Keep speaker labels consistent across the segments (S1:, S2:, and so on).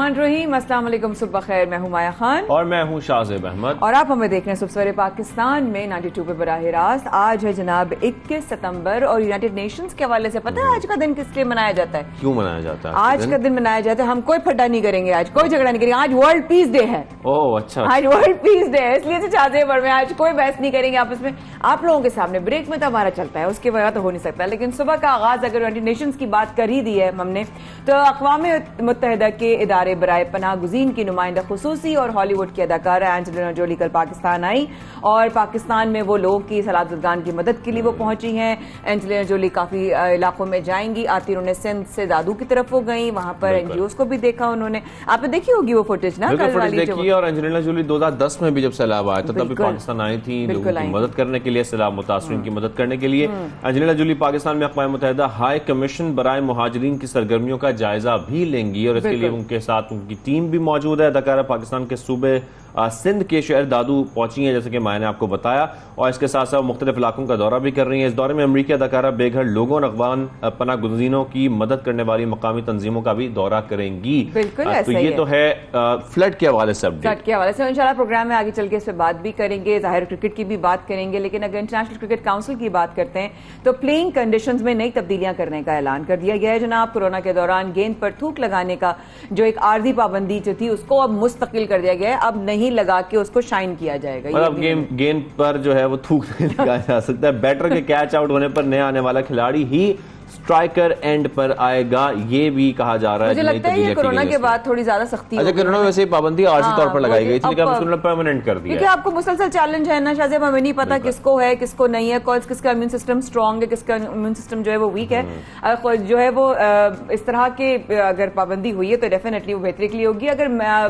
S1: बिस्मिल्लाहिर्रहमानिर्रहीम। अस्सलाम वालेकुम, सुबह खैर। मैं हूं माया खान
S2: और मैं हूं शाहज़ेब अहमद
S1: और आप हमें देख रहे हैं सुबह सवेरे पाकिस्तान में 92 पे बराह रास्त। आज है जनाब 21 सितंबर और यूनाइटेड नेशंस के हवाले से पता है आज का दिन किस लिए मनाया जाता है?
S2: क्यों मनाया जाता है
S1: आज का दिन मनाया जाता है, हम कोई फटा नहीं करेंगे, आज कोई झगड़ा नहीं करेंगे, आज वर्ल्ड पीस डे है।
S2: ओह अच्छा,
S1: आज वर्ल्ड पीस डे है, इसलिए से चाहते हैं में आज कोई बहस नहीं करेंगे आपस में। आप लोगों के सामने ब्रेक में तो हमारा चलता है, उसके बगैर तो हो नहीं सकता। लेकिन सुबह का आगाज अगर यूनाइटेड नेशंस की बात कर ही दी है हमने, तो अक़वाम मुत्तहिदा के इदारे बराए पनाह गुज़ीन की नुमाइंदा खुसूसी और हॉलीवुड की अदाकारा एंजेलिना जोली कल पाकिस्तान आई और पाकिस्तान में वो लोग की सलामतगान की मदद के लिए वो पहुंची हैं। एंजेलिना जोली काफी इलाकों में जाएंगी, आती उन्होंने सिंध से दादू की तरफ वो गई, वहां पर एनजीओ को भी देखा उन्होंने। आपने देखी होगी वो फुटेज ना कल वाली
S2: देखी। और एंजेलिना जोली 2010 में भी जब सैलाब आया था तब भी पाकिस्तान आई थी लोगों की मदद करने के लिए, सैलाब मुतासरीन की मदद करने के लिए। एंजेलिना जोली पाकिस्तान में अक़वाम मुत्तहिदा हाई कमीशन बराए मुहाजिरीन की सरगर्मियों का जायजा भी लेंगी और इसके लिए उनके साथ उनकी टीम भी मौजूद है। अदाकारा पाकिस्तान के सूबे सिंध के शहर दादू पहुंची हैं, जैसे कि मैंने आपको बताया, और इसके साथ साथ मुख्तलिफ इलाकों का दौरा भी कर रही हैं। इस दौरे में अमरीकी अदाकारा बेघर लोगों और अफगान पनाह गुज़ीनों की मदद करने वाली मकामी तंजीमों का भी दौरा करेंगी।
S1: बिल्कुल
S2: तो ये तो है फ्लड के हवाले से अपडेट।
S1: फ्लड के हवाले से इंशाल्लाह प्रोग्राम में आगे चल के इस पर बात भी करेंगे, जाहिर क्रिकेट की भी बात करेंगे। लेकिन अगर इंटरनेशनल क्रिकेट काउंसिल की बात करते हैं तो प्लेइंग कंडीशंस में नई तब्दीलियां करने का ऐलान कर दिया गया है जनाब। कोरोना के दौरान गेंद पर थूक लगाने का जो एक आर्जी पाबंदी जो थी उसको अब मुस्तकिल कर दिया गया है, अब नहीं लगा के उसको शाइन किया जाएगा।
S2: मतलब गेंद पर जो है वो थूक नहीं लगाया जा सकता है। बैटर के कैच आउट होने पर नया आने वाला खिलाड़ी ही स्ट्राइकर एंड पर आएगा, ये भी कहा जा रहा है।
S1: मुझे लगता है ये कोरोना के बाद थोड़ी ज्यादा सख्ती
S2: अच्छा, कोरोना में वैसे पाबंदी आर्जी तौर पर लगाई गई थी, लेकिन उसको परमानेंट कर दिया
S1: क्योंकि आपको मुसलसल चैलेंज है ना शाहज़ेब, हमें नहीं पता किसको है किसको नहीं है, किसका इम्यून सिस्टम स्ट्रांग है, किसका इम्यून सिस्टम जो है वो वीक है। जो है वो इस तरह के अगर पाबंदी हुई है तो डेफिनेटली वो बेहतरी के लिए होगी। अगर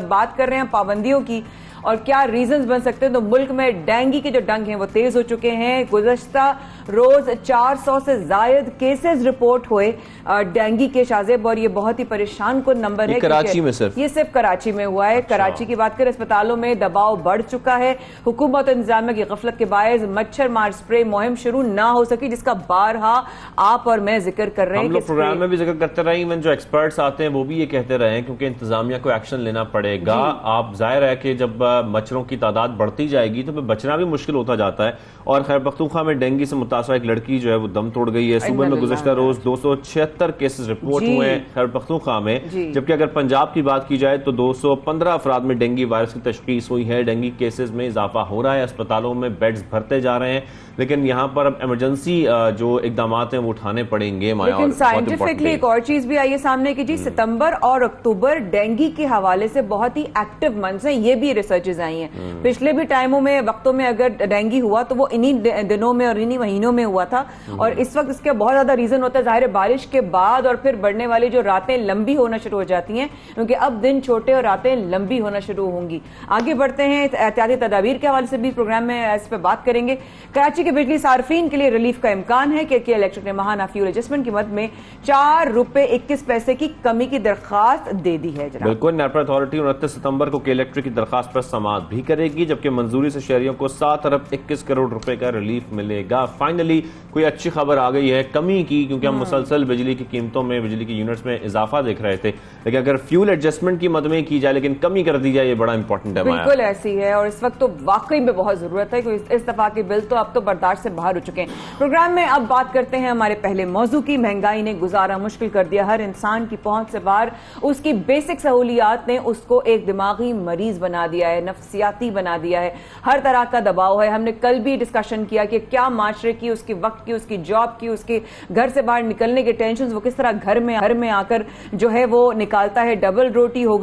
S1: बात कर रहे हैं पाबंदियों की और क्या रीजंस बन सकते हैं, तो मुल्क में डेंगू के जो डंक हैं वो तेज हो चुके हैं। गुज़श्ता रोज 400 से ज्यादा केसेस रिपोर्ट हुए डेंगू के शाहज़ेब, और ये बहुत ही परेशान कुन नंबर है।
S2: कराची में
S1: ये सिर्फ कराची में हुआ है। कराची की बात करें, अस्पतालों में दबाव बढ़ चुका है। हुकूमत और इंतजामिया की गफलत के बायस मच्छर मार स्प्रे मुहिम शुरू ना हो सकी, जिसका बारहा आप और मैं जिक्र कर रहे हैं।
S2: हम लोग प्रोग्राम में भी जिक्र करते रहे, इवन जो एक्सपर्ट्स आते हैं वो भी ये कहते रहे हैं, क्योंकि इंतजामिया को एक्शन लेना पड़ेगा। आप जाहिर है कि जब मच्छरों की तादाद बढ़ती जाएगी तो फिर बचना भी मुश्किल होता जाता है। और खैर पख्तूनख्वा में डेंगू से मुतासर एक लड़की जो है वो दम तोड़ गई है। सुबह में गुज़श्ता रोज 276 केसेस रिपोर्ट हुए हैं खैर पख्तूनख्वा में, जबकि अगर पंजाब की बात की जाए तो 215 अफराद में डेंगू वायरस की तशखीस हुई है। डेंगू केसेस में इजाफा हो रहा है, अस्पतालों में बेड्स भरते जा रहे हैं, लेकिन यहाँ पर अब इमरजेंसी जो इकदाम हैं वो उठाने पड़ेंगे।
S1: लेकिन साइंटिफिकली एक और चीज भी आई है सामने की जी, सितंबर और अक्टूबर डेंगू के हवाले से बहुत ही एक्टिव मंथ्स हैं, ये भी रिसर्चेज आई हैं। पिछले भी टाइमों में वक्तों में अगर डेंगू हुआ तो वो इन्हीं दिनों में और इन्हीं महीनों में हुआ था। और इस वक्त इसका बहुत ज्यादा रीजन होता है जाहिर बारिश के बाद और फिर बढ़ने वाली जो रातें लंबी होना शुरू हो जाती हैं, क्योंकि अब दिन छोटे और रातें लंबी होना शुरू होंगी। आगे बढ़ते हैं, एहतियाती तदाबीर के हवाले से भी प्रोग्राम में इस पर बात करेंगे। कराची के बिजली सार्फिन के लिए रिलीफ का इम्कान है कि इलेक्ट्रिक ने माहाना फ्यूल एडजस्टमेंट की मद में ₹4.21 की कमी की दरखास्त दे दी है।
S2: बिल्कुल, नेपरा अथॉरिटी 29 सितंबर को इलेक्ट्रिक की दरखास्त पर समाअत भी करेगी, जबकि मंजूरी से शहरियों को 7 अरब 21 करोड़ रुपए का रिलीफ मिलेगा। फाइनली कोई अच्छी खबर आ गई है कमी की, क्योंकि हम मुसलसल बिजली की कीमतों में, बिजली की यूनिट्स में इजाफा देख रहे थे, लेकिन अगर फ्यूल एडजस्टमेंट की मद में की जाए लेकिन कमी कर दी जाए, ये बड़ा इंपॉर्टेंट है।
S1: बिल्कुल ऐसी है और इस वक्त तो वाकई में बहुत जरूरत है, क्योंकि इस दफा के बिल तो अब तो बर्दाश्त से बाहर हो चुके हैं। प्रोग्राम में अब बात करते हैं हमारे पहले मौजू की। महंगाई ने गुजारा मुश्किल कर दिया, हर इंसान की पहुंच से बाहर उसकी बेसिक सहूलियात ने उसको एक दिमागी मरीज बना दिया है, नफ्सियाती बना दिया है, हर तरह का दबाव है। हमने कल भी डिस्कशन किया कि क्या माशरे की, उसकी वक्त की, उसकी जॉब की, उसके घर से बाहर निकलने के टेंशन वो किस तरह घर में आकर जो है वो निकालता है। डबल रोटी हो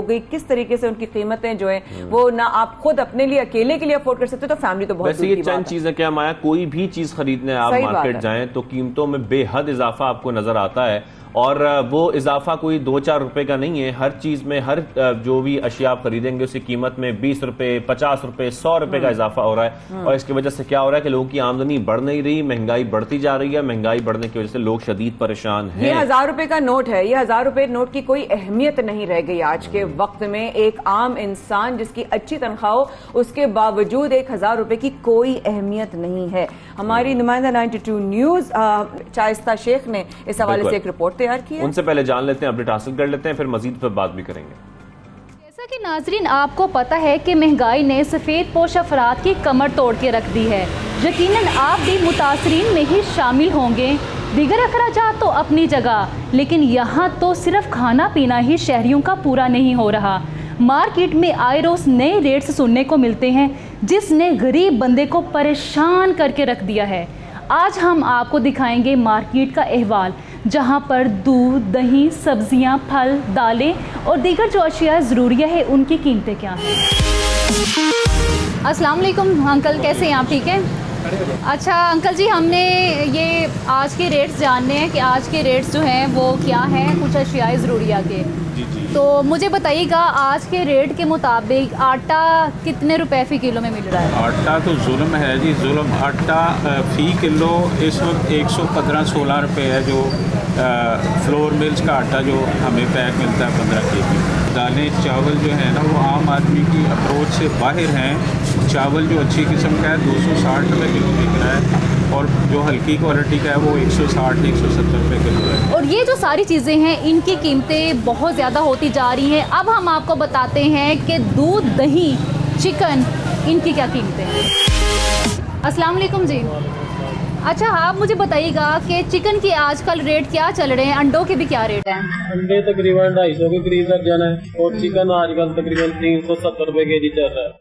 S1: गई, किस तरीके से उनकी कीमतें जो है वो ना आप खुद अपने लिए अकेले के लिए अफोर्ड कर सकते, तो फैमिली तो बहुत
S2: ये चंद चीजें क्या माया, कोई भी चीज खरीदने आप मार्केट जाएं तो कीमतों में बेहद इजाफा आपको नजर आता है। और वो इजाफा कोई 2-4 रुपए का नहीं है, हर चीज में, हर जो भी अशिया आप खरीदेंगे उसकी कीमत में 20 रुपए, 50 रुपए, 100 रुपए का इजाफा हो रहा है। और इसकी वजह से क्या हो रहा है कि लोगों की आमदनी बढ़ नहीं रही, महंगाई बढ़ती जा रही है। महंगाई बढ़ने की वजह से लोग शदीद परेशान हैं।
S1: ये 1000 रुपए का नोट है, ये 1000 रुपए नोट की कोई अहमियत नहीं रह गई आज के वक्त में। एक आम इंसान जिसकी अच्छी तनख्वाह हो, उसके बावजूद 1000 रुपए की कोई अहमियत नहीं है। हमारी नुमाइंदा 92 न्यूज शाइस्ता शेख ने इस हवाले से एक रिपोर्ट तैयार किया है।
S2: उनसे पहले जान लेते हैं, अपडेट हासिल कर लेते हैं, फिर मजीद पर बात भी करेंगे।
S3: जैसा कि नाजरीन आपको पता है कि महंगाई ने सफ़ेद पोश अफराद की कमर तोड़ के रख दी है। यकीनन आप भी मुतासरीन में ही शामिल होंगे। दीगर अखराजात तो अपनी जगह, लेकिन यहाँ तो सिर्फ खाना पीना ही शहरियों का पूरा नहीं हो रहा। मार्केट में आए रोज़ नए रेट्स सुनने को मिलते हैं, जिसने गरीब बंदे को परेशान करके रख दिया है। आज हम आपको दिखाएंगे मार्केट का अहवाल, जहां पर दूध, दही, सब्जियां, फल, दालें और दीगर जो अशिया ज़रूरिया है उनकी कीमतें क्या हैं। अस्सलाम वालेकुम अंकल, कैसे हैं आप? ठीक है। अच्छा अंकल जी, हमने ये आज के रेट्स जानने हैं कि आज के रेट्स जो हैं वो क्या हैं कुछ अशिया ज़रूरिया के। तो मुझे बताइएगा आज के रेट के मुताबिक आटा कितने रुपए फ़ी किलो में मिल रहा है?
S4: आटा तो जुल्म है जी, जुल्म। आटा फ़ी किलो इस वक्त 115-16 रुपये है, जो फ्लोर मिल्स का आटा जो हमें पैक मिलता है 15 kg। दालें, चावल जो है ना वो आम आदमी की अप्रोच से बाहर हैं। चावल जो अच्छी किस्म का है 260 रुपये किलो बिक रहा है, और जो हल्की क्वालिटी का है वो 160-170 रुपये किलो है।
S3: और ये जो सारी चीज़ें हैं इनकी कीमतें बहुत ज़्यादा होती जा रही हैं। अब हम आपको बताते हैं कि दूध, दही, चिकन, इनकी क्या कीमतें हैं। अस्सलाम वालेकुम जी। अच्छा आप मुझे बताइएगा कि चिकन की आजकल रेट क्या चल रहे हैं, अंडों के भी क्या रेट हैं?
S5: अंडे तकरीबन 250 के करीब दर्जन है, और चिकन आजकल तकरीबन 370 रुपये के जी चल रहा है।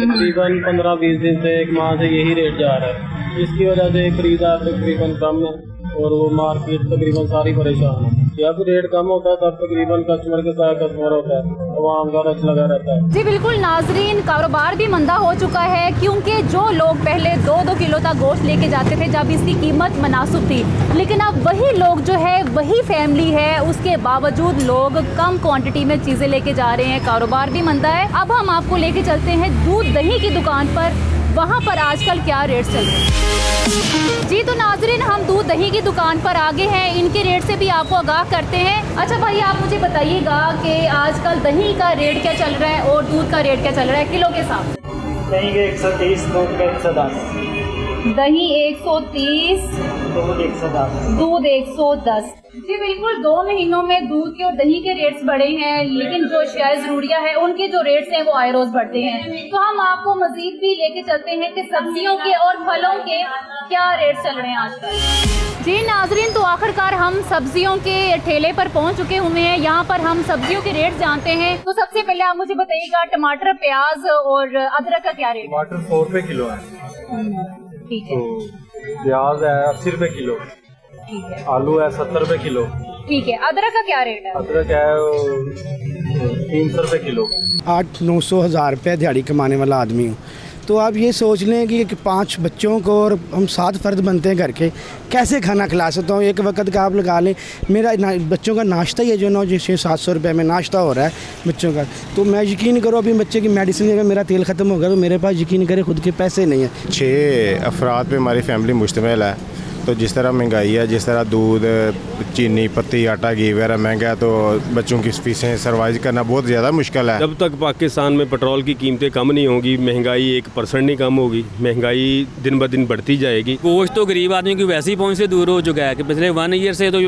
S5: तकरीबन 15-20 दिन से, एक माह से यही रेट जा रहा है। इसकी वजह से खरीदार तकरीबन कम है और वो मार्केट तकरीबन सारी परेशान है। जब रेट कम होता है तब तकरीबन कस्टमर के साथ कस्टमर होता है, आवाम का रश लगा रहता है।
S3: जी बिल्कुल नाजरीन, कारोबार भी मंदा हो चुका है, क्योंकि जो लोग पहले 2-2 किलो तक गोश्त लेके जाते थे जब इसकी कीमत मुनासिब थी, लेकिन अब वही लोग जो है वही फैमिली है, उसके बावजूद लोग कम क्वांटिटी में चीज़ें लेके जा रहे हैं, कारोबार भी मंदा है। अब हम आपको लेके चलते हैं दूध दही की दुकान पर, वहाँ पर आजकल क्या रेट चल रहे हैं। जी तो नाजरीन, हम दूध दही की दुकान पर आगे हैं, इनके रेट से भी आपको आगाह करते हैं। अच्छा भाई आप मुझे बताइएगा कि आजकल दही का रेट क्या चल रहा है और दूध का रेट क्या चल रहा है किलो के हिसाब से?
S5: दही के 130, दूध का 110।
S3: दही 130, दूध 110। जी बिल्कुल, 2 महीनों में दूध के और दही के रेट्स बढ़े हैं, लेकिन जो अशिया ज़रूरिया है उनके जो रेट्स हैं वो आए रोज बढ़ते हैं। तो हम आपको मजीद भी लेके चलते हैं कि सब्जियों के और फलों के क्या रेट चल रहे हैं आजकल। जी नाजरीन, तो आखिरकार हम सब्जियों के ठेले पर पहुंच चुके हुए हैं। यहाँ पर हम सब्जियों के रेट जानते हैं। तो सबसे पहले आप मुझे बताइएगा टमाटर, प्याज और अदरक का क्या रेट?
S5: टमाटर 100 रुपये किलो है,
S3: ठीक है।
S5: प्याज है 80 रुपये किलो,
S3: ठीक है।
S5: आलू है 70 रुपये किलो,
S3: ठीक है। अदरक का क्या रेट है?
S5: अदरक है 300 रुपये किलो।
S6: 800-900 रुपये दिहाड़ी कमाने वाला आदमी हूँ। तो आप ये सोच लें कि 5 बच्चों को, और हम 7 फर्द बनते हैं घर के, कैसे खाना खिला सकता हूँ। एक वक्त का आप लगा लें, मेरा बच्चों का नाश्ता ही है जो 900-700 रुपये में नाश्ता हो रहा है बच्चों का। तो मैं यकीन करो अभी बच्चे की मेडिसिन, अगर मेरा तेल ख़त्म हो गया तो मेरे पास यकीन करे खुद के पैसे नहीं है।
S7: 6 अफराद पे हमारी फैमिली मुश्तमिल है। तो जिस तरह महंगाई है, जिस तरह दूध, चीनी, पत्ती, आटा, घी वगैरह महंगा है, तो बच्चों की फीसें सर्वाइव करना बहुत ज़्यादा मुश्किल है।
S8: जब तक पाकिस्तान में पेट्रोल की कीमतें कम नहीं होंगी, महंगाई 1% नहीं कम होगी, महंगाई दिन ब दिन बढ़ती जाएगी।
S9: गोश्त तो गरीब आदमी की वैसे ही पहुँच से दूर हो चुका है कि पिछले 1 ईयर से तो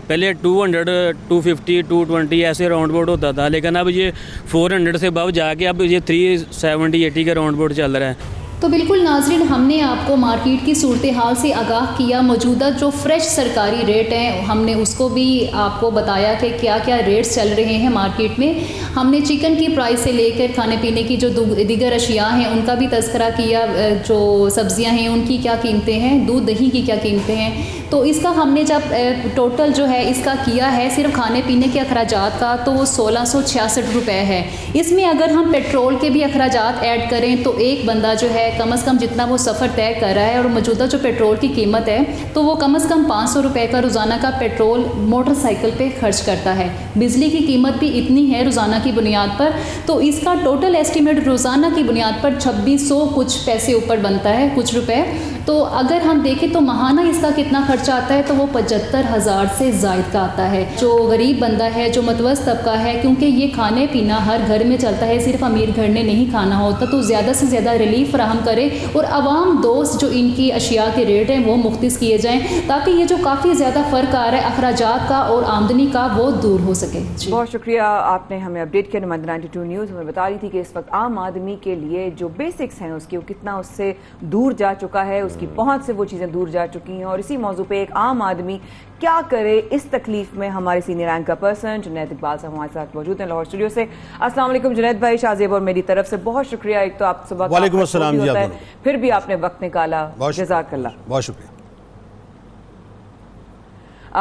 S9: पहले 200, 250, 220 ऐसे राउंड बोर्ड होता था, लेकिन अब ये 400 से above जाके अब ये 370, 80 का राउंड बोर्ड चल रहा है।
S3: तो बिल्कुल नाजरीन, हमने आपको मार्केट की सूरत हाल से आगाह किया। मौजूदा जो फ्रेश सरकारी रेट हैं हमने उसको भी आपको बताया कि क्या क्या रेट्स चल रहे हैं मार्केट में। हमने चिकन की प्राइस से लेकर खाने पीने की जो दीगर अशिया हैं उनका भी तस्करा किया, जो सब्जियां हैं उनकी क्या कीमतें हैं, दूध दही की क्या कीमतें हैं। तो इसका हमने जब टोटल जो है इसका किया है सिर्फ खाने पीने के अखराजात का, तो वो 1666 रुपये है। इसमें अगर हम पेट्रोल के भी अखराजात ऐड करें तो एक बंदा जो है कम से कम जितना वो सफ़र तय कर रहा है, और मौजूदा जो पेट्रोल की कीमत है तो वो कम से कम 500 रुपये का रोज़ाना का पेट्रोल मोटरसाइकिल पे खर्च करता है। बिजली की कीमत भी इतनी है रोज़ाना की बुनियाद पर, तो इसका टोटल एस्टिमेट रोज़ाना की बुनियाद पर 2600 कुछ पैसे ऊपर बनता है, कुछ रुपए। तो अगर हम देखें तो माहाना इसका कितना खर्चा आता है, तो वो 75,000 से ज़ायद का आता है। जो गरीब बंदा है, जो मतवस्त तबका है, क्योंकि ये खाने पीना हर घर में चलता है, सिर्फ अमीर घर ने नहीं खाना होता, तो ज़्यादा से ज़्यादा रिलीफ फराहम करें और आवाम दोस्त जो इनकी अशिया के रेट हैं वो मुख्तस किए जाएँ, ताकि ये जो काफ़ी ज़्यादा फ़र्क आ रहा है अखराजात का और आमदनी का, वो दूर हो सके।
S1: बहुत शुक्रिया, आपने हमें अपडेट किया। नुमाइंदा 92 न्यूज़ हमें बता रही थी कि इस वक्त आम आदमी के लिए जो बेसिक्स हैं उसकी, वो कितना उससे दूर जा चुका है, उसकी पहुंच से वो चीज़ें दूर जा चुकी हैं। और इसी मौजू पे एक आम आदमी क्या करे इस तकलीफ में, हमारे सीनियर रैंक का पर्सन जुनैद इकबाल साहब हमारे साथ मौजूद हैं लाहौर स्टूडियो से। अस्सलाम वालेकुम जुनैद भाई, शाहजेब और मेरी तरफ से बहुत शुक्रिया। एक तो आप सुबह
S10: वालेकुम अस्सलाम जी,
S1: फिर भी आपने वक्त निकाला, जज़ाकल्लाह,
S10: बहुत शुक्रिया।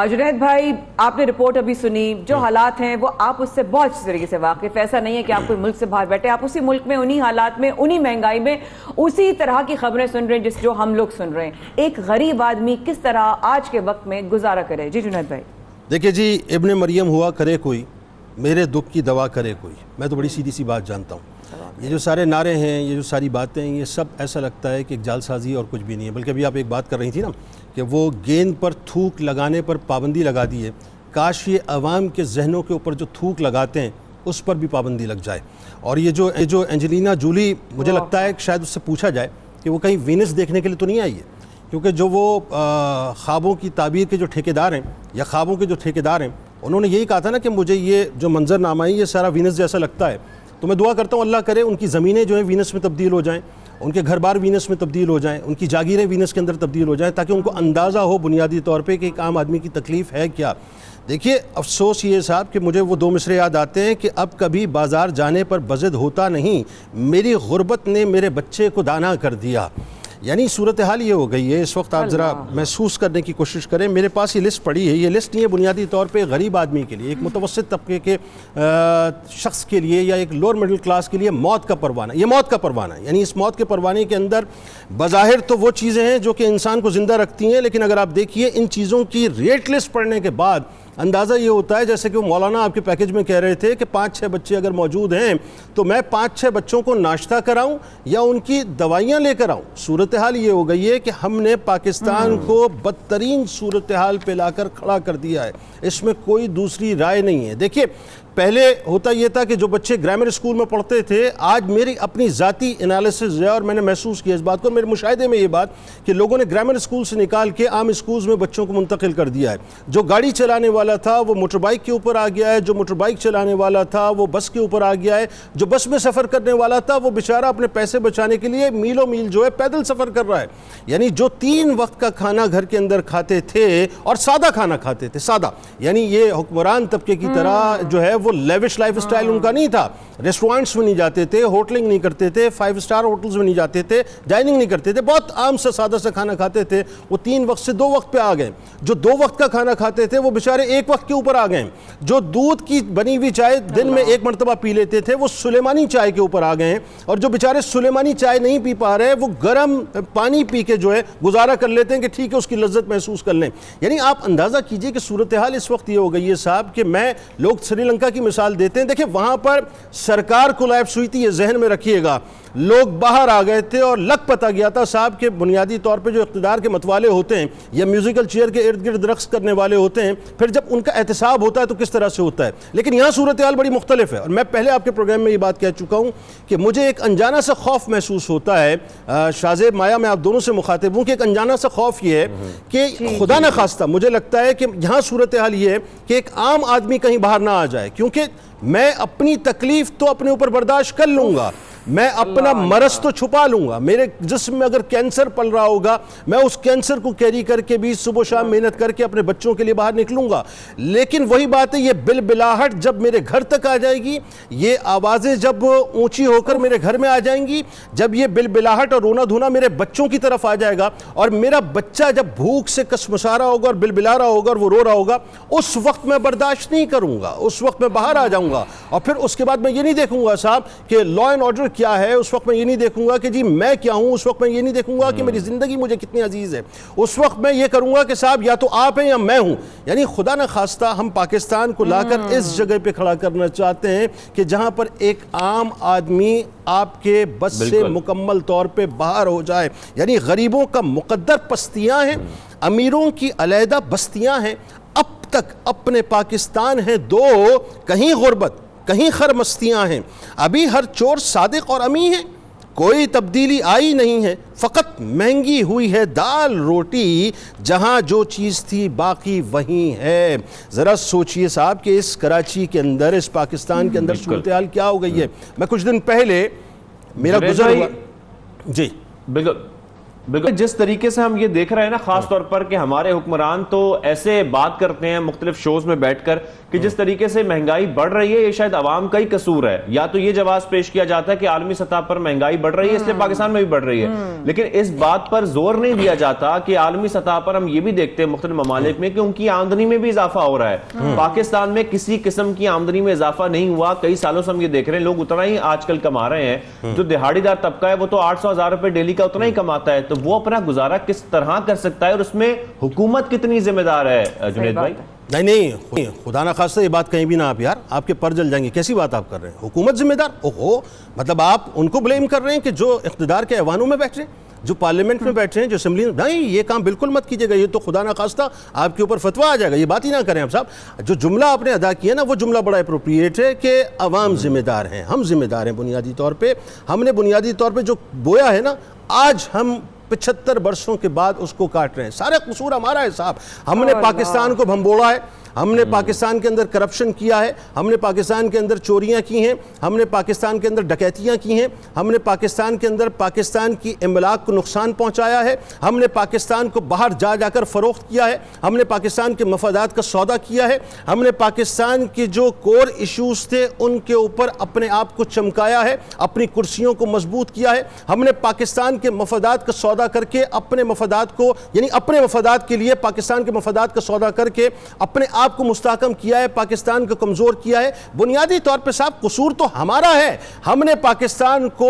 S1: जुनैद भाई, आपने रिपोर्ट अभी सुनी, जो हालात हैं वो आप उससे बहुत अच्छी तरीके से वाकिफ। ऐसा नहीं है कि आप कोई मुल्क से बाहर बैठे, आप उसी मुल्क में, उन्हीं हालात में, उन्हीं महंगाई में, उसी तरह की खबरें सुन रहे हैं जो हम लोग सुन रहे हैं। एक गरीब आदमी किस तरह आज के वक्त में गुजारा करे? जी जुनैद भाई।
S10: देखिए जी, इब्ने मरियम हुआ करे कोई, मेरे दुख की दवा करे कोई। मैं तो बड़ी सीधी सी बात जानता हूँ। ये जो सारे नारे हैं, ये जो सारी बातें हैं, ये सब ऐसा लगता है कि एक जालसाजी और कुछ भी नहीं है। बल्कि अभी आप एक बात कर रही थी ना कि वो गेंद पर थूक लगाने पर पाबंदी लगा दी है। काश ये अवाम के जहनों के ऊपर जो थूक लगाते हैं उस पर भी पाबंदी लग जाए। और ये जो एंजेलिना जूली, मुझे लगता है कि शायद उससे पूछा जाए कि वो कहीं वीनस देखने के लिए तो नहीं आई है, क्योंकि जो वो ख्वाबों की ताबीर के जो ठेकेदार हैं या ख्वाबों के जो ठेकेदार हैं, उन्होंने यही कहा था ना कि मुझे ये जो मंजरनामा है ये सारा वीनस जैसा लगता है। तो मैं दुआ करता हूँ अल्लाह करे उनकी ज़मीनें जो हैं वीनस में तब्दील हो जाएं, उनके घर बार वीनस में तब्दील हो जाएं, उनकी जागीरें वीनस के अंदर तब्दील हो जाएं, ताकि उनको अंदाज़ा हो बुनियादी तौर पे कि एक आम आदमी की तकलीफ़ है क्या। देखिए, अफसोस ये साहब कि मुझे वो दो मिसरे याद आते हैं कि अब कभी बाज़ार जाने पर बज़द होता नहीं, मेरी गुर्बत ने मेरे बच्चे को दाना कर दिया। यानी सूरत हाल ये हो गई है इस वक्त। आप ज़रा महसूस करने की कोशिश करें। मेरे पास ये लिस्ट पड़ी है। ये लिस्ट नहीं है बुनियादी तौर पे गरीब आदमी के लिए, एक मुतवस्सित तबके के शख्स के लिए या एक लोअर मिडिल क्लास के लिए मौत का परवाना। ये मौत का परवाना है। यानी इस मौत के परवाने के अंदर बज़ाहिर तो वो चीज़ें हैं जो कि इंसान को ज़िंदा रखती हैं, लेकिन अगर आप देखिए इन चीज़ों की रेट लिस्ट पढ़ने के बाद अंदाज़ा ये होता है, जैसे कि मौलाना आपके पैकेज में कह रहे थे कि 5-6 बच्चे अगर मौजूद हैं तो मैं 5-6 बच्चों को नाश्ता कराऊं या उनकी दवाइयां लेकर आऊं। सूरत हाल ये हो गई है कि हमने पाकिस्तान को बदतरीन सूरत हाल पे लाकर खड़ा कर दिया है। इसमें कोई दूसरी राय नहीं है। देखिए, पहले होता ये था कि जो बच्चे ग्रामर स्कूल में पढ़ते थे, आज मेरी अपनी ज़ाती एनालिसिस है और मैंने महसूस किया इस बात को, मेरे मुशाहिदे में ये बात कि लोगों ने ग्रामर स्कूल से निकाल के आम स्कूल्स में बच्चों को मुंतकिल कर दिया है। जो गाड़ी चलाने वाला था वो मोटर बाइक के ऊपर आ गया है, जो मोटर बाइक चलाने वाला था वो बस के ऊपर आ गया है, जो बस में सफ़र करने वाला था वो बेचारा अपने पैसे बचाने के लिए मीलों मील जो है पैदल सफ़र कर रहा है। यानी जो 3 वक्त का खाना घर के अंदर खाते थे और सादा खाना खाते थे, सादा, यानी ये हुक्मरान तबके की तरह जो है वो लेविश लाइफ स्टाइल उनका नहीं था। रेस्टोरेंट्स में नहीं जाते थे, होटलिंग नहीं करते थे, 5 स्टार होटल्स में नहीं जाते थे, डाइनिंग नहीं करते थे, बहुत आम सा सादा सा खाना खाते थे। वो 3 वक्त से 2 वक्त पे आ गए। जो 2 वक्त का खाना खाते थे वो बेचारे 1 वक्त के ऊपर आ गए। जो दूध की बनी हुई चाय दिन में 1 मरतबा पी लेते थे वो सुलेमानी चाय के ऊपर आ गए। और जो बेचारे सुलेमानी चाय नहीं पी पा रहे वो गर्म पानी पी के जो है गुजारा कर लेते हैं कि ठीक है उसकी लज्जत महसूस कर लें। यानी आप अंदाज़ा कीजिए कि सूरत हाल इस वक्त ये हो गई है साहब कि मैं लोग श्रीलंका की मिसाल देते हैं। देखिए, वहाँ पर सरकार कोलैप्स हुई थी, ये जहन में रखिएगा। लोग बाहर आ गए थे और लग पता गया था साहब के बुनियादी तौर पे जो इक़्तिदार के मतवाले होते हैं या म्यूजिकल चेयर के इर्द गिर्द रक्स करने वाले होते हैं, फिर जब उनका एहतसाब होता है तो किस तरह से होता है। लेकिन यहाँ सूरत हाल बड़ी मुख्तलिफ है। और मैं पहले आपके प्रोग्राम में ये बात कह चुका हूँ कि मुझे एक अनजाना सा खौफ महसूस होता है। शाहजेब, माया, मैं आप दोनों से मुखातिब हूँ कि एक अनजाना सा खौफ ये है कि खुदा न खास्ता मुझे लगता है कि यहाँ सूरत हाल ये है कि एक आम आदमी कहीं बाहर ना आ जाए, क्योंकि मैं अपनी तकलीफ तो अपने ऊपर बर्दाश्त कर लूँगा, मैं अपना मरज तो छुपा लूंगा। मेरे जिस्म में अगर कैंसर पल रहा होगा मैं उस कैंसर को कैरी करके भी सुबह शाम मेहनत करके अपने बच्चों के लिए बाहर निकलूंगा। लेकिन वही बात है, ये बिलबिलाहट जब मेरे घर तक आ जाएगी, ये आवाज़ें जब ऊंची होकर मेरे घर में आ जाएंगी, जब ये बिलबिलाहट और रोना धोना मेरे बच्चों की तरफ आ जाएगा और मेरा बच्चा जब भूख से कसमसा रहा होगा और बिलबिला रहा होगा और वो रो रहा होगा, उस वक्त मैं बर्दाश्त नहीं करूंगा, उस वक्त मैं बाहर आ जाऊंगा। जाऊंगा, और फिर उसके बाद मैं ये नहीं देखूंगा साहब कि लॉ एंड ऑर्डर क्या है, उस वक्त मैं ये नहीं देखूंगा कि जी मैं क्या हूं, उस वक्त मैं ये नहीं देखूंगा कि मेरी जिंदगी मुझे कितनी अजीज है, उस वक्त मैं ये करूंगा कि साहब या तो आप हैं या मैं हूं। यानी खुदा न खास्ता हम पाकिस्तान को लाकर इस जगह पे खड़ा करना चाहते हैं कि जहां पर एक आम आदमी आपके बस से मुकम्मल तौर पे बाहर हो जाए। यानी गरीबों का मुकद्दर पस्तियां हैं, अमीरों की अलहदा बस्तियां हैं। अब तक अपने पाकिस्तान है दो, कहीं गुर्बत कहीं खरमस्तियां हैं। अभी हर चोर सादिक और अमी है, कोई तब्दीली आई नहीं है, फ़कत महंगी हुई है दाल रोटी, जहां जो चीज़ थी बाकी वहीं है। ज़रा सोचिए साहब कि इस कराची के अंदर, इस पाकिस्तान के अंदर सूरत हाल क्या हो गई है। मैं कुछ दिन पहले मेरा गुजर हुआ जी,
S2: बिल्कुल जिस तरीके से हम ये देख रहे हैं ना, खास तौर पर कि हमारे हुक्मरान तो ऐसे बात करते हैं मुख्तलिफ शोज में बैठकर कि जिस तरीके से महंगाई बढ़ रही है ये शायद अवाम का ही कसूर है। या तो ये जवाब पेश किया जाता है कि आलमी सतह पर महंगाई बढ़ रही है इसलिए पाकिस्तान में भी बढ़ रही है, लेकिन इस बात पर जोर नहीं दिया जाता कि आलमी सतह पर हम ये भी देखते हैं मुख्तलिफ ममालिक में कि उनकी आमदनी में भी इजाफा हो रहा है। पाकिस्तान में किसी किस्म की आमदनी में इजाफा नहीं हुआ। कई सालों से हम ये देख रहे हैं लोग उतना ही आजकल कमा रहे हैं। जो दिहाड़ीदार तबका है वो तो 800,000 रुपए डेली का उतना ही कमाता है, तो वो अपना गुजारा किस तरह कर सकता है और उसमें हुकूमत कितनी जिम्मेदार है? जुनैद भाई
S10: नहीं, खुदा ना खास्ता ये बात कहीं भी ना आप यार, आपके पर जल जाएंगे। कैसी बात आप कर रहे हैं? हुकूमत जिम्मेदार? ओहो, मतलब आप उनको ब्लेम कर रहे हैं कि जो इख्तिदार के ऐवानों में बैठे हैं, जो पार्लियामेंट में बैठे हैं, जो असेंबली में। नहीं, ये काम बिल्कुल मत कीजिएगा, ये तो खुदा ना खास्ता आपके ऊपर फतवा आ जाएगा। ये बात ही ना करें आप साहब। जो जुमला आपने अदा किया ना, वो जुमला बड़ा अप्रोप्रिएट है कि अवाम जिम्मेदार हैं, हम जिम्मेदार हैं। बुनियादी तौर पर हमने बुनियादी तौर पर जो बोया है ना, आज हम 75 वर्षों के बाद उसको काट रहे हैं। सारा कसूर हमारा है साहब। हमने पाकिस्तान को भंबोड़ा है, हमने पाकिस्तान के अंदर करप्शन किया है, हमने पाकिस्तान के अंदर चोरियां की हैं, हमने पाकिस्तान के अंदर डकैतियां की हैं, हमने पाकिस्तान के अंदर पाकिस्तान की इमलाक को नुकसान पहुंचाया है, हमने पाकिस्तान को बाहर जा जाकर फ़रोख्त किया है, हमने पाकिस्तान के मफादात का सौदा किया है, हमने पाकिस्तान के जो कोर इशूज़ थे उनके ऊपर अपने आप को चमकाया है, अपनी कुर्सियों को मजबूत किया है। हमने पाकिस्तान के मफादात का सौदा करके अपने मफादात को, यानी अपने मफादात के लिए पाकिस्तान के मफादात का सौदा करके अपने आप को मुस्तहकम किया है, पाकिस्तान को कमजोर किया है। बुनियादी तौर पे साहब कसूर तो हमारा है। हमने पाकिस्तान को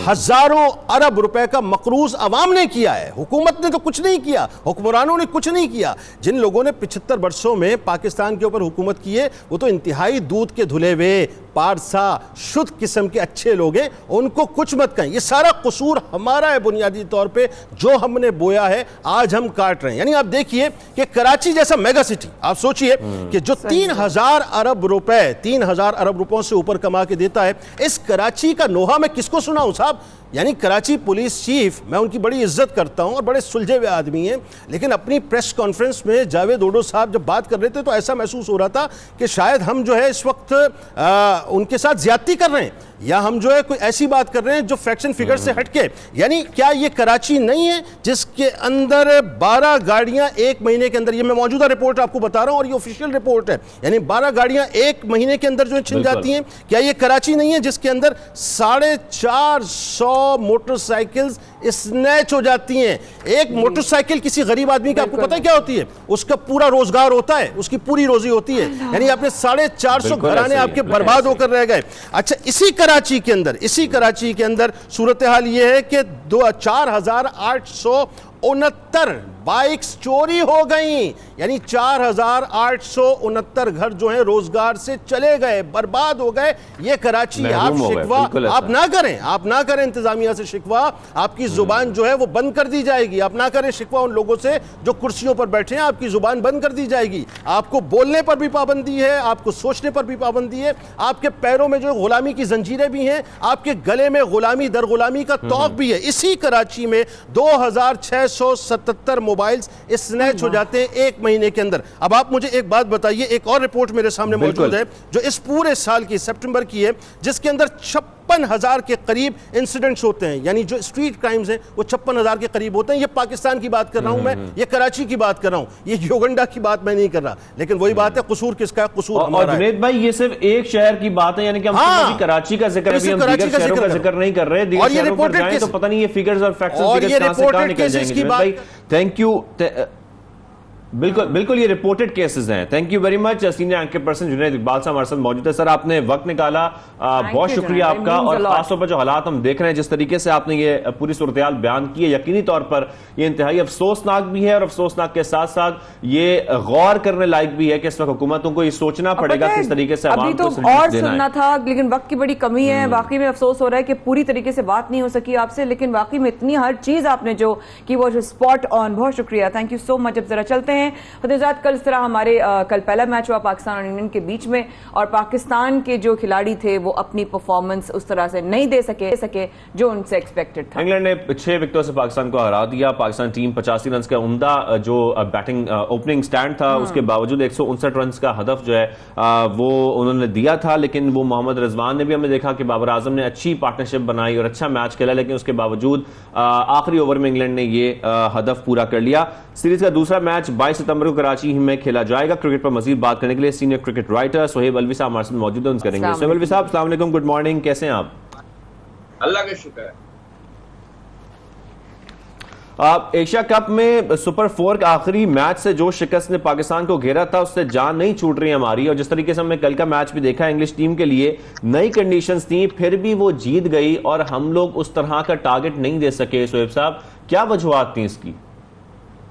S10: हजारों अरब रुपए का मकरूज अवाम ने किया है, हुकूमत ने तो कुछ नहीं किया, हुक्मरानों ने कुछ नहीं किया। जिन लोगों ने 75 वर्षों में पाकिस्तान के ऊपर हुकूमत की है वो तो इंतहाई दूध के धुले हुए, पारसा, शुद्ध किस्म के अच्छे लोग हैं, उनको कुछ मत कहें। ये सारा कसूर हमारा है बुनियादी तौर पे। जो हमने बोया है आज हम काट रहे हैं। यानी आप देखिए कि कराची जैसा मेगा सिटी, आप सोचिए कि जो 3000 अरब रुपए, 3000 अरब रुपयों से ऊपर कमा के देता है, इस कराची का नोहा मैं किसको सुनाऊं साहब? यानी कराची पुलिस चीफ, मैं उनकी बड़ी इज्जत करता हूं और बड़े सुलझे हुए आदमी हैं, लेकिन अपनी प्रेस कॉन्फ्रेंस में जावेद ओडो साहब जब बात कर रहे थे तो ऐसा महसूस हो रहा था कि शायद हम जो है इस वक्त उनके साथ ज्यादती कर रहे हैं, या हम जो है कोई ऐसी बात कर रहे हैं जो फैक्ट्स एंड फिगर से हटके। यानी क्या ये कराची नहीं है जिसके अंदर 12 गाड़ियां एक महीने के अंदर, ये मैं मौजूदा रिपोर्ट आपको बता रहा हूं और ये ऑफिशियल रिपोर्ट है, यानी 12 गाड़ियां एक महीने के अंदर जो छिन जाती हैं। क्या ये कराची नहीं है जिसके अंदर 450 मोटरसाइकिल्स स्नैच हो जाती हैं? एक मोटरसाइकिल किसी गरीब आदमी का, आपको पता है क्या होती है? उसका पूरा रोजगार होता है, उसकी पूरी रोजी होती है। यानी आपने 450 घराने आपके बर्बाद होकर रह गए। अच्छा, इसी कराची के अंदर सूरत हाल ये है कि 4869 बाइक्स चोरी हो गई। यानी 4869 घर जो है रोजगार से चले गए, बर्बाद हो गए। ये कराची आप शिकवा आप ना करें इंतजामिया से शिकवा, आपकी जुबान जो है वो बंद कर दी जाएगी। आप ना करें शिकवा उन लोगों से जो कुर्सियों पर बैठे हैं, आपकी जुबान बंद कर दी जाएगी। आपको बोलने पर भी पाबंदी है, आपको सोचने पर भी पाबंदी है, आपके पैरों में जो गुलामी की जंजीरें भी हैं, आपके गले में गुलामी दर गुलामी का तौक भी है। इसी कराची में 2677 मोबाइल्स स्नैच हो जाते हैं एक महीने के अंदर। अब आप मुझे एक बात बताइए, एक और रिपोर्ट मेरे सामने मौजूद है जो इस पूरे साल की सितंबर की है, जिसके अंदर 56,000 के करीब इंसिडेंट्स होते हैं। यानी जो स्ट्रीट क्राइम्स हैं वो 56,000 के करीब होते हैं। ये पाकिस्तान की बात कर रहा हूं मैं, ये कराची की बात कर रहा हूं, ये योगंडा की बात मैं नहीं कर रहा। लेकिन वही बात है, कसूर किसका है? कसूर हमारा है।
S2: जुनैद भाई, ये सिर्फ एक शहर की बात है, यानी कि हम अभी कराची का जिक्र, अभी हम दीगर शहरों का जिक्र नहीं कर रहे। दीगर शहरों पर जाएं तो पता नहीं ये फिगर्स और फैक्ट्स कहां निकल जाएंगे। भाई थैंक यू। बिल्कुल ये रिपोर्टेड केसेस हैं। Thank you very much. Senior anchor person Junaid Iqbal साहब हमारे साथ मौजूद है। सर, आपने वक्त निकाला, बहुत शुक्रिया आपका। और खासतौर पर जो हालात हम देख रहे हैं, जिस तरीके से आपने ये पूरी सूरत-ए-हाल बयान की है, यकीनी तौर पर ये इंतहाई अफसोसनाक भी है और अफसोसनाक के साथ साथ ये गौर करने लायक भी है कि इस वक्त हुकूमतों को ये सोचना पड़ेगा किस तरीके से
S1: अभी तो और सुनना था, लेकिन वक्त की बड़ी कमी है। वाकई में अफसोस हो रहा है कि पूरी तरीके से बात नहीं हो सकी आपसे, लेकिन वाकई में इतनी हर चीज आपने जो की वो स्पॉट ऑन। बहुत शुक्रिया, थैंक यू सो मच। अब जरा चलते हैं फतेहजाद, कल इस तरह हमारे कल पहला मैच हुआ पाकिस्तान और इंग्लैंड के बीच में, और पाकिस्तान के जो खिलाड़ी थे वो अपनी परफॉर्मेंस उस तरह से नहीं दे सके जो उनसे एक्सपेक्टेड था।
S2: इंग्लैंड ने 6 विकेटों से पाकिस्तान को हरा दिया। पाकिस्तान टीम 85 रन का उम्दा जो बैटिंग ओपनिंग स्टैंड था, उसके बावजूद 159 रन का हदफ जो है वो उन्होंने दिया था। लेकिन वो मोहम्मद रिजवान ने भी हमें देखा कि बाबर आजम ने अच्छी पार्टनरशिप बनाई और अच्छा मैच खेला, लेकिन उसके बावजूद आखिरी ओवर में इंग्लैंड ने ये हदफ पूरा कर लिया। सीरीज का दूसरा मैच 22 सितंबर को कराची में खेला जाएगा। क्रिकेट पर मजीद बात करने के लिए senior cricket writer Suhaib Alvi साहब हमारे साथ मौजूद हैं, उनसे करेंगे। सुहेब अलवी साहब, अस्सलाम वालेकुम, गुड मॉर्निंग, कैसे हैं आप?
S11: अल्लाह का शुक्र है।
S2: एशिया कप में सुपर 4 का आखिरी मैच से जो शिकस्त ने पाकिस्तान को घेरा था, उससे जान नहीं छूट रही हमारी। और जिस तरीके से हमने कल का मैच भी देखा, इंग्लिश टीम के लिए नई कंडीशंस थी, फिर भी वो जीत गई और हम लोग उस तरह का टारगेट नहीं दे सके। सुहेब साहब, क्या वजूहात थी इसकी?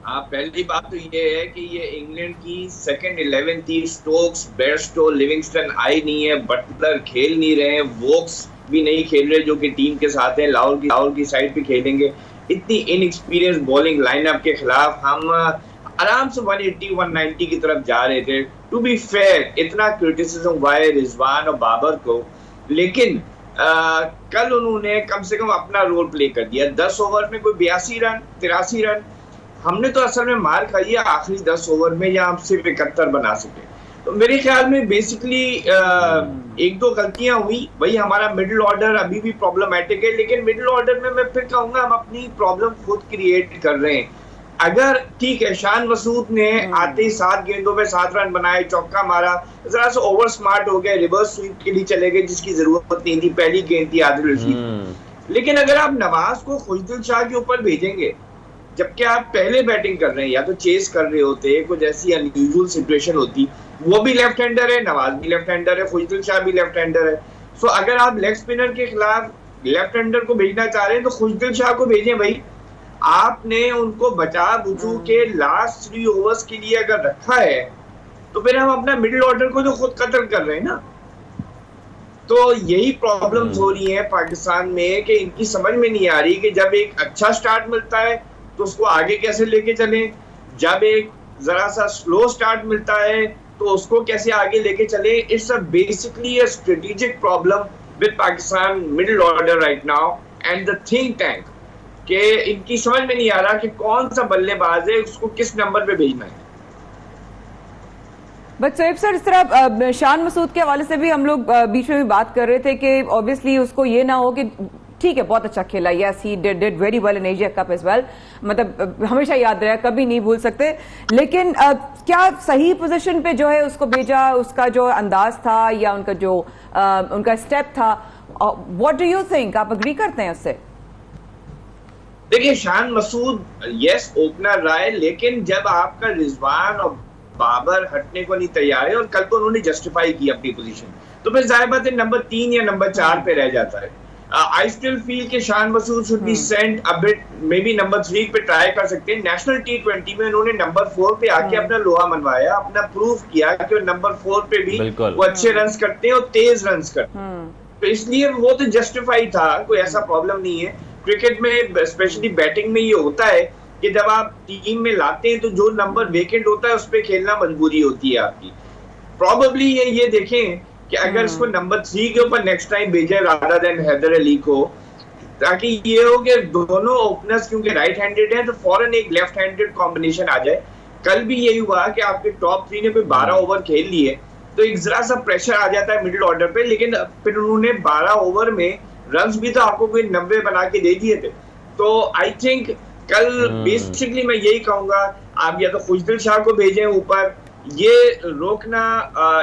S11: पहली बात तो ये है कि ये इंग्लैंड की सेकंड 11 थी। स्टोक्स, बेयरस्टो, लिविंगस्टन आई नहीं है, बटलर खेल नहीं रहे हैं, वोक्स भी नहीं खेल रहे जो कि टीम के साथ हैं, लाहौर की साइड पे खेलेंगे। इतनी इनएक्सपीरियंस बॉलिंग लाइनअप के खिलाफ हम आराम से 180-190 की तरफ जा रहे थे। टू बी फेयर, इतना क्रिटिसिज्म हुआ है रिजवान और बाबर को, लेकिन कल उन्होंने कम से कम अपना रोल प्ले कर दिया। 10 ओवर में कोई 82 रन 83 रन, हमने तो असल में मार खाई है आखिरी 10 ओवर में, या हम सिर्फ 71 बना सके। तो मेरे ख्याल में बेसिकली 1-2 गलतियां हुई। वही हमारा मिडिल ऑर्डर अभी भी प्रॉब्लमैटिक है, लेकिन मिडिल ऑर्डर में मैं फिर कहूंगा हम अपनी प्रॉब्लम खुद क्रिएट कर रहे हैं। अगर ठीक है, शान मसूद ने आते ही 7 गेंदों में 7 रन बनाए, चौका मारा, जरा सा ओवर स्मार्ट हो गए, रिवर्स स्वीप के लिए चले गए जिसकी जरूरत नहीं थी, पहली गेंद थी आदिल रशीद। लेकिन अगर आप नवाज को खुशदिल शाह के ऊपर भेजेंगे जबकि आप पहले बैटिंग कर रहे हैं, या तो चेस कर रहे होते, कुछ ऐसी अनयूजुअल सिचुएशन होती, वो भी लेफ्ट हैंडर है, नवाज भी लेफ्ट हैंडर है, खुशदिल शाह भी लेफ्ट हैंडर है। सो अगर आप लेग स्पिनर के खिलाफ लेफ्ट हैंडर को भेजना चाह रहे हैं तो खुशदिल शाह को भेजें। भाई, आपने उनको बचा बुझू के लास्ट 3 ओवर्स के लिए अगर रखा है, तो फिर हम अपना मिडिल ऑर्डर को तो खुद कत्ल कर रहे हैं ना। तो यही प्रॉब्लम्स हो रही है पाकिस्तान में कि इनकी समझ में नहीं आ रही कि जब एक अच्छा स्टार्ट मिलता है तो उसको आगे कैसे लेके चलें, जब एक जरा सा स्लो स्टार्ट मिलता है तो उसको कैसे आगे लेके चलें। It's a basically a strategic problem with Pakistan middle order right now and the think tank, कि इनकी समझ में नहीं आ रहा कि कौन सा बल्लेबाज है, उसको किस नंबर पे भेजना है।
S1: बट सोहेब सर, इस तरह शान मसूद के हवाले से भी हम लोग बीच में भी बात कर रहे थे कि ऑब्वियसली उसको ये ना हो कि ठीक है बहुत अच्छा खेला, yes he did very well in Asia cup as well, मतलब हमेशा याद रहा, कभी नहीं भूल सकते। लेकिन क्या सही पोजीशन पे जो है उसको भेजा, उसका जो अंदाज था या उनका जो उनका स्टेप था, व्हाट डू यू थिंक? आप अग्री करते हैं उससे?
S11: देखिए, शान मसूद यस ओपनर रहा है, लेकिन जब आपका रिजवान और बाबर हटने को नहीं तैयार है, और कल तो उन्होंने जस्टिफाई की अपनी पोजीशन, तो फिर जाहिर बात है नंबर 3 या नंबर 4 पे रह जाता है। आई स्टिल फील कि Shan Masood should be sent a bit, maybe number 3 पे ट्राई कर सकते हैं। नेशनल T20 में उन्होंने नंबर 4 पे आके अपना लोहा मनवाया, अपना प्रूफ किया कि वो नंबर 4 पे भी वो अच्छे रन्स करते हैं और तेज रन्स करते हैं, तो इसलिए वो तो जस्टिफाई था, कोई ऐसा प्रॉब्लम नहीं है। क्रिकेट में स्पेशली बैटिंग में ये होता है कि जब आप टीम में लाते हैं तो जो नंबर वेकेंट होता है उस पर खेलना मजबूरी होती है आपकी। प्रॉबेबली ये देखें कि अगर इसको नंबर 3 के ऊपर नेक्स्ट टाइम भेजे रादर देन हैदर अली को, ताकि ये हो कि दोनों ओपनर्स क्योंकि राइट हैंडेड है तो फौरन एक लेफ्ट हैंडेड कॉम्बिनेशन आ जाए। कल भी यही हुआ कि आपके टॉप 3 ने कोई 12 ओवर खेल लिए तो एक जरा सा प्रेशर आ जाता है मिडिल ऑर्डर पे, लेकिन फिर उन्होंने 12 ओवर में रन्स भी तो आपको कोई 90 बना के दे दिए थे। तो आई थिंक कल बेसिकली मैं यही कहूंगा, आप या तो खुशदिल शाह को भेजें ऊपर, ये रोकना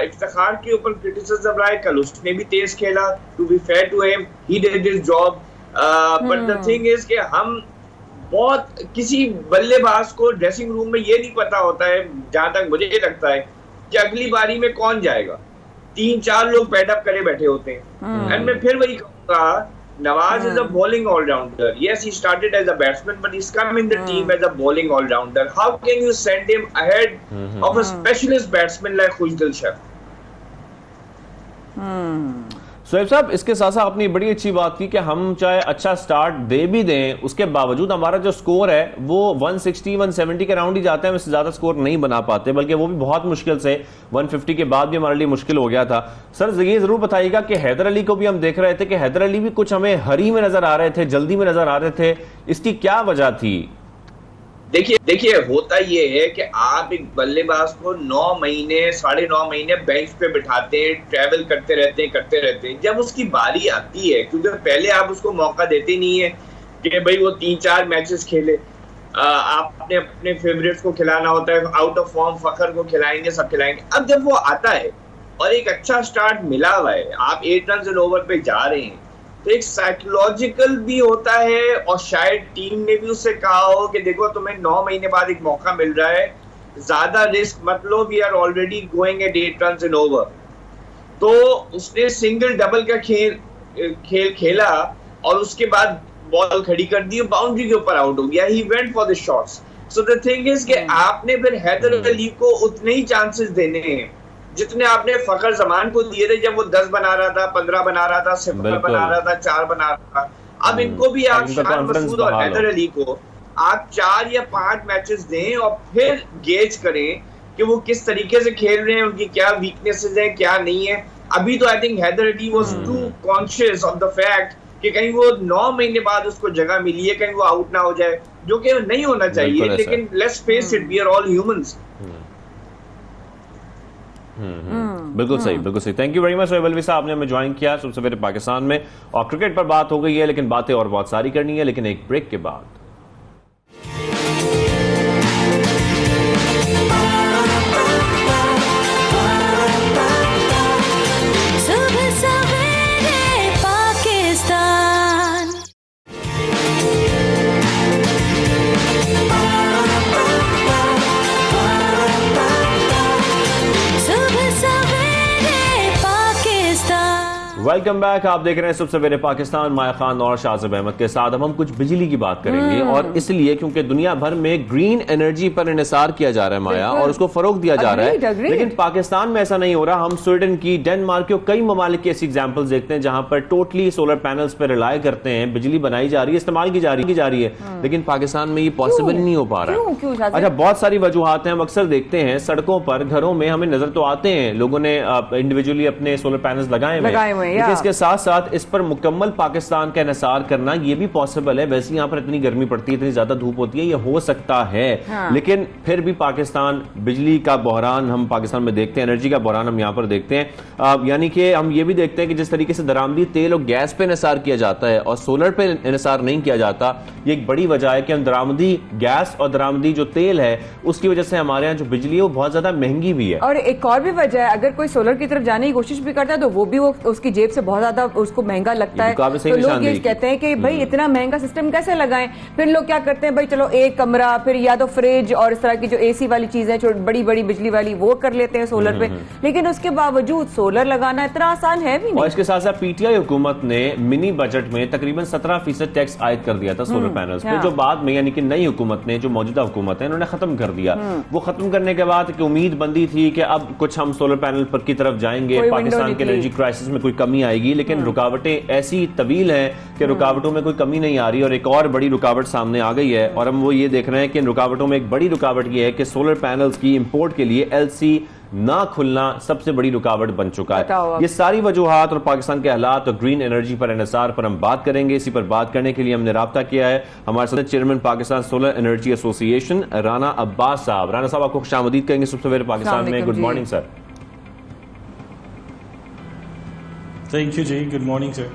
S11: इफ्तिखार के ऊपर क्रिटिसिज्म रहा है, कल उसने भी तेज खेला, to be fair to him he did his job, but the thing is कि हम बहुत किसी बल्लेबाज को ड्रेसिंग रूम में ये नहीं पता होता है, जहां तक मुझे लगता है, कि अगली बारी में कौन जाएगा। 3-4 लोग पैडअप करे बैठे होते हैं। एंड मैं फिर वही कहूंगा, Nawaz is a bowling all-rounder. Yes, he started as a batsman, but he's come in the team as a bowling all-rounder. How can you send him ahead of a specialist batsman like Khushdil Shah?
S2: Shoaib साहब, इसके साथ साथ आपने बड़ी अच्छी बात की कि हम चाहे अच्छा स्टार्ट दे भी दें, उसके बावजूद हमारा जो स्कोर है वो 160-170 के राउंड ही जाता है, हम इससे ज्यादा स्कोर नहीं बना पाते, बल्कि वो भी बहुत मुश्किल से 150 के बाद भी हमारे लिए मुश्किल हो गया था। सर ये जरूर बताइएगा कि हैदर अली को भी हम देख रहे थे कि हैदर अली भी कुछ हमें हरी में नजर आ रहे थे, जल्दी में नजर आ रहे थे, इसकी क्या वजह थी?
S11: देखिए होता ये है कि आप एक बल्लेबाज को 9 महीने 9.5 महीने बेंच पे बिठाते हैं, ट्रैवल करते रहते हैं। जब उसकी बारी आती है, क्योंकि पहले आप उसको मौका देते नहीं है कि भाई वो 3-4 मैचेस खेले, आपने अपने फेवरेट्स को खिलाना होता है, आउट ऑफ फॉर्म फखर को खिलाएंगे, सब खिलाएंगे। अब जब वो आता है और एक अच्छा स्टार्ट मिला हुआ है, आप 8 रन एन ओवर पे जा रहे हैं, तो एक साइकोलॉजिकल भी होता है, और शायद टीम ने भी उससे कहा हो कि देखो तुम्हें 9 महीने बाद एक मौका मिल रहा है, ज्यादा रिस्क मत लो, we are already going at 8 run an over. तो उसने सिंगल डबल का खेल खेला और उसके बाद बॉल खड़ी कर दी, बाउंड्री के ऊपर आउट हो गया। He went for the shots. So the thing is कि आपने फिर हैदर अली को उतने ही चांसेस देने हैं जितने आपने फखर जमान को दिए थे, जब वो 10 बना रहा था, 15 बना रहा था, 0 बना रहा था, 4 बना रहा था। अब इनको भी आप शान मसूद और हैदर अली को आप 4 या 5 मैचेस दें और फिर गेज करें कि वो किस तरीके से खेल रहे हैं, उनकी क्या वीकनेसेस हैं, क्या नहीं है। अभी तो I think Haider Ali was too conscious of the fact कि कहीं वो 9 महीने बाद उसको जगह मिली है, कहीं वो आउट ना हो जाए, जो कि नहीं होना चाहिए। लेकिन let's face it, we are all humans.
S2: बिल्कुल सही, बिल्कुल सही। Thank you very much Sohaib Alvi sahab, आपने हमें ज्वाइन किया सुबह सवेरे पाकिस्तान में, और क्रिकेट पर बात हो गई है, लेकिन बातें और बहुत सारी करनी है, लेकिन एक ब्रेक के बाद। वेलकम बैक, आप देख रहे हैं सुबह सवेरे पाकिस्तान, माया खान और शाहज़ब अहमद के साथ। अब हम कुछ बिजली की बात करेंगे, और इसलिए क्योंकि दुनिया भर में ग्रीन एनर्जी पर इन्हिसार किया जा रहा है माया, और उसको फरोग दिया जा रहा है, लेकिन पाकिस्तान में ऐसा नहीं हो रहा। हम स्वीडन की, डेनमार्क के कई ममालिक की ऐसी एग्जाम्पल्स देखते हैं जहां पर टोटली सोलर पैनल्स पर रिलाय करते हैं, बिजली बनाई जा रही है, इस्तेमाल की जा रही है, लेकिन पाकिस्तान में ये पॉसिबल नहीं हो पा रहा है। अच्छा, बहुत सारी वजूहात हैं। हम अक्सर देखते हैं सड़कों पर, घरों में हमें नजर तो आते हैं, लोगों ने इंडिविजुअली अपने सोलर पैनल्स लगाए हुए हैं, इसके साथ साथ इस पर मुकम्मल पाकिस्तान का इन्हिसार करना ये भी पॉसिबल है। वैसे यहाँ पर इतनी गर्मी पड़ती है, इतनी ज्यादा धूप होती है, ये हो सकता है, लेकिन फिर भी पाकिस्तान बिजली का बहरान हम पाकिस्तान में देखते हैं, एनर्जी का बहरान हम यहाँ पर देखते हैं। यानी कि हम ये भी देखते हैं कि जिस तरीके से दरामदी तेल और गैस पे इन्हिसार किया जाता है और सोलर पे इन्हिसार नहीं किया जाता, ये एक बड़ी वजह है कि हम दरामदी गैस और दरामदी जो तेल है उसकी वजह से हमारे यहाँ जो बिजली है वो बहुत ज्यादा महंगी भी है।
S1: और एक और भी वजह है, अगर कोई सोलर की तरफ जाने की कोशिश भी करता है तो वो भी उसकी जेब से बहुत ज्यादा उसको महंगा लगता है, तो लोग ये कहते हैं कि भाई इतना महंगा सिस्टम कैसे लगाएं। फिर लोग क्या करते हैं, भाई चलो एक कमरा, फिर या तो फ्रिज और इस तरह की जो एसी वाली चीजें बड़ी बड़ी बिजली वाली वो कर लेते हैं सोलर पे, लेकिन उसके बावजूद सोलर लगाना इतना आसान है भी नहीं।
S2: और इसके साथ साथ पीटीआई हुकूमत ने मिनी बजट में तकरीबन 17% टैक्स आयद कर दिया था सोलर पैनल्स पे, जो बाद में यानी कि नई हुकूमत ने, जो मौजूदा हुकूमत है, इन्होंने खत्म कर दिया। वो खत्म करने के बाद उम्मीद बंदी थी कि अब कुछ हम सोलर पैनल पर की तरफ जाएंगे, पाकिस्तान के एनर्जी क्राइसिस में कोई कमी आएगी, लेकिन रुकावटें ऐसी तवील है कि रुकावटों में कोई कमी नहीं आ रही, और एक और बड़ी रुकावट सामने आ गई है। और हम वो ये देख रहे हैं कि इन रुकावटों में एक बड़ी रुकावट ये है कि सोलर पैनल्स की इंपोर्ट के लिए एलसी ना खुलना सबसे बड़ी रुकावट बन चुका है। ये सारी वजूहात और पाकिस्तान के हालात और ग्रीन एनर्जी पर इन्हिसार पर हम बात करेंगे। इसी पर बात करने के लिए हमने राब्ता किया है हमारे साथ chairman Pakistan solar energy association Rana Abbas साहब। राना साहब, आपको खुशामदीद कहेंगे सुबह सवेरे पाकिस्तान में। Good morning sir.
S12: Thank you ji, good morning sir.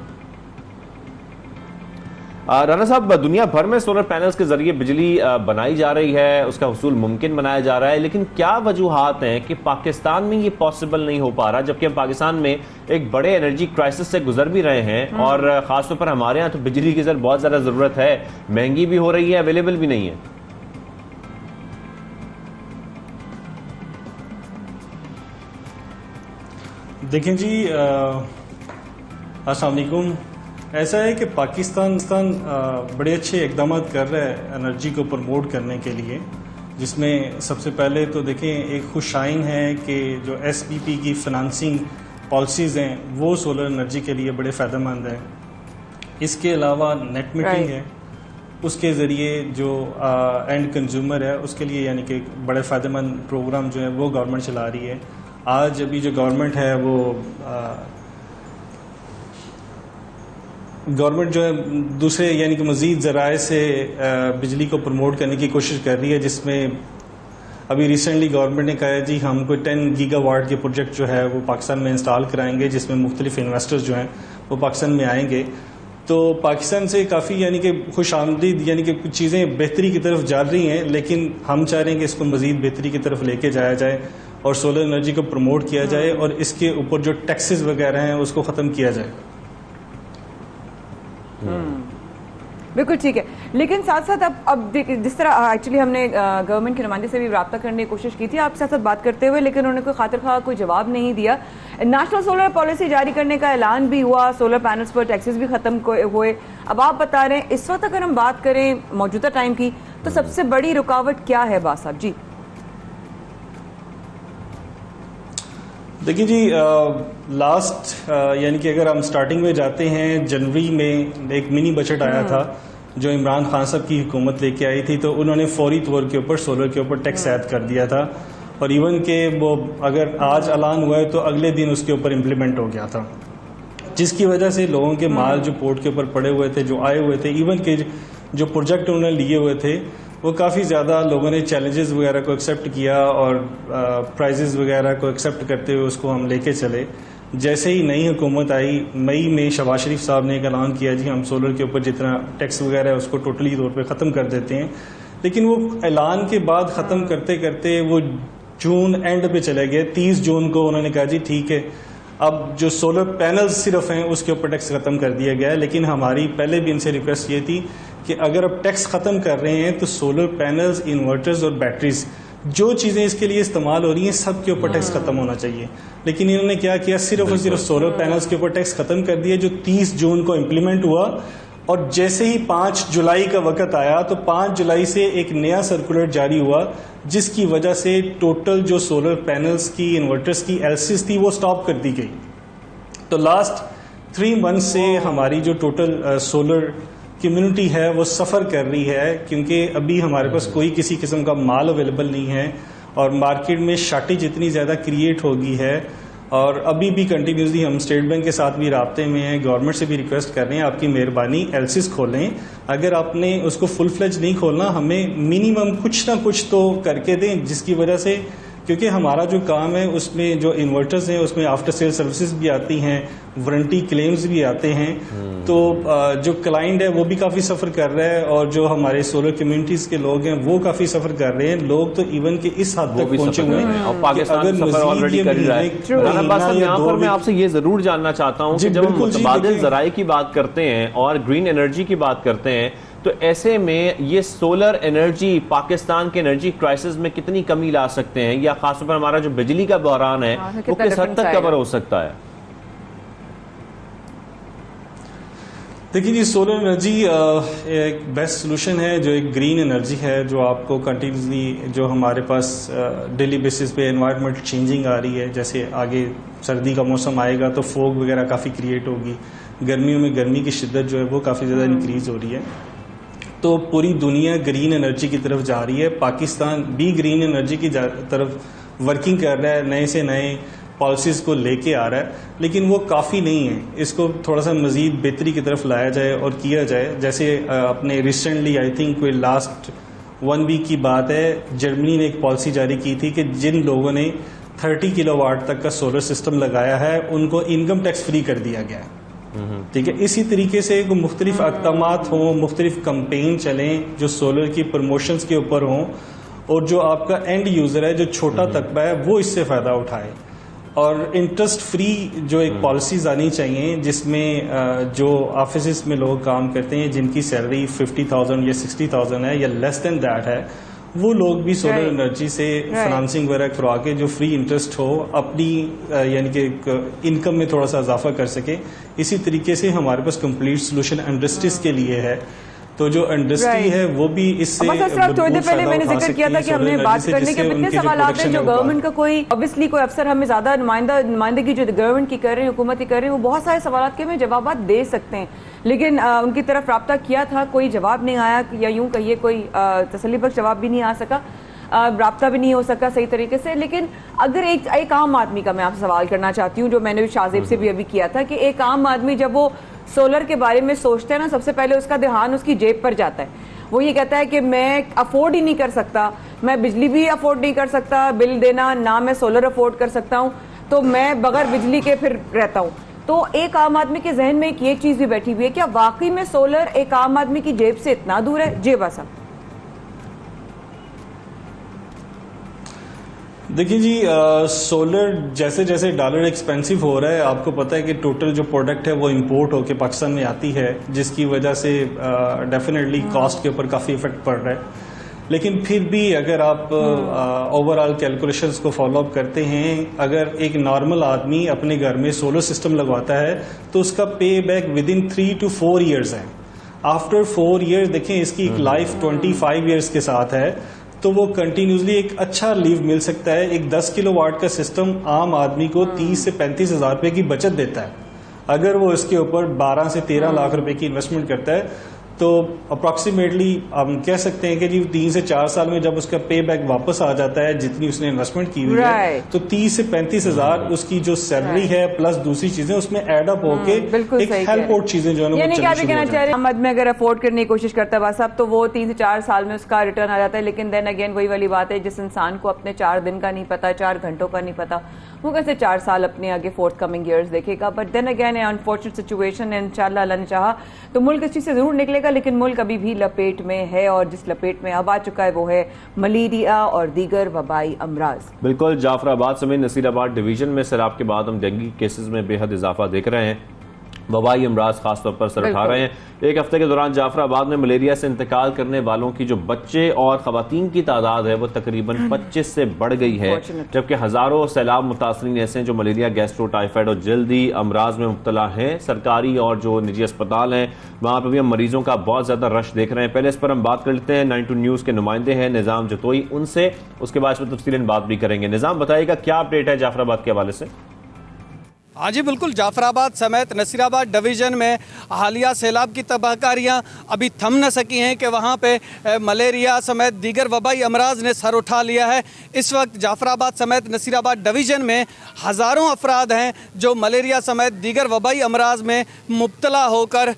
S2: Rana sahab, दुनिया भर में सोलर पैनल्स के जरिए बिजली बनाई जा रही है, उसका हुसूल मुमकिन बनाया जा रहा है, लेकिन क्या वजूहात हैं कि पाकिस्तान में ये पॉसिबल नहीं हो पा रहा, जबकि हम पाकिस्तान में एक बड़े एनर्जी क्राइसिस से गुजर भी रहे हैं और खासतौर पर हमारे यहाँ तो बिजली की बहुत ज़्यादा ज़रूरत है, महंगी भी हो रही है, अवेलेबल भी नहीं है।
S12: देखें जी, अस्सलाम वालेकुम। ऐसा है कि पाकिस्तान बड़े अच्छे इकदाम कर रहा है एनर्जी को प्रमोट करने के लिए, जिसमें सबसे पहले तो देखें एक खुशाइन है कि जो SPP की फाइनेंसिंग पॉलिसीज़ हैं वो सोलर एनर्जी के लिए बड़े फ़ायदेमंद हैं। इसके अलावा नेट मीटरिंग है, उसके ज़रिए जो एंड कंज्यूमर है उसके लिए यानी कि बड़े फ़ायदेमंद प्रोग्राम जो है वो गवर्नमेंट चला रही है। आज अभी जो गवर्नमेंट है वो गवर्नमेंट जो है दूसरे यानी कि मज़ीद ज़राए से बिजली को प्रमोट करने की कोशिश कर रही है, जिसमें अभी रिसेंटली गवर्नमेंट ने कहा है जी हम कोई 10 गीगावाट के प्रोजेक्ट जो है वो पाकिस्तान में इंस्टॉल कराएंगे, जिसमें मुख्तलिफ इन्वेस्टर्स जो हैं वो पाकिस्तान में आएंगे। तो पाकिस्तान से काफ़ी यानी कि खुशामदीद यानी कि कुछ चीज़ें बेहतरी की तरफ जा रही हैं, लेकिन हम चाह रहे हैं कि इसको मज़ीद बेहतरी की तरफ लेके जाया जाए और सोलर एनर्जी को प्रमोट किया जाए और इसके ऊपर जो टैक्सेस वगैरह हैं उसको ख़त्म किया जाए।
S1: बिल्कुल ठीक है, लेकिन साथ साथ अब जिस तरह एक्चुअली हमने गवर्नमेंट के नुमाइंदे से भी रब्ता करने की कोशिश की थी आपके साथ बात करते हुए, लेकिन उन्होंने कोई खातिर खा कोई जवाब नहीं दिया। नेशनल सोलर पॉलिसी जारी करने का ऐलान भी हुआ, सोलर पैनल्स पर टैक्सेस भी खत्म हुए। अब आप बता रहे हैं इस वक्त अगर हम बात करें मौजूदा टाइम की तो सबसे बड़ी रुकावट क्या है बास साहब जी?
S12: देखिए जी, लास्ट यानी कि अगर हम स्टार्टिंग में जाते हैं, जनवरी में एक मिनी बजट आया था जो इमरान खान साहब की हुकूमत लेके आई थी, तो उन्होंने फौरी तौर के ऊपर सोलर के ऊपर टैक्स ऐड कर दिया था और इवन के वो अगर आज ऐलान हुआ है तो अगले दिन उसके ऊपर इम्प्लीमेंट हो गया था, जिसकी वजह से लोगों के माल जो पोर्ट के ऊपर पड़े हुए थे, जो आए हुए थे, इवन के जो प्रोजेक्ट उन्होंने लिए हुए थे वो काफ़ी ज़्यादा लोगों ने चैलेंजेस वगैरह को एक्सेप्ट किया और प्राइजेस वगैरह को एक्सेप्ट करते हुए उसको हम लेके चले। जैसे ही नई हुकूमत आई मई में शहबाज शरीफ साहब ने एक ऐलान किया जी हम सोलर के ऊपर जितना टैक्स वगैरह है उसको टोटली तौर पे ख़त्म कर देते हैं, लेकिन वो ऐलान के बाद ख़त्म करते करते वो जून एंड पे चले गए। 30 जून को उन्होंने कहा जी ठीक है अब जो सोलर पैनल्स सिर्फ हैं उसके ऊपर टैक्स ख़त्म कर दिया गया है, लेकिन हमारी पहले भी इनसे रिक्वेस्ट ये थी कि अगर अब टैक्स ख़त्म कर रहे हैं तो सोलर पैनल्स, इन्वर्टर्स और बैटरीज जो चीज़ें इसके लिए इस्तेमाल हो रही हैं सब के ऊपर टैक्स खत्म होना चाहिए। लेकिन इन्होंने क्या किया, सिर्फ और सिर्फ सोलर पैनल्स के ऊपर टैक्स खत्म कर दिया जो 30 जून को इम्प्लीमेंट हुआ और जैसे ही 5 जुलाई का वक्त आया तो 5 जुलाई से एक नया सर्कुलर जारी हुआ जिसकी वजह से टोटल जो सोलर पैनल्स की, इन्वर्टर्स की एलसीज थी वो स्टॉप कर दी गई। तो लास्ट 3 मंथ से हमारी जो टोटल सोलर कम्युनिटी है वो सफ़र कर रही है क्योंकि अभी हमारे पास कोई किसी किस्म का माल अवेलेबल नहीं है और मार्केट में शार्टेज इतनी ज़्यादा क्रिएट हो गई है। और अभी भी कंटिन्यूसली हम स्टेट बैंक के साथ भी राब्ते में हैं, गवर्नमेंट से भी रिक्वेस्ट कर रहे हैं आपकी मेहरबानी एलसीज खोलें। अगर आपने उसको फुल फ्लेज नहीं खोलना हमें मिनिमम कुछ ना कुछ तो करके दें, जिसकी वजह से क्योंकि हमारा जो काम है उसमें जो इन्वर्टर्स हैं उसमें आफ्टर सेल सर्विसेज भी आती हैं, वारंटी क्लेम्स भी आते हैं, तो जो क्लाइंट है वो भी काफ़ी सफ़र कर रहा है और जो हमारे सोलर कम्युनिटीज़ के लोग हैं वो काफ़ी सफ़र कर रहे हैं। लोग तो इवन के इस हद तक पहुंचे हुए हैं
S2: और पाकिस्तान सफर ऑलरेडी कर रहा है। राना अब्बास साहब, यहाँ पर मैं आपसे ये ज़रूर जानना चाहता हूँ कि जब हम मुतबादिल ज़राए की बात करते हैं और ग्रीन एनर्जी की बात करते हैं तो ऐसे में ये सोलर एनर्जी पाकिस्तान के एनर्जी क्राइसिस में कितनी कमी ला सकते हैं या खासतौर पर हमारा जो बिजली का बहरान है वो किस हद तक कवर हो सकता है?
S12: देखिए जी, सोलर एनर्जी एक बेस्ट सोल्यूशन है जो एक ग्रीन एनर्जी है जो आपको कंटिन्यूसली जो हमारे पास डेली बेसिस पे एनवायरनमेंट चेंजिंग आ रही है। जैसे आगे सर्दी का मौसम आएगा तो फोग वगैरह काफ़ी क्रिएट होगी, गर्मियों में गर्मी की शिद्दत जो है वो काफ़ी ज़्यादा इंक्रीज हो रही है, तो पूरी दुनिया ग्रीन एनर्जी की तरफ जा रही है। पाकिस्तान भी ग्रीन एनर्जी की तरफ वर्किंग कर रहा है, नए से नए पॉलिसीज़ को लेके आ रहा है, लेकिन वो काफ़ी नहीं है। इसको थोड़ा सा मज़ीद बेहतरी की तरफ लाया जाए और किया जाए। जैसे अपने रिसेंटली आई थिंक कोई लास्ट 1 वीक की बात है, जर्मनी ने एक पॉलिसी जारी की थी कि जिन लोगों ने 30 किलोवाट तक का सोलर सिस्टम लगाया है उनको इनकम टैक्स फ्री कर दिया गया है। ठीक है, इसी तरीके से मुख्तलिफ अक़दामात हों, मुख्तलिफ कंपेन चलें जो सोलर की प्रमोशंस के ऊपर हों, और जो आपका एंड यूज़र है, जो छोटा तबका है, वो इससे फ़ायदा उठाए। और इंटरेस्ट फ्री जो एक पॉलिसीज आनी चाहिए जिसमें जो ऑफिस में लोग काम करते हैं जिनकी सैलरी 50,000 या 60,000 है या लेस देन दैट है, वो लोग भी सोलर एनर्जी से फाइनेंसिंग वगैरह करवा के जो फ्री इंटरेस्ट हो अपनी यानी कि इनकम में थोड़ा सा इजाफा कर सके। इसी तरीके से हमारे पास कंप्लीट सोल्यूशन इंडस्ट्रीज के लिए है, तो जो इंडस्ट्री है वो भी इससे
S1: थोड़ी देर पहले मैंने जिक्र किया था कि हमने बात करने के इतने सवाल आते हैं जो गवर्नमेंट का कोई ऑब्वियसली कोई अफसर हमें ज्यादा नुमाइंदगी जो गवर्नमेंट की कर रहे हैं, हुकूमत की कर रहे हैं, वो बहुत सारे सवाल के हमें जवाब दे सकते हैं, लेकिन उनकी तरफ रब्ता किया था, कोई जवाब नहीं आया, या यूं कहिए कोई तसल्लीबख्श जवाब भी नहीं आ सका, रब्ता भी नहीं हो सका सही तरीके से। लेकिन अगर एक आम आदमी का मैं आपसे सवाल करना चाहती हूँ, जो मैंने शाहजेब से भी अभी किया था, कि एक आम आदमी जब वो सोलर के बारे में सोचता है ना, सबसे पहले उसका ध्यान उसकी जेब पर जाता है। वो ये कहता है कि मैं अफोर्ड ही नहीं कर सकता, मैं बिजली भी अफोर्ड नहीं कर सकता, बिल देना ना मैं सोलर अफोर्ड कर सकता हूँ, तो मैं बगैर बिजली के फिर रहता हूँ। तो एक आम आदमी के जहन में एक ये चीज भी बैठी हुई है, क्या वाकई में सोलर एक आम आदमी की जेब से इतना दूर है? जी बस
S12: देखिए जी, सोलर जैसे जैसे डॉलर एक्सपेंसिव हो रहा है, आपको पता है कि टोटल जो प्रोडक्ट है वो इंपोर्ट होके पाकिस्तान में आती है, जिसकी वजह से डेफिनेटली कॉस्ट के ऊपर काफ़ी इफेक्ट पड़ रहा है। लेकिन फिर भी अगर आप ओवरऑल कैलकुलेशंस को फॉलो अप करते हैं, अगर एक नॉर्मल आदमी अपने घर में सोलर सिस्टम लगवाता है तो उसका पे back with in 3 to 4 years है। आफ्टर 4 ईयर्स देखें, इसकी एक लाइफ 25 ईयर्स के साथ है, तो वो कंटिन्यूसली एक अच्छा लीव मिल सकता है। एक 10 किलोवाट का सिस्टम आम आदमी को 30 से 35 हज़ार रुपये की बचत देता है। अगर वो इसके ऊपर 12 से 13 लाख रुपए की इन्वेस्टमेंट करता है तो अप्रॉक्सीमेटली हम कह सकते हैं कि जी 3 से 4 साल में जब उसका पे बैक वापस आ जाता है जितनी उसने इन्वेस्टमेंट की हुई है, तो 30 से 35 हज़ार उसकी जो सैलरी है प्लस दूसरी चीजें उसमें एड अप होके एक हेल्प आउट चीजें जो है
S1: ना, क्या भी कहना चाह रहे हैं, आदमी अगर अफोर्ड करने की कोशिश करता है बस अब तो वो 3 से 4 साल में उसका रिटर्न आ जाता है। लेकिन देन अगेन वही वाली बात है, जिस इंसान को अपने 4 दिन का नहीं पता, 4 घंटों का नहीं पता, वो कैसे 4 साल अपने आगे फोर्थ कमिंग ईयर्स देखेगा। But then again unfortunate situation है, इंशाल्लाह अल्लाह ने चाहा तो मुल्क इस चीज से जरूर निकलेगा, लेकिन मुल्क अभी भी लपेट में है, और जिस लपेट में अब आ चुका है वो है मलेरिया और दीगर वबाई अमराज।
S2: बिल्कुल, जाफराबाद समेत नसीराबाद डिवीजन में सैलाब के बाद हम डेंगू केसेस में बेहद इजाफा देख रहे हैं, वबाई अमराज खासतौर पर सर उठा रहे हैं। एक हफ्ते के दौरान जाफराबाद में मलेरिया से इंतकाल करने वालों की जो बच्चे और खवातीन की तादाद है वो तकरीबन 25 से बढ़ गई है, जबकि हजारों सैलाब मुतासरीन ऐसे हैं जो मलेरिया, गैस्ट्रो, टाइफाइड और जल्दी अमराज में मुब्तला हैं। सरकारी और जो निजी अस्पताल हैं वहां पर भी हम मरीजों का बहुत ज्यादा रश देख रहे हैं। पहले इस पर हम बात कर लेते हैं, 92 न्यूज के नुमाइंदे हैं निजाम जतोई, उनसे उसके बाद इस पर तफसीलन बात भी करेंगे। निजाम, बताइएगा क्या अपडेट है जाफराबाद के हवाले से?
S13: हाँ जी बिल्कुल, जाफराबाद समेत नसीराबाद डिवीज़न में हालिया सैलाब की तबाहकारियाँ अभी थम न सकी हैं कि वहाँ पे मलेरिया समेत दीगर वबाई अमराज ने सर उठा लिया है। इस वक्त जाफराबाद समेत नसीराबाद डिवीज़न में हज़ारों अफराद हैं जो मलेरिया समेत दीगर वबाई अमराज में मुब्तला होकर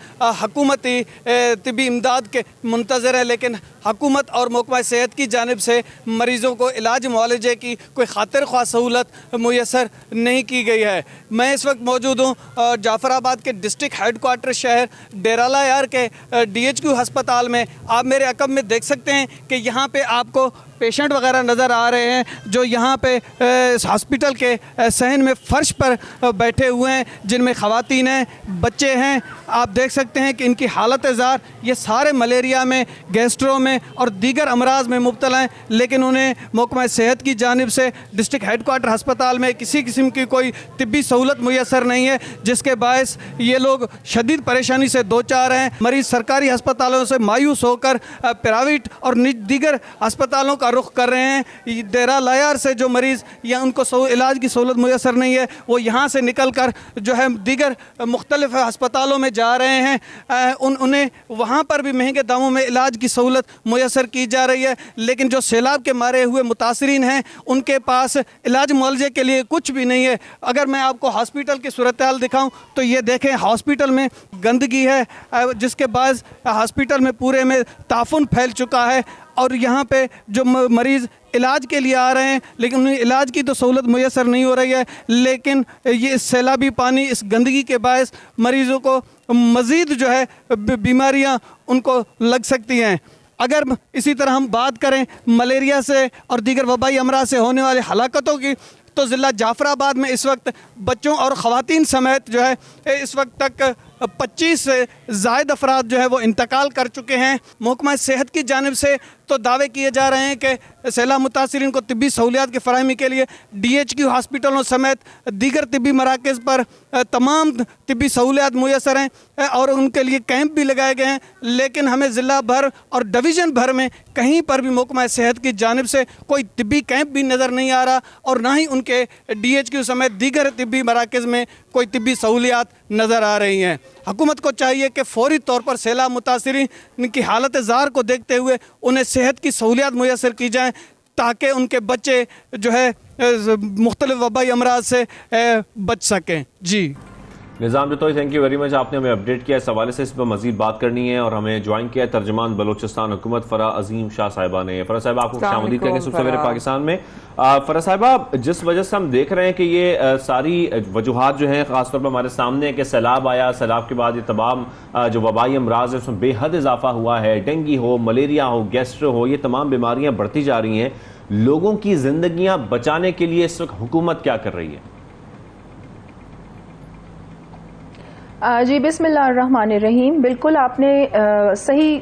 S13: हुकूमती तिबी इमदाद के मुंतज़र है, लेकिन हुकूमत और महकमा सेहत की जानिब से मरीज़ों को इलाज मुआलजे की कोई खातिर ख्वाह सहूलत मुयसर नहीं की गई है। मैं इस वक्त मौजूद हूँ जाफराबाद के डिस्ट्रिक्ट हेडक्वार्टर शहर डेराला यार के DHQ अस्पताल में। आप मेरे अकब में देख सकते हैं कि यहाँ पे आपको पेशेंट वगैरह नज़र आ रहे हैं जो यहाँ पे इस हॉस्पिटल के सहन में फ़र्श पर बैठे हुए हैं, जिनमें ख़वातीन हैं, बच्चे हैं। आप देख सकते हैं कि इनकी हालत ज़ार, ये सारे मलेरिया में, गैस्ट्रो में और दीगर अमराज में मुब्तला हैं, लेकिन उन्हें महकमा सेहत की जानिब से डिस्ट्रिक्ट हेडक्वार्टर अस्पताल में किसी किस्म की कोई तिब्बी सहूलत मुयसर नहीं है, जिसके बायस ये लोग शदीद परेशानी से दो चार हैं। मरीज़ सरकारी अस्पतालों से मायूस होकर प्राइवेट और दीगर अस्पतालों का रुख कर रहे हैं। डेरा लायार से जो मरीज़ या उनको इलाज की सहूलत मुयसर नहीं है, वो यहाँ से निकल कर जो है दीगर मुख्तलिफ अस्पतालों में जा रहे हैं। उन्हें वहाँ पर भी महंगे दामों में इलाज की सहूलत मुयसर की जा रही है, लेकिन जो सैलाब के मारे हुए मुतासरीन हैं उनके पास इलाज मुआलजे के लिए कुछ भी नहीं है। अगर मैं आपको हॉस्पिटल की सूरत हाल दिखाऊं तो ये देखें, हॉस्पिटल में गंदगी है, जिसके बाद हॉस्पिटल में पूरे में ताफुन फैल चुका है। और यहाँ पे जो मरीज़ इलाज के लिए आ रहे हैं लेकिन उन्हें इलाज की तो सहूलत मुयसर नहीं हो रही है, लेकिन ये सैलाबी पानी, इस गंदगी के बायस मरीज़ों को मज़ीद जो है बीमारियाँ उनको लग सकती हैं। अगर इसी तरह हम बात करें मलेरिया से और दीगर वबाई अमराज से होने वाले हलाकतों की, तो ज़िला जाफराबाद में इस वक्त बच्चों और ख़वातीन समेत जो है इस वक्त तक 25 से ज़ायद अफराद जो है वो इंतकाल कर चुके हैं। महकमा सेहत की जानिब से तो दावे किए जा रहे हैं कि सैलाब मुतासिरीन को तिब्बी सहूलियात की फराहमी के लिए DHQ हॉस्पिटलों समेत दीगर तिब्बी मराकज़ पर तमाम तिब्बी सहूलियात मुयसर हैं और उनके लिए कैंप भी लगाए गए हैं, लेकिन हमें ज़िला भर और डिवीज़न भर में कहीं पर भी महकमा सेहत की जानिब से कोई तिब्बी कैंप भी नज़र नहीं आ रहा और ना ही उनके DHQ समेत दीगर तिब्बी मराकज़ में कोई तिब्बी सहूलियात नज़र आ रही हैं। हुकूमत को चाहिए कि फौरी तौर पर सैलाब मुतासिरीन की हालत ज़ार को देखते हुए उन्हें सेहत की सहूलियात मुयसर की जाएँ ताकि उनके बच्चे जो है मुख्तलिफ वबाई अमराज से बच सकें। Ji
S2: Nizam Jatoi, thank you very much, आपने हमें अपडेट किया। इस हवाले से इस पर मजीद बात करनी है और हमें ज्वाइन किया तर्जुमान बलोचिस्तान हुकूमत फ़रा अजीम शाह साहिबा ने। फ़रा साहिबा आपको खुशामदीद करेंगे सबसे पहले पाकिस्तान में। फ़रा साहिबा, जिस वजह से हम देख रहे हैं कि ये सारी वजूहात जो हैं ख़ासतौर पर हमारे सामने है कि सैलाब आया, सैलाब के बाद ये तमाम जो वबाई अमराज है उसमें बेहद इजाफा हुआ है, डेंगी हो, मलेरिया हो, गैस्ट्रो हो, ये तमाम बीमारियाँ बढ़ती जा रही हैं। लोगों की जिंदगियाँ बचाने के लिए इस वक्त हुकूमत क्या कर रही है?
S14: जी बिस्मिल्लाहिर्रहमानिर्रहीम, बिल्कुल आपने सही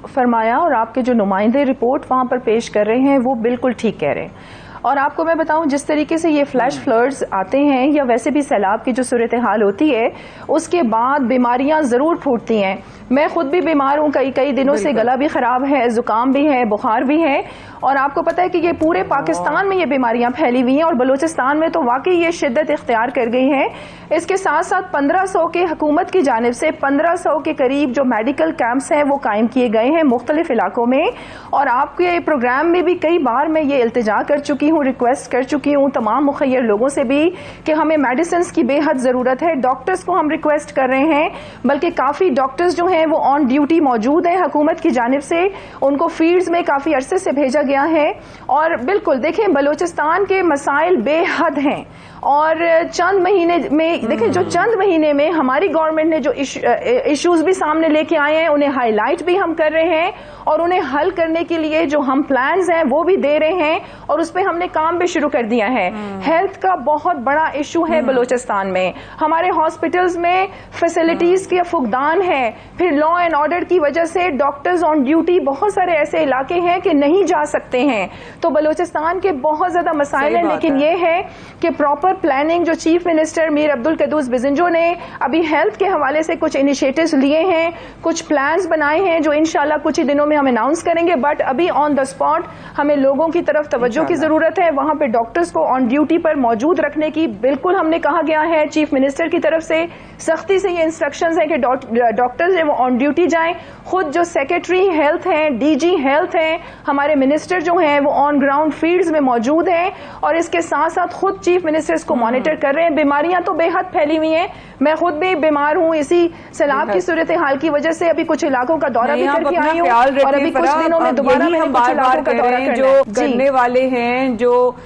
S14: फरमाया और आपके जो नुमाइंदे रिपोर्ट वहाँ पर पेश कर रहे हैं वो बिल्कुल ठीक कह रहे हैं। और आपको मैं बताऊं, जिस तरीके से ये फ्लैश फ्लड्स आते हैं या वैसे भी सैलाब की जो सूरत हाल होती है उसके बाद बीमारियां ज़रूर फूटती हैं। मैं खुद भी बीमार हूँ, कई दिनों से गला भी ख़राब है, ज़ुकाम भी है, बुखार भी है। और आपको पता है कि ये पूरे पाकिस्तान में ये बीमारियां फैली हुई हैं और बलूचिस्तान में तो वाकई ये शिद्दत इख्तियार कर गई है। इसके साथ साथ 1500 के हुकूमत की जानिब से 1500 के करीब जो मेडिकल कैंप्स हैं वो कायम किए गए हैं मुख्तलिफ इलाकों में। और आपके प्रोग्राम में भी कई बार मैं ये इल्तिजा कर चुकी हूँ, रिक्वेस्ट कर चुकी हूँ तमाम मुखय्यर लोगों से भी कि हमें मेडिसिन की बेहद ज़रूरत है। डॉक्टर्स को हम रिक्वेस्ट कर रहे हैं, बल्कि काफ़ी डॉक्टर्स जो हैं वो ऑन ड्यूटी मौजूद हैं हुकूमत की जानिब से, उनको फील्ड्स में काफ़ी अरसे से भेजा गया है। और बिल्कुल देखें, बलूचिस्तान के मसाइल बेहद हैं और चंद महीने में देखें, जो चंद महीने में हमारी गवर्नमेंट ने जो इश्यूज भी सामने लेके आए हैं उन्हें हाईलाइट भी हम कर रहे हैं और उन्हें हल करने के लिए जो हम प्लान्स हैं वो भी दे रहे हैं और उस पर हमने काम भी शुरू कर दिया है। हेल्थ का बहुत बड़ा इशू है बलूचिस्तान में, हमारे हॉस्पिटल्स में फैसिलिटीज के फुकदान है, फिर लॉ एंड ऑर्डर की वजह से डॉक्टर्स ऑन ड्यूटी बहुत सारे ऐसे इलाके हैं कि नहीं जा सकते हैं। तो बलूचिस्तान के बहुत ज्यादा मसाइल हैं, लेकिन ये है कि प्रॉपर प्लानिंग जो चीफ मिनिस्टर मीर अब्दुल कदूस बिजंजो ने अभी हेल्थ के हवाले से कुछ इनिशिएटिव्स लिए हैं, कुछ प्लान्स बनाए हैं जो इंशाल्लाह कुछ ही दिनों में हम अनाउंस करेंगे। बट अभी ऑन द स्पॉट हमें लोगों की तरफ तवज्जो की जरूरत है, वहां पे डॉक्टर्स को ऑन ड्यूटी पर मौजूद रखने की बिल्कुल हमने कहा गया है। चीफ मिनिस्टर की तरफ से सख्ती से ये इंस्ट्रक्शंस हैं कि डॉक्टर्स वो ऑन ड्यूटी जाएं। खुद जो सेक्रेटरी हेल्थ हैं, DG हेल्थ हैं, हमारे मिनिस्टर जो हैं वो ऑन ग्राउंड फील्ड्स में मौजूद हैं और इसके साथ साथ खुद चीफ मिनिस्टर्स को मॉनिटर कर रहे हैं। बीमारियां तो बेहद फैली हुई हैं, मैं खुद भी बीमार हूं इसी सैलाब की सूरत हाल की वजह से। अभी कुछ इलाकों का दौरा भी करके आई हूं और अभी कुछ दिनों में दोबारा मैं कुछ इलाकों का दौरा करना है।
S1: जो करने वाले हैं, जो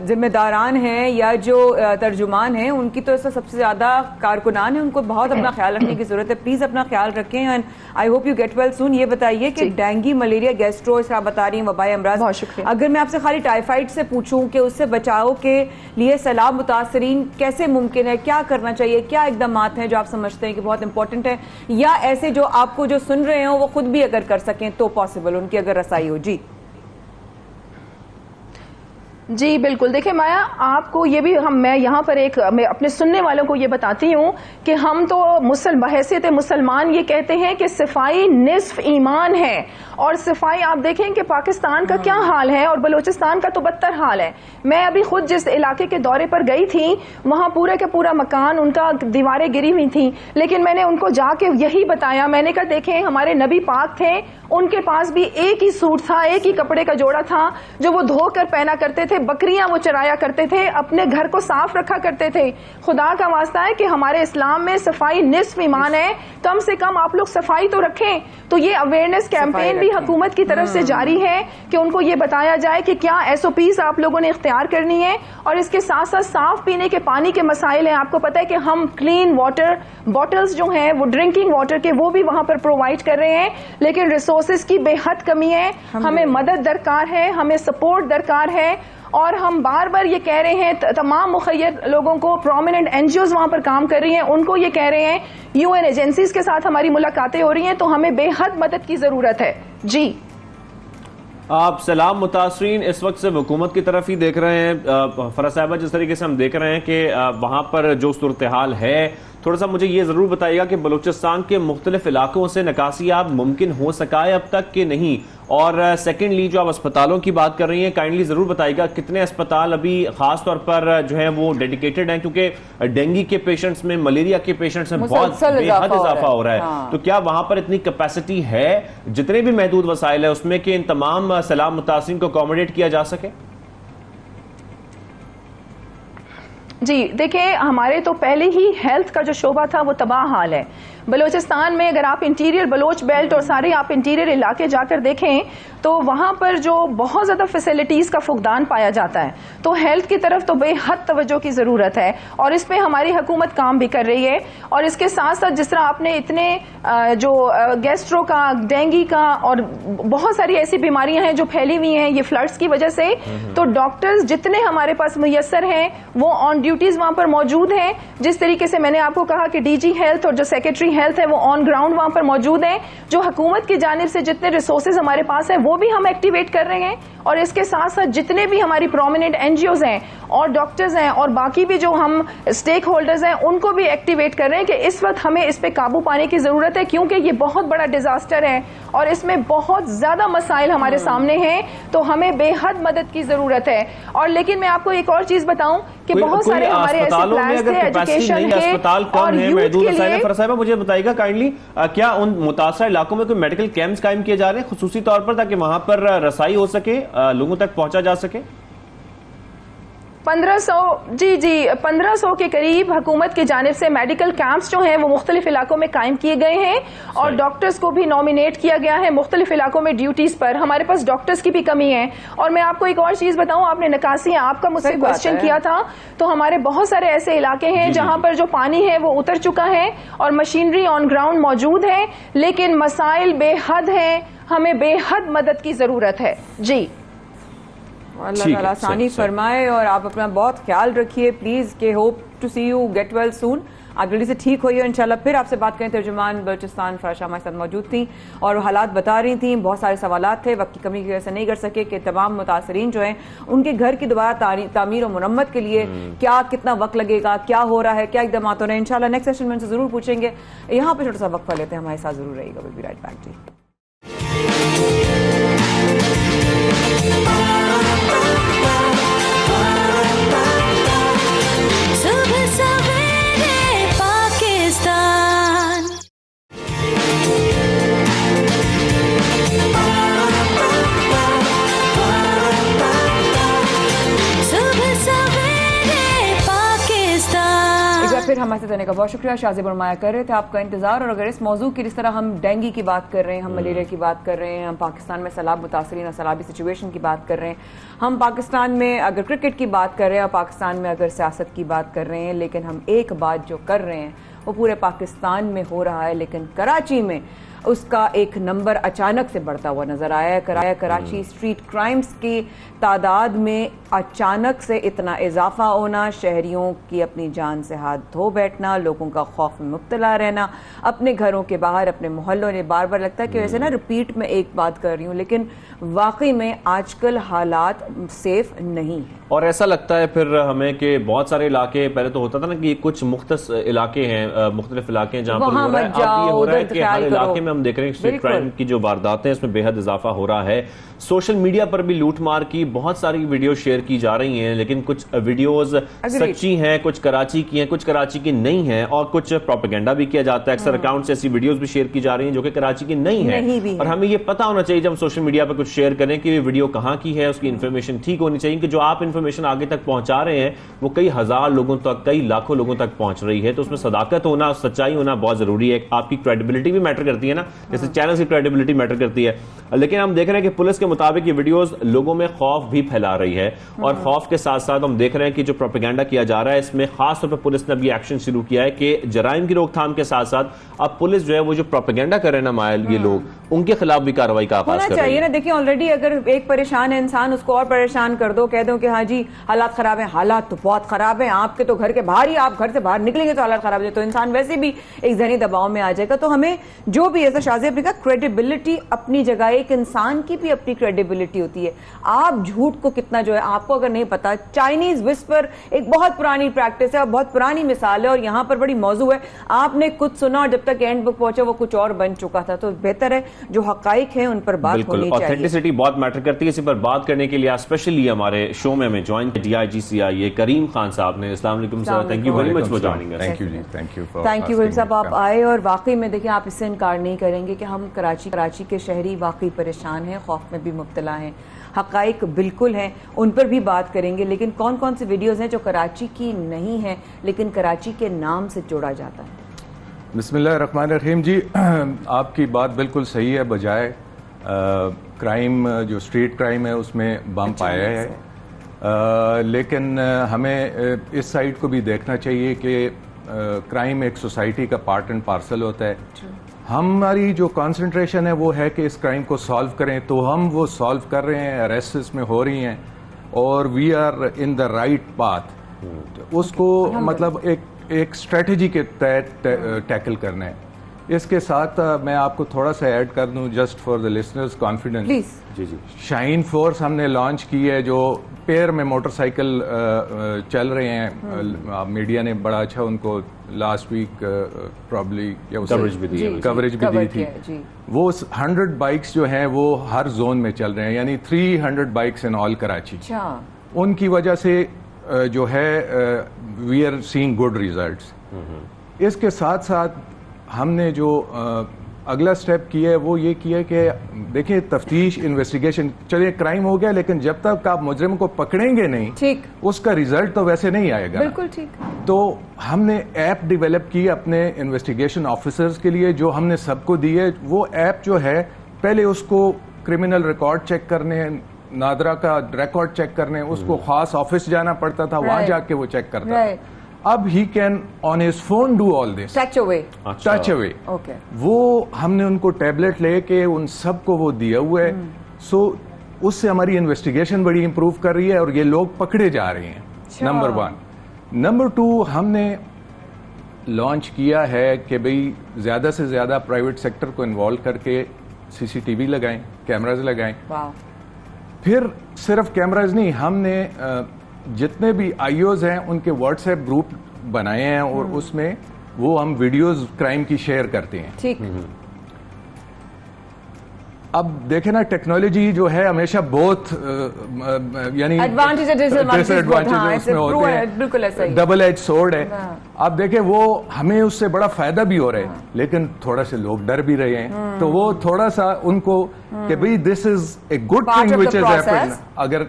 S1: जिम्मेदारान हैं या जो तर्जुमान हैं, उनकी तो इससे सबसे ज्यादा कारकुनान है, उनको बहुत अपना ख्याल रखने की जरूरत है। प्लीज अपना ख्याल रखें and I hope you get well सून। ये बताइए कि डेंगी, मलेरिया, गैस्ट्रो इस आप बता रही हैं वबाई अमराज, अगर मैं आपसे खाली टाइफाइड से पूछूं कि उससे बचाव के लिए सैलाब मुतासरीन कैसे मुमकिन है, क्या करना चाहिए, क्या इकदामात हैं जो आप समझते हैं कि बहुत इंपॉर्टेंट है, या ऐसे जो आपको जो सुन रहे हो वो खुद भी अगर कर सकें तो पॉसिबल, उनकी अगर रसाई हो?
S14: जी बिल्कुल, देखिए माया, आपको ये भी मैं यहाँ पर मैं अपने सुनने वालों को ये बताती हूँ कि हम तो बहैसियत मुसलमान ये कहते हैं कि सफाई निस्फ ईमान है। और सफाई आप देखें कि पाकिस्तान का क्या हाल है और बलूचिस्तान का तो बदतर हाल है। मैं अभी खुद जिस इलाके के दौरे पर गई थी वहाँ पूरे का पूरा मकान, उनका दीवारें गिरी हुई थी, लेकिन मैंने उनको जाके यही बताया, मैंने कहा देखें हमारे नबी पाक थे, उनके पास भी एक ही सूट था, एक ही कपड़े का जोड़ा था जो वो धोकर पहना करते थे थे, बकरियां वो चराया करते थे, अपने घर को साफ रखा करते थे। खुदा का वास्ता है कि हमारे इस्लाम में सफाई निस्फ ईमान है, कम से कम आप लोग सफाई तो रखें। तो ये अवेयरनेस कैंपेन भी हुकूमत की तरफ से जारी है कि उनको ये बताया जाए कि क्या SOPs आप लोगों ने इख्तियार करनी है, और इसके साथ साथ साफ पीने के पानी के मसाइल हैं। आपको पता है कि हम क्लीन वाटर बॉटल्स जो हैं वो ड्रिंकिंग वाटर के वो भी वहां पर प्रोवाइड कर रहे हैं, लेकिन रिसोर्सेज की बेहद कमी है। हमें मदद दरकार है, हमें सपोर्ट दरकार है, और हम बार बार ये कह रहे हैं तमाम मुखय्यर लोगों को, प्रोमिनेंट NGOs वहां पर काम कर रही हैं, उनको ये कह रहे हैं, UN एजेंसीज के साथ हमारी मुलाकातें हो रही हैं, तो हमें बेहद मदद की जरूरत है। जी
S2: आप सैलाब मुतासरीन इस वक्त से हुकूमत की तरफ ही देख रहे हैं। फराज साहिबा, जिस तरीके से हम देख रहे हैं कि वहां पर जो सूरत हाल है, थोड़ा सा मुझे ये ज़रूर बताइएगा कि बलूचिस्तान के मुख्तलिफ इलाकों से निकासियात मुमकिन हो सका है अब तक कि नहीं, और सेकेंडली जो आप अस्पतालों की बात कर रही हैं, काइंडली ज़रूर बताइएगा कितने अस्पताल अभी ख़ास तौर पर जो है वो डेडिकेटेड हैं, क्योंकि डेंगू के पेशेंट्स में, मलेरिया के पेशेंट्स में बहुत बेहद इजाफा हो रहा है।
S1: हाँ।
S2: तो क्या वहां पर इतनी कैपेसिटी है, जितने भी महदूद वसाइल है उसमें, कि इन तमाम सैलाब मुतासिरीन को अकोमोडेट किया जा सके?
S14: जी देखिए, हमारे तो पहले ही हेल्थ का जो शोबा था वो तबाह हाल है। बलूचिस्तान में अगर आप इंटीरियर बलोच बेल्ट और सारे आप इंटीरियर इलाके जाकर देखें तो वहाँ पर जो बहुत ज़्यादा फैसिलिटीज़ का फुकदान पाया जाता है, तो हेल्थ की तरफ तो बेहद तवज्जो की ज़रूरत है, और इस पर हमारी हुकूमत काम भी कर रही है। और इसके साथ साथ जिस तरह आपने इतने जो गैस्ट्रो का, डेंगू का और बहुत सारी ऐसी बीमारियां हैं जो फैली हुई हैं ये फ्लड्स की वजह से, तो डॉक्टर्स जितने हमारे पास मुयस्सर हैं वो ऑन ड्यूटीज़ वहाँ पर मौजूद हैं। जिस तरीके से मैंने आपको कहा कि DG हेल्थ और जो सेक्रेटरी हेल्थ है वो ऑन ग्राउंड वहां पर मौजूद है। जो हुकूमत की जानिब से जितने रिसोर्सेज हमारे पास है वो भी हम एक्टिवेट कर रहे हैं, और इसके साथ साथ जितने भी हमारी प्रोमिनेंट NGOs हैं और डॉक्टर्स हैं और बाकी भी जो हम स्टेक होल्डर्स हैं उनको भी एक्टिवेट कर रहे हैं कि इस वक्त हमें इस पे काबू पाने की जरूरत है, क्योंकि ये बहुत बड़ा डिजास्टर है और इसमें बहुत ज्यादा मसाइल हमारे सामने हैं, तो हमें बेहद मदद की जरूरत है। और लेकिन मैं आपको एक और चीज बताऊं कि बहुत सारे हमारे ऐसे प्लान्स थे एजुकेशन के
S2: अस्पताल
S14: और
S2: कम है,
S14: यूथ
S2: महदूद
S14: के
S2: वसाइल है।
S14: लिए।
S2: फराज साहिबा, मुझे बताइएगा काइंडली, क्या उन मुतासर इलाकों में कोई मेडिकल कैंप्स कायम किए जा रहे हैं खुसूसी तौर पर, ताकि वहां पर रसाई हो सके, लोगों तक पहुंचा जा सके?
S14: 1500 जी 1500 के करीब हुकूमत की जानिब से मेडिकल कैंप्स जो हैं वो मुख्तलिफ इलाकों में कायम किए गए हैं, और डॉक्टर्स को भी नॉमिनेट किया गया है मुख्तलिफ इलाकों में ड्यूटीज पर। हमारे पास डॉक्टर्स की भी कमी है। और मैं आपको एक और चीज बताऊं, आपने निकासी आपका मुझसे क्वेश्चन किया था, तो हमारे बहुत सारे ऐसे इलाके हैं जहां पर जो पानी है वो उतर चुका है और मशीनरी ऑन ग्राउंड मौजूद है, लेकिन मसाइल बेहद हैं, हमें बेहद मदद की जरूरत है। जी
S1: अल्लाह ताला आसानी फरमाए, और आप अपना बहुत ख्याल रखिए प्लीज, के hope to see you get well soon. आप जल्दी से ठीक होइए इंशाल्लाह। फिर आपसे बात करें। तर्जुमान बलूचिस्तान फराशा हमारे साथ मौजूद थी और हालात बता रही थी। बहुत सारे सवालात थे, वक्त की कमी की वजह से नहीं कर सके कि तमाम मुतासरीन जो हैं उनके घर की दोबारा तामीर और मुरम्मत के लिए क्या कितना वक्त लगेगा, क्या हो रहा है, क्या इकदाम हो रहे हैं। इंशाल्लाह नेक्स्ट सेशन में उनसे जरूर पूछेंगे। यहाँ पे छोटा सा वक्फा लेते हैं, हमारे साथ जरूर रहेगा। विल बी राइट बैक जी। फिर हमारे साथ रहने का बहुत शुक्रिया। शाज़िब और माया कर रहे थे आपका इंतजार। और अगर इस मौजू की, जिस तरह हम डेंगू की बात कर रहे हैं, हम मलेरिया की बात कर रहे हैं, हम पाकिस्तान में सैलाब मुतासरीन और सैलाबी सिचुएशन की बात कर रहे हैं, हम पाकिस्तान में अगर क्रिकेट की बात कर रहे हैं और पाकिस्तान में अगर सियासत की बात कर रहे हैं, लेकिन हम एक बात जो कर रहे हैं वो पूरे पाकिस्तान में हो रहा है, लेकिन कराची में उसका एक नंबर अचानक से बढ़ता हुआ नजर आया है। कराची स्ट्रीट क्राइम्स की तादाद में अचानक से इतना इजाफा होना, शहरियों की अपनी जान से हाथ धो बैठना, लोगों का खौफ में मुब्तला रहना, अपने घरों के बाहर, अपने मोहल्लों में। बार बार लगता है कि वैसे ना रिपीट में एक बात कर रही हूँ, लेकिन वाकई में आजकल हालात सेफ नहीं है।
S2: और ऐसा लगता है फिर हमें कि बहुत सारे इलाके, पहले तो होता था ना कि कुछ मुख्तस इलाके हैं, मुख्तलिफ इलाके हैं जहाँ पर हो रहा है, अब ये हो रहा है कि हर इलाके में हम देख रहे हैं स्ट्रीट क्राइम की जो वारदातें हैं इसमें बेहद इजाफा हो रहा है। सोशल मीडिया पर भी लूटमार की बहुत सारी वीडियो शेयर की जा रही हैं, लेकिन कुछ वीडियोस सच्ची हैं, कुछ कराची की हैं, कुछ कराची की नहीं हैं, और कुछ प्रोपेगेंडा भी किया जाता है। अक्सर अकाउंट से ऐसी वीडियोस भी शेयर की जा रही हैं जो कि कराची की नहीं है, और हमें ये पता होना चाहिए जब हम सोशल मीडिया पर कुछ शेयर करें कि ये वीडियो कहाँ की है, उसकी इन्फॉर्मेशन ठीक होनी चाहिए कि जो आप इन्फॉर्मेशन आगे तक पहुंचा रहे हैं वो कई हजार लोगों तक, कई लाखों लोगों तक पहुंच रही है। तो उसमें सदाकत होना, सच्चाई होना बहुत जरूरी है। आपकी क्रेडिबिलिटी भी मैटर करती है ना, जैसे चैनल की क्रेडिबिलिटी मैटर करती है। लेकिन हम देख रहे हैं कि पुलिस के मुताबिक ये वीडियोस लोगों में खौफ भी फैला रही है, और खौफ के साथ साथ हम देख रहे हैं कि जो प्रोपेगेंडा किया जा रहा है इसमें खास तौर पर पुलिस ने अभी एक्शन शुरू किया है कि जराइम की रोकथाम के साथ साथ अब पुलिस जो है वो जो प्रोपेगेंडा कर रहे हैं ना मायल ये लोग, उनके खिलाफ भी कार्रवाई का आगाज कर रही है
S1: ना। देखिए ऑलरेडी अगर एक परेशान है इंसान, उसको और परेशान कर दो, कह दो कि हाँ जी हालात खराब है, हालात तो बहुत खराब है, आपके तो घर के बाहर ही, आप घर से बाहर निकलेंगे तो हालात खराब है, तो इंसान वैसे भी एक जहनी दबाव में आ जाएगा। तो हमें जो भी ऐसा शाज़िया ने कहा, क्रेडिबिलिटी अपनी जगह, एक इंसान की भी अपनी क्रेडिबिलिटी होती है। आप झूठ को कितना जो है, आपको अगर नहीं पता, चाइनीज विस्पर एक बहुत पुरानी प्रैक्टिस है और बहुत पुरानी मिसाल है, और यहां पर बड़ी मौजू है, आपने कुछ सुना और जब तक एंड बुक पहुंचा वो कुछ और बन चुका था। तो बेहतर है जो हकाइक है उन पर बात होनी चाहिए।
S2: ऑथेंटिसिटी बहुत मैटर करती है। इसी पर बात करने के लिए स्पेशली हमारे शो में हमें ज्वाइन DIGCIA करीम खान साहब ने। अस्सलाम वालेकुम sir, thank you very much for joining us.
S7: Thank you ji, thank you
S1: Karim साहब, आप आए और वाकई में देखिए आप इससे इनकार नहीं करेंगे कि हम कराची के शहरी वाकई परेशान हैं, खौफ में भी मुब्तला हैं, हकाइक बिल्कुल हैं, उन पर भी बात करेंगे। लेकिन कौन कौन सी वीडियोस हैं जो कराची की नहीं है लेकिन कराची के नाम से जोड़ा जाता है?
S15: बिस्मिल्लाहिर्रहमानिर्रहीम जी, आपकी बात बिल्कुल सही है। बजाय क्राइम जो स्ट्रीट क्राइम है उसमें बम पाया है, लेकिन हमें इस साइड को भी देखना चाहिए कि क्राइम एक सोसाइटी का पार्ट एंड पार्सल होता है। हमारी जो कंसंट्रेशन है वो है कि इस क्राइम को सॉल्व करें, तो हम वो सॉल्व कर रहे हैं, अरेस्ट इसमें हो रही हैं और we are in the right path. उसको मतलब एक स्ट्रेटजी के तहत टैकल करना है। इसके साथ मैं आपको थोड़ा सा ऐड कर दूं just for the listeners confidence.
S2: जी जी,
S15: शाइन फोर्स हमने लॉन्च की है, जो पेयर में मोटरसाइकिल चल रहे हैं। मीडिया ने बड़ा अच्छा उनको लास्ट वीक प्रॉब्ली
S2: कवरेज भी दी
S15: थी। वो 100 बाइक्स जो हैं वो हर जोन में चल रहे हैं, यानी 300 बाइक्स इन ऑल कराची। उनकी वजह से जो है we are seeing good results. इसके साथ साथ हमने जो अगला स्टेप किया है वो ये किया है कि देखिए तफ्तीश इन्वेस्टिगेशन, चलिए क्राइम हो गया, लेकिन जब तक आप मुजरिम को पकड़ेंगे नहीं, ठीक, उसका रिजल्ट तो वैसे नहीं आएगा।
S1: बिल्कुल ठीक।
S15: तो हमने ऐप डेवलप की अपने इन्वेस्टिगेशन ऑफिसर्स के लिए, जो हमने सबको दी है। वो ऐप जो है पहले उसको क्रिमिनल रिकॉर्ड चेक करने, नादरा का रिकॉर्ड चेक करने, उसको खास ऑफिस जाना पड़ता था, वहां जाके वो चेक करता था। अब he can on his phone do all this,
S1: touch away.
S15: वो हमने उनको टैबलेट लेके उन सबको वो दिया हुआ है। सो उससे हमारी इन्वेस्टिगेशन बड़ी इंप्रूव कर रही है और ये लोग पकड़े जा रहे हैं। नंबर 1। नंबर 2, हमने लॉन्च किया है कि भाई ज्यादा से ज्यादा प्राइवेट सेक्टर को इन्वॉल्व करके CCTV लगाएं, कैमराज लगाएं। फिर सिर्फ कैमराज नहीं, हमने जितने भी IOs हैं उनके व्हाट्सएप ग्रुप बनाए हैं और उसमें वो हम वीडियोस क्राइम की शेयर करते हैं।
S1: ठीक।
S15: अब देखे ना, टेक्नोलॉजी जो है हमेशा बहुत यानी डिसएडवांटेजेस उसमें होते हैं,
S1: बिल्कुल ऐसा ही,
S15: डबल एज सोर्ड है। अब देखें वो हमें उससे बड़ा फायदा भी हो रहा है, लेकिन थोड़ा से लोग डर भी रहे हैं। तो वो थोड़ा सा उनको कि भाई this is a good thing which is happened. अगर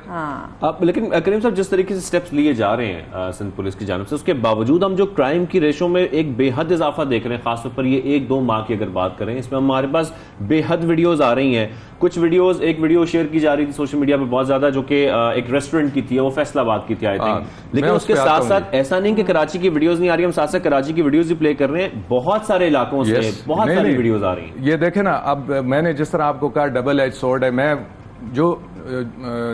S2: लेकिन करीम साहब जिस तरीके से स्टेप्स लिए जा रहे हैं सिंध पुलिस की जानिब से, उसके बावजूद हम जो क्राइम की रेशो में एक बेहद इजाफा देख रहे हैं, खासतौर पर ये 1-2 माह की अगर बात करें, इसमें हमारे पास बेहद वीडियोज आ रही हैं। कुछ वीडियोस, एक वीडियो शेयर की जा रही थी सोशल मीडिया पे बहुत ज्यादा, जो कि एक रेस्टोरेंट की थी, वो फैसलाबाद की थी आई थिंक। लेकिन उसके साथ साथ ऐसा नहीं कि कराची की वीडियोस नहीं आ रही, हम साथ साथ कराची की वीडियोस भी प्ले कर रहे हैं। बहुत सारे इलाकों से बहुत सारी वीडियोस आ रही हैं।
S15: ये देखे ना, अब मैंने जिस तरह आपको कहा डबल एज सोर्ड है। मैं जो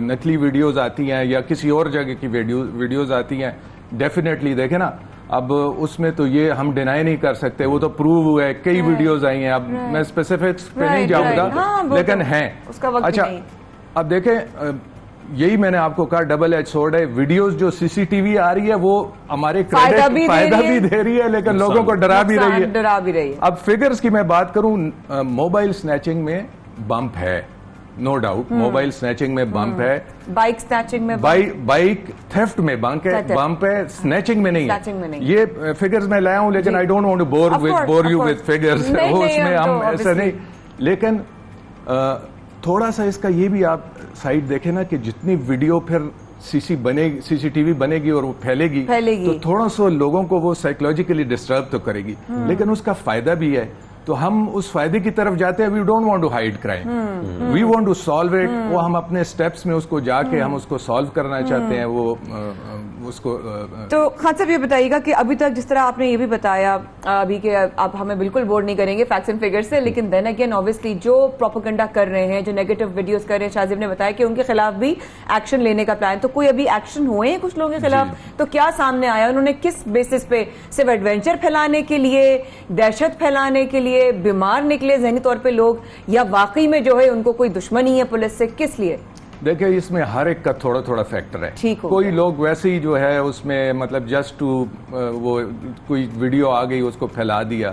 S15: नकली वीडियोस आती हैं या किसी और जगह की वीडियोस आती हैं, डेफिनेटली देखे ना, अब उसमें तो ये हम डिनाई नहीं कर सकते, वो तो प्रूव हुआ है, कई वीडियोस आई हैं। अब मैं स्पेसिफिक्स पे नहीं जाऊंगा, लेकिन हैं। अच्छा, अब देखें यही मैंने आपको कहा, डबल एज सोर्ड है। वीडियोस जो सीसीटीवी आ रही है वो हमारे
S1: फायदा भी
S15: दे रही है लेकिन लोगों को डरा भी रही है। अब फिगर्स की मैं बात करूं, मोबाइल स्नैचिंग में बम्प है, नो डाउट। मोबाइल स्नैचिंग में बम्प है,
S1: बाइक स्नैचिंग में,
S15: बाइक थेफ्ट में बम्प है, स्नैचिंग में नहीं है। ये फिगर्स मैं लाया हूं, लेकिन I don't want to bore you with figures, उसमें हम ऐसा नहीं। लेकिन थोड़ा सा इसका ये भी आप साइड देखें ना कि जितनी वीडियो फिर सीसीटीवी बनेगी और वो फैलेगी तो थोड़ा सा लोगों को वो साइकोलॉजिकली डिस्टर्ब तो करेगी, लेकिन उसका फायदा भी है। तो हम उस फायदे की तरफ जाते हैं। We don't want to hide crime, we want to solve it. वो हम अपने स्टेप्स में उसको जाके हम उसको सॉल्व करना चाहते हैं, वो उसको।
S1: तो खान साहब ये बताइएगा कि अभी तक जिस तरह आपने ये भी बताया अभी कि आप हमें बिल्कुल बोर नहीं करेंगे फैक्ट्स एंड फिगर्स से, लेकिन देन अगेन ऑब्वियसली जो प्रोपेगेंडा कर रहे हैं, जो नेगेटिव वीडियोस कर रहे हैं, शाहजेब ने बताया कि उनके खिलाफ भी एक्शन लेने का प्लान। तो कोई अभी एक्शन हुए हैं कुछ लोगों के खिलाफ? तो क्या सामने आया? उन्होंने किस बेसिस पे, सिर्फ एडवेंचर फैलाने के लिए, दहशत फैलाने के लिए, बीमार निकले जहनी तौर पे लोग, या वाकई में जो है उनको कोई दुश्मनी है पुलिस से? किस लिए?
S15: देखिए, इसमें हर एक का थोड़ा थोड़ा फैक्टर है। कोई लोग वैसे ही जो है उसमें मतलब जस्ट टू वो कोई वीडियो आ गई उसको फैला दिया।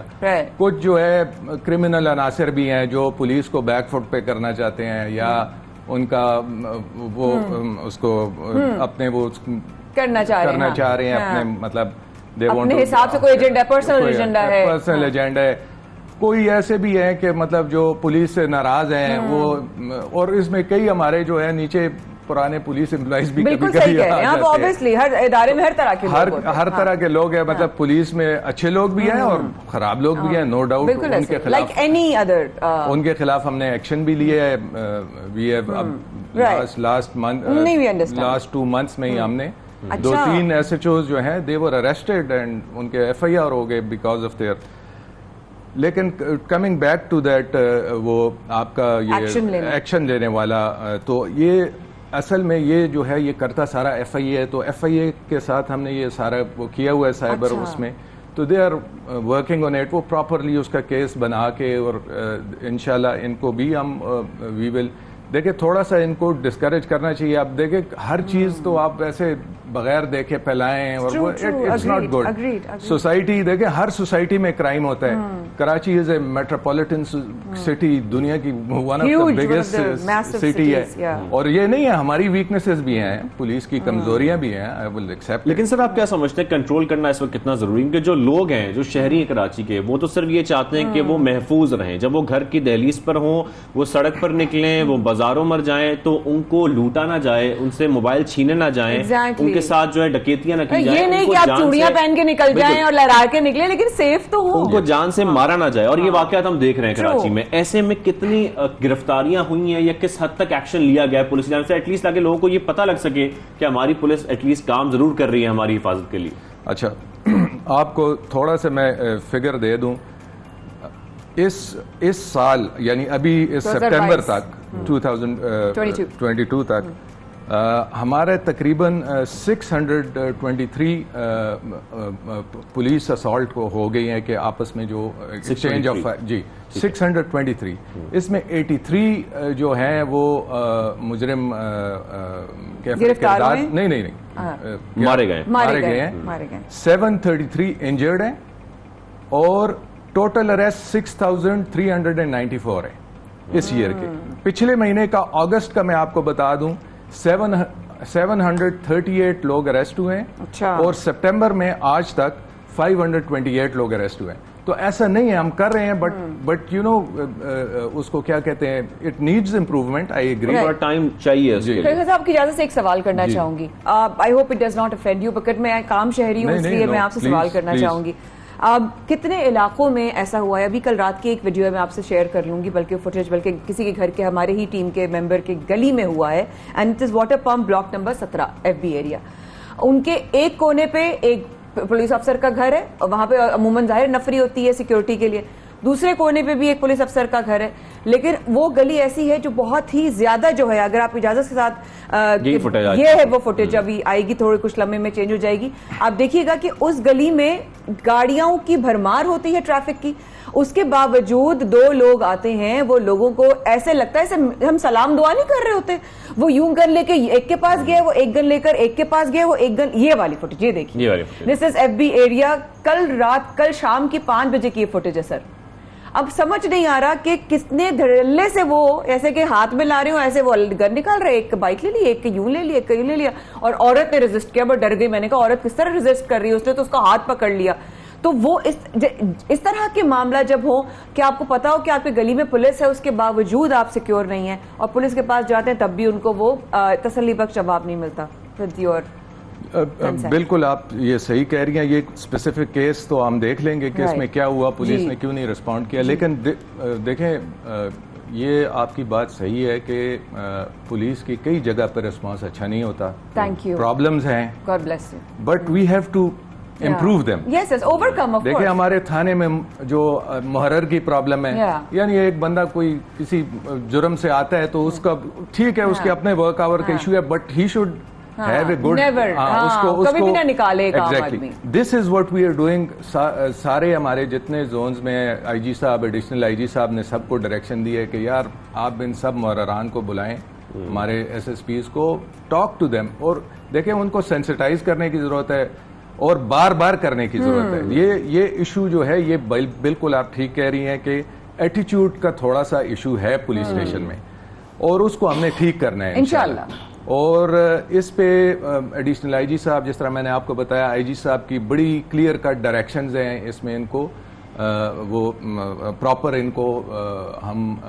S15: कुछ जो है क्रिमिनल अनासर भी हैं जो पुलिस को बैकफुट पे करना चाहते हैं, या उनका वो उसको अपने वो करना चाह रहे हैं अपने मतलब
S1: अपने हिसाब से कोई एजेंडा, पर्सनल
S15: एजेंडा है। कोई ऐसे भी हैं कि मतलब जो पुलिस से नाराज हैं वो, और इसमें कई हमारे जो है नीचे पुराने पुलिस एम्प्लॉइज भी कभी-कभी
S1: ऑब्वियसली हर इदारे में हर तरह के
S15: हर तरह के लोग हैं। मतलब पुलिस में अच्छे लोग भी हैं और खराब लोग भी हैं, नो डाउट। उनके खिलाफ
S1: एनी अदर
S15: उनके खिलाफ हमने एक्शन भी लिए है। वी हैव लास्ट 2 मंथ्स में ही हमने 2-3 SHOs जो हैं दे वर अरेस्टेड एंड उनके FIR हो गए बिकॉज ऑफ देयर। लेकिन कमिंग बैक टू दैट, वो आपका ये एक्शन लेने वाला, तो ये असल में ये जो है ये करता सारा FIA है। तो FIA के साथ हमने ये सारा वो किया हुआ है साइबर उसमें, तो they are working on it. वो प्रॉपरली उसका केस बना के और इंशाल्लाह इनको भी हम वी विल। देखिए, थोड़ा सा इनको डिस्करेज करना चाहिए। आप देखें, हर चीज तो आप ऐसे बगैर देखे फैलाएं और वो इट्स नॉट गुड। सोसाइटी देखें, हर सोसाइटी में क्राइम होता है। Karachi is a metropolitan city, दुनिया की one of the biggest city है। और ये नहीं है, हमारी वीकनेसेस भी हैं, पुलिस की कमजोरियां भी हैं, आई विल एक्सेप्ट।
S2: लेकिन सर, आप क्या समझते हैं कंट्रोल करना इस वक्त कितना जरूरी है? क्योंकि जो लोग हैं, जो शहरी हैं कराची के, वो तो सिर्फ ये चाहते हैं कि वो महफूज रहें। जब वो घर की दहलीज पर हों, वो सड़क पर निकलें, वो बाजारों मर जाएं, तो उनको लूटा ना जाए, उनसे मोबाइल छीने ना जाए, उनके साथ जो है डकैतियां ना की जाए।
S1: ये नहीं कि आप चूड़ियां पहन के निकल जाएं और लहरा के निकले, लेकिन सेफ तो हो,
S2: उनको जान से मारा ना जाए। और ये वाकयात हम देख रहे हैं कराची में। ऐसे में कितनी गिरफ्तारियां हुई हैं या किस हद तक एक्शन लिया गया है पुलिस की जानब से, एटलीस्ट ताकि लोगों को ये पता लग सके कि हमारी पुलिस एटलीस्ट काम जरूर कर रही है हमारी हिफाजत के लिए?
S15: अच्छा, आपको थोड़ा सा मैं फिगर दे दूं। इस साल यानी अभी इस सितंबर तक 2022 तक हमारे तकरीबन 623 पुलिस असॉल्ट को हो गई हैं कि आपस में जो एक्सचेंज ऑफ 623। इसमें 83 जो हैं वो मुजरिम किरदार नहीं
S2: मारे गए
S15: हैं। 733 इंजर्ड हैं और टोटल अरेस्ट 6394 है इस ईयर के। पिछले महीने का अगस्त का मैं आपको बता दूं 738 लोग अरेस्ट हुए हैं और सितंबर में आज तक 528 लोग अरेस्ट हुए हैं। तो ऐसा नहीं है, हम कर रहे हैं, बट यू नो उसको क्या कहते हैं, it needs improvement. I agree,
S2: time चाहिए।
S1: साहब, आपकी इजाजत से एक सवाल करना चाहूंगी। I hope it does not offend you, because मैं काम शहरी हूँ, इसलिए मैं आपसे सवाल करना चाहूंगी। कितने इलाकों में ऐसा हुआ है? अभी कल रात की एक वीडियो मैं आपसे शेयर कर लूंगी, बल्कि फुटेज, बल्कि किसी के घर के, हमारे ही टीम के मेंबर के गली में हुआ है। And it is water pump block number 17 FB area. उनके एक कोने पे एक पुलिस अफसर का घर है और वहां पे अमूमन जाहिर नफरी होती है सिक्योरिटी के लिए। दूसरे कोने पे भी एक पुलिस अफसर का घर है। लेकिन वो गली ऐसी है जो बहुत ही ज्यादा जो है, अगर आप इजाजत के साथ
S2: ये
S1: है वो फुटेज अभी आएगी, थोड़े कुछ लम्हे में चेंज हो जाएगी। आप देखिएगा कि उस गली में गाड़ियों की भरमार होती है, ट्रैफिक की, उसके बावजूद 2 लोग आते हैं, वो लोगों को ऐसे लगता है जैसे हम सलाम दुआ नहीं कर रहे होते, वो यूं गन लेके एक के पास गए, वो एक गन लेकर एक के पास गए, वो एक गन, ये वाली फुटेज ये देखिए, दिस इज FB एरिया, कल शाम की 5 बजे की फुटेज है सर। अब समझ नहीं आ रहा कि किसने धड़ल्ले से वो ऐसे के हाथ में ला रहे हो, ऐसे वो गन निकाल रहे, एक बाइक ले ली, एक यूं ले लिया, एक यूं ले लिया, और औरत ने रेजिस्ट किया, बट डर गई। मैंने कहा औरत किस तरह रेजिस्ट कर रही है, उसने तो उसका हाथ पकड़ लिया। तो वो इस तरह के मामला जब हो कि आपको पता हो कि आपकी गली में पुलिस है, उसके बावजूद आप सिक्योर नहीं है, और पुलिस के पास जाते हैं तब भी उनको वो तसल्ली बख्श जवाब नहीं मिलता।
S15: बिल्कुल आप ये सही कह रही हैं। ये स्पेसिफिक केस तो हम देख लेंगे कि इसमें क्या हुआ, पुलिस ने क्यों नहीं रिस्पॉन्ड किया, लेकिन देखें ये आपकी बात सही है कि पुलिस की कई जगह पर रिस्पॉन्स अच्छा नहीं होता,
S1: थैंक यू,
S15: प्रॉब्लम्स हैं,
S1: god bless you,
S15: but we have to improve them,
S1: yes yes, overcome. Of
S15: देखिए हमारे थाने में जो मुहर्रर की प्रॉब्लम है, यानी एक बंदा कोई किसी जुर्म से आता है तो उसका ठीक है, उसके अपने वर्क आवर का इशू है, but he should have a good, उसको
S1: कभी भी ना निकाले
S15: exactly. This is what we are doing। सारे हमारे जितने जोन्स में IG साहब, एडिशनल IG साहब ने सबको डायरेक्शन दी है कि यार आप इन सब मुहर्ररान को बुलाएं, हमारे SSPs को, टॉक टू देम, और देखें उनको सेंसिटाइज करने की जरूरत है और बार बार करने की जरूरत है। ये इशू जो है, ये बिल्कुल आप ठीक कह रही हैं कि एटीट्यूड का थोड़ा सा इशू है पुलिस स्टेशन में, और उसको हमने ठीक करना है इंशाल्लाह। और इस पे एडिशनल IG साहब, जिस तरह मैंने आपको बताया, IG साहब की बड़ी क्लियर कट डायरेक्शंस हैं, इसमें इनको वो प्रॉपर इनको हम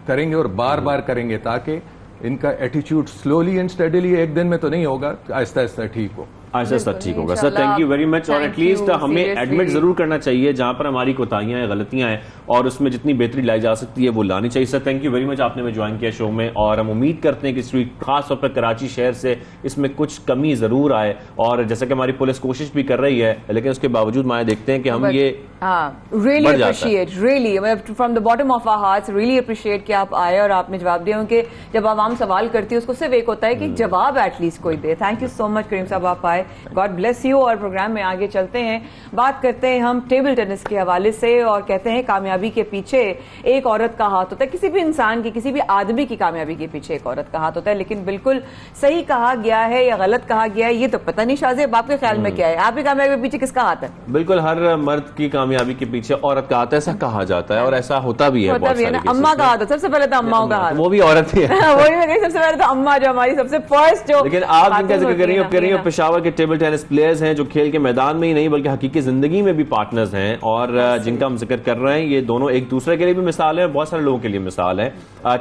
S15: करेंगे और बार बार करेंगे ताकि इनका एटीट्यूड स्लोली एंड स्टडीली, एक दिन में तो नहीं होगा, आहिस्ता आहिस्ता ठीक हो।
S2: ऐसा ठीक होगा sir, thank you very much. और एटलीस्ट हमें एडमिट जरूर करना चाहिए जहां पर हमारी कोताहियां हैं, गलतियां हैं, और उसमें जितनी बेहतरी लाई जा सकती है वो लानी चाहिए। Sir thank you very much, आपने हमें ज्वाइन किया शो में, और हम उम्मीद करते हैं कि स्ट्रीट खासतौर पर कराची शहर से इसमें कुछ कमी जरूर आए, और जैसा कि हमारी पुलिस कोशिश भी कर रही है, लेकिन उसके बावजूद माया देखते हैं कि हम ये
S1: really appreciate, really from the bottom of our hearts really appreciate कि आप आए और आपने जवाब दिया, क्योंकि जब आवाम सवाल करती है उसको सिर्फ एक होता है कि जवाब एटलीस्ट कोई दे। थैंक यू सो मच करीम साहब, आप आए, गॉड ब्लेस यू। और प्रोग्राम में आगे चलते हैं, बात करते हैं हम टेबल टेनिस के हवाले से, और कहते हैं कामयाबी के पीछे एक औरत का हाथ होता है, किसी भी इंसान की, किसी भी आदमी की कामयाबी के पीछे एक औरत का हाथ होता है, लेकिन बिल्कुल सही कहा गया है या गलत कहा गया है ये तो पता नहीं। शाहजेब आपके ख्याल में क्या है, आपकी कामयाबी के पीछे किसका हाथ है?
S2: बिल्कुल हर मर्द की कामयाबी के पीछे औरत का हाथ है, ऐसा कहा जाता है, और ऐसा होता भी है,
S1: होता भी है ना। अम्मा का हाथ, सबसे पहले तो अम्माओं का हाथ,
S2: वो भी औरत ही है
S1: वही मैं कही, सबसे पहले तो अम्मा जो हमारी सबसे फर्स्ट जो।
S2: लेकिन आप जिनका जिक्र कर रही हो पेशावर के टेबल टेनिस प्लेयर्स हैं जो खेल के मैदान में ही नहीं बल्कि हकीकी जिंदगी में भी पार्टनर्स हैं, और जिनका हम जिक्र कर रहे हैं, ये दोनों एक दूसरे के लिए भी मिसाल है, बहुत सारे लोगों के लिए मिसाल है।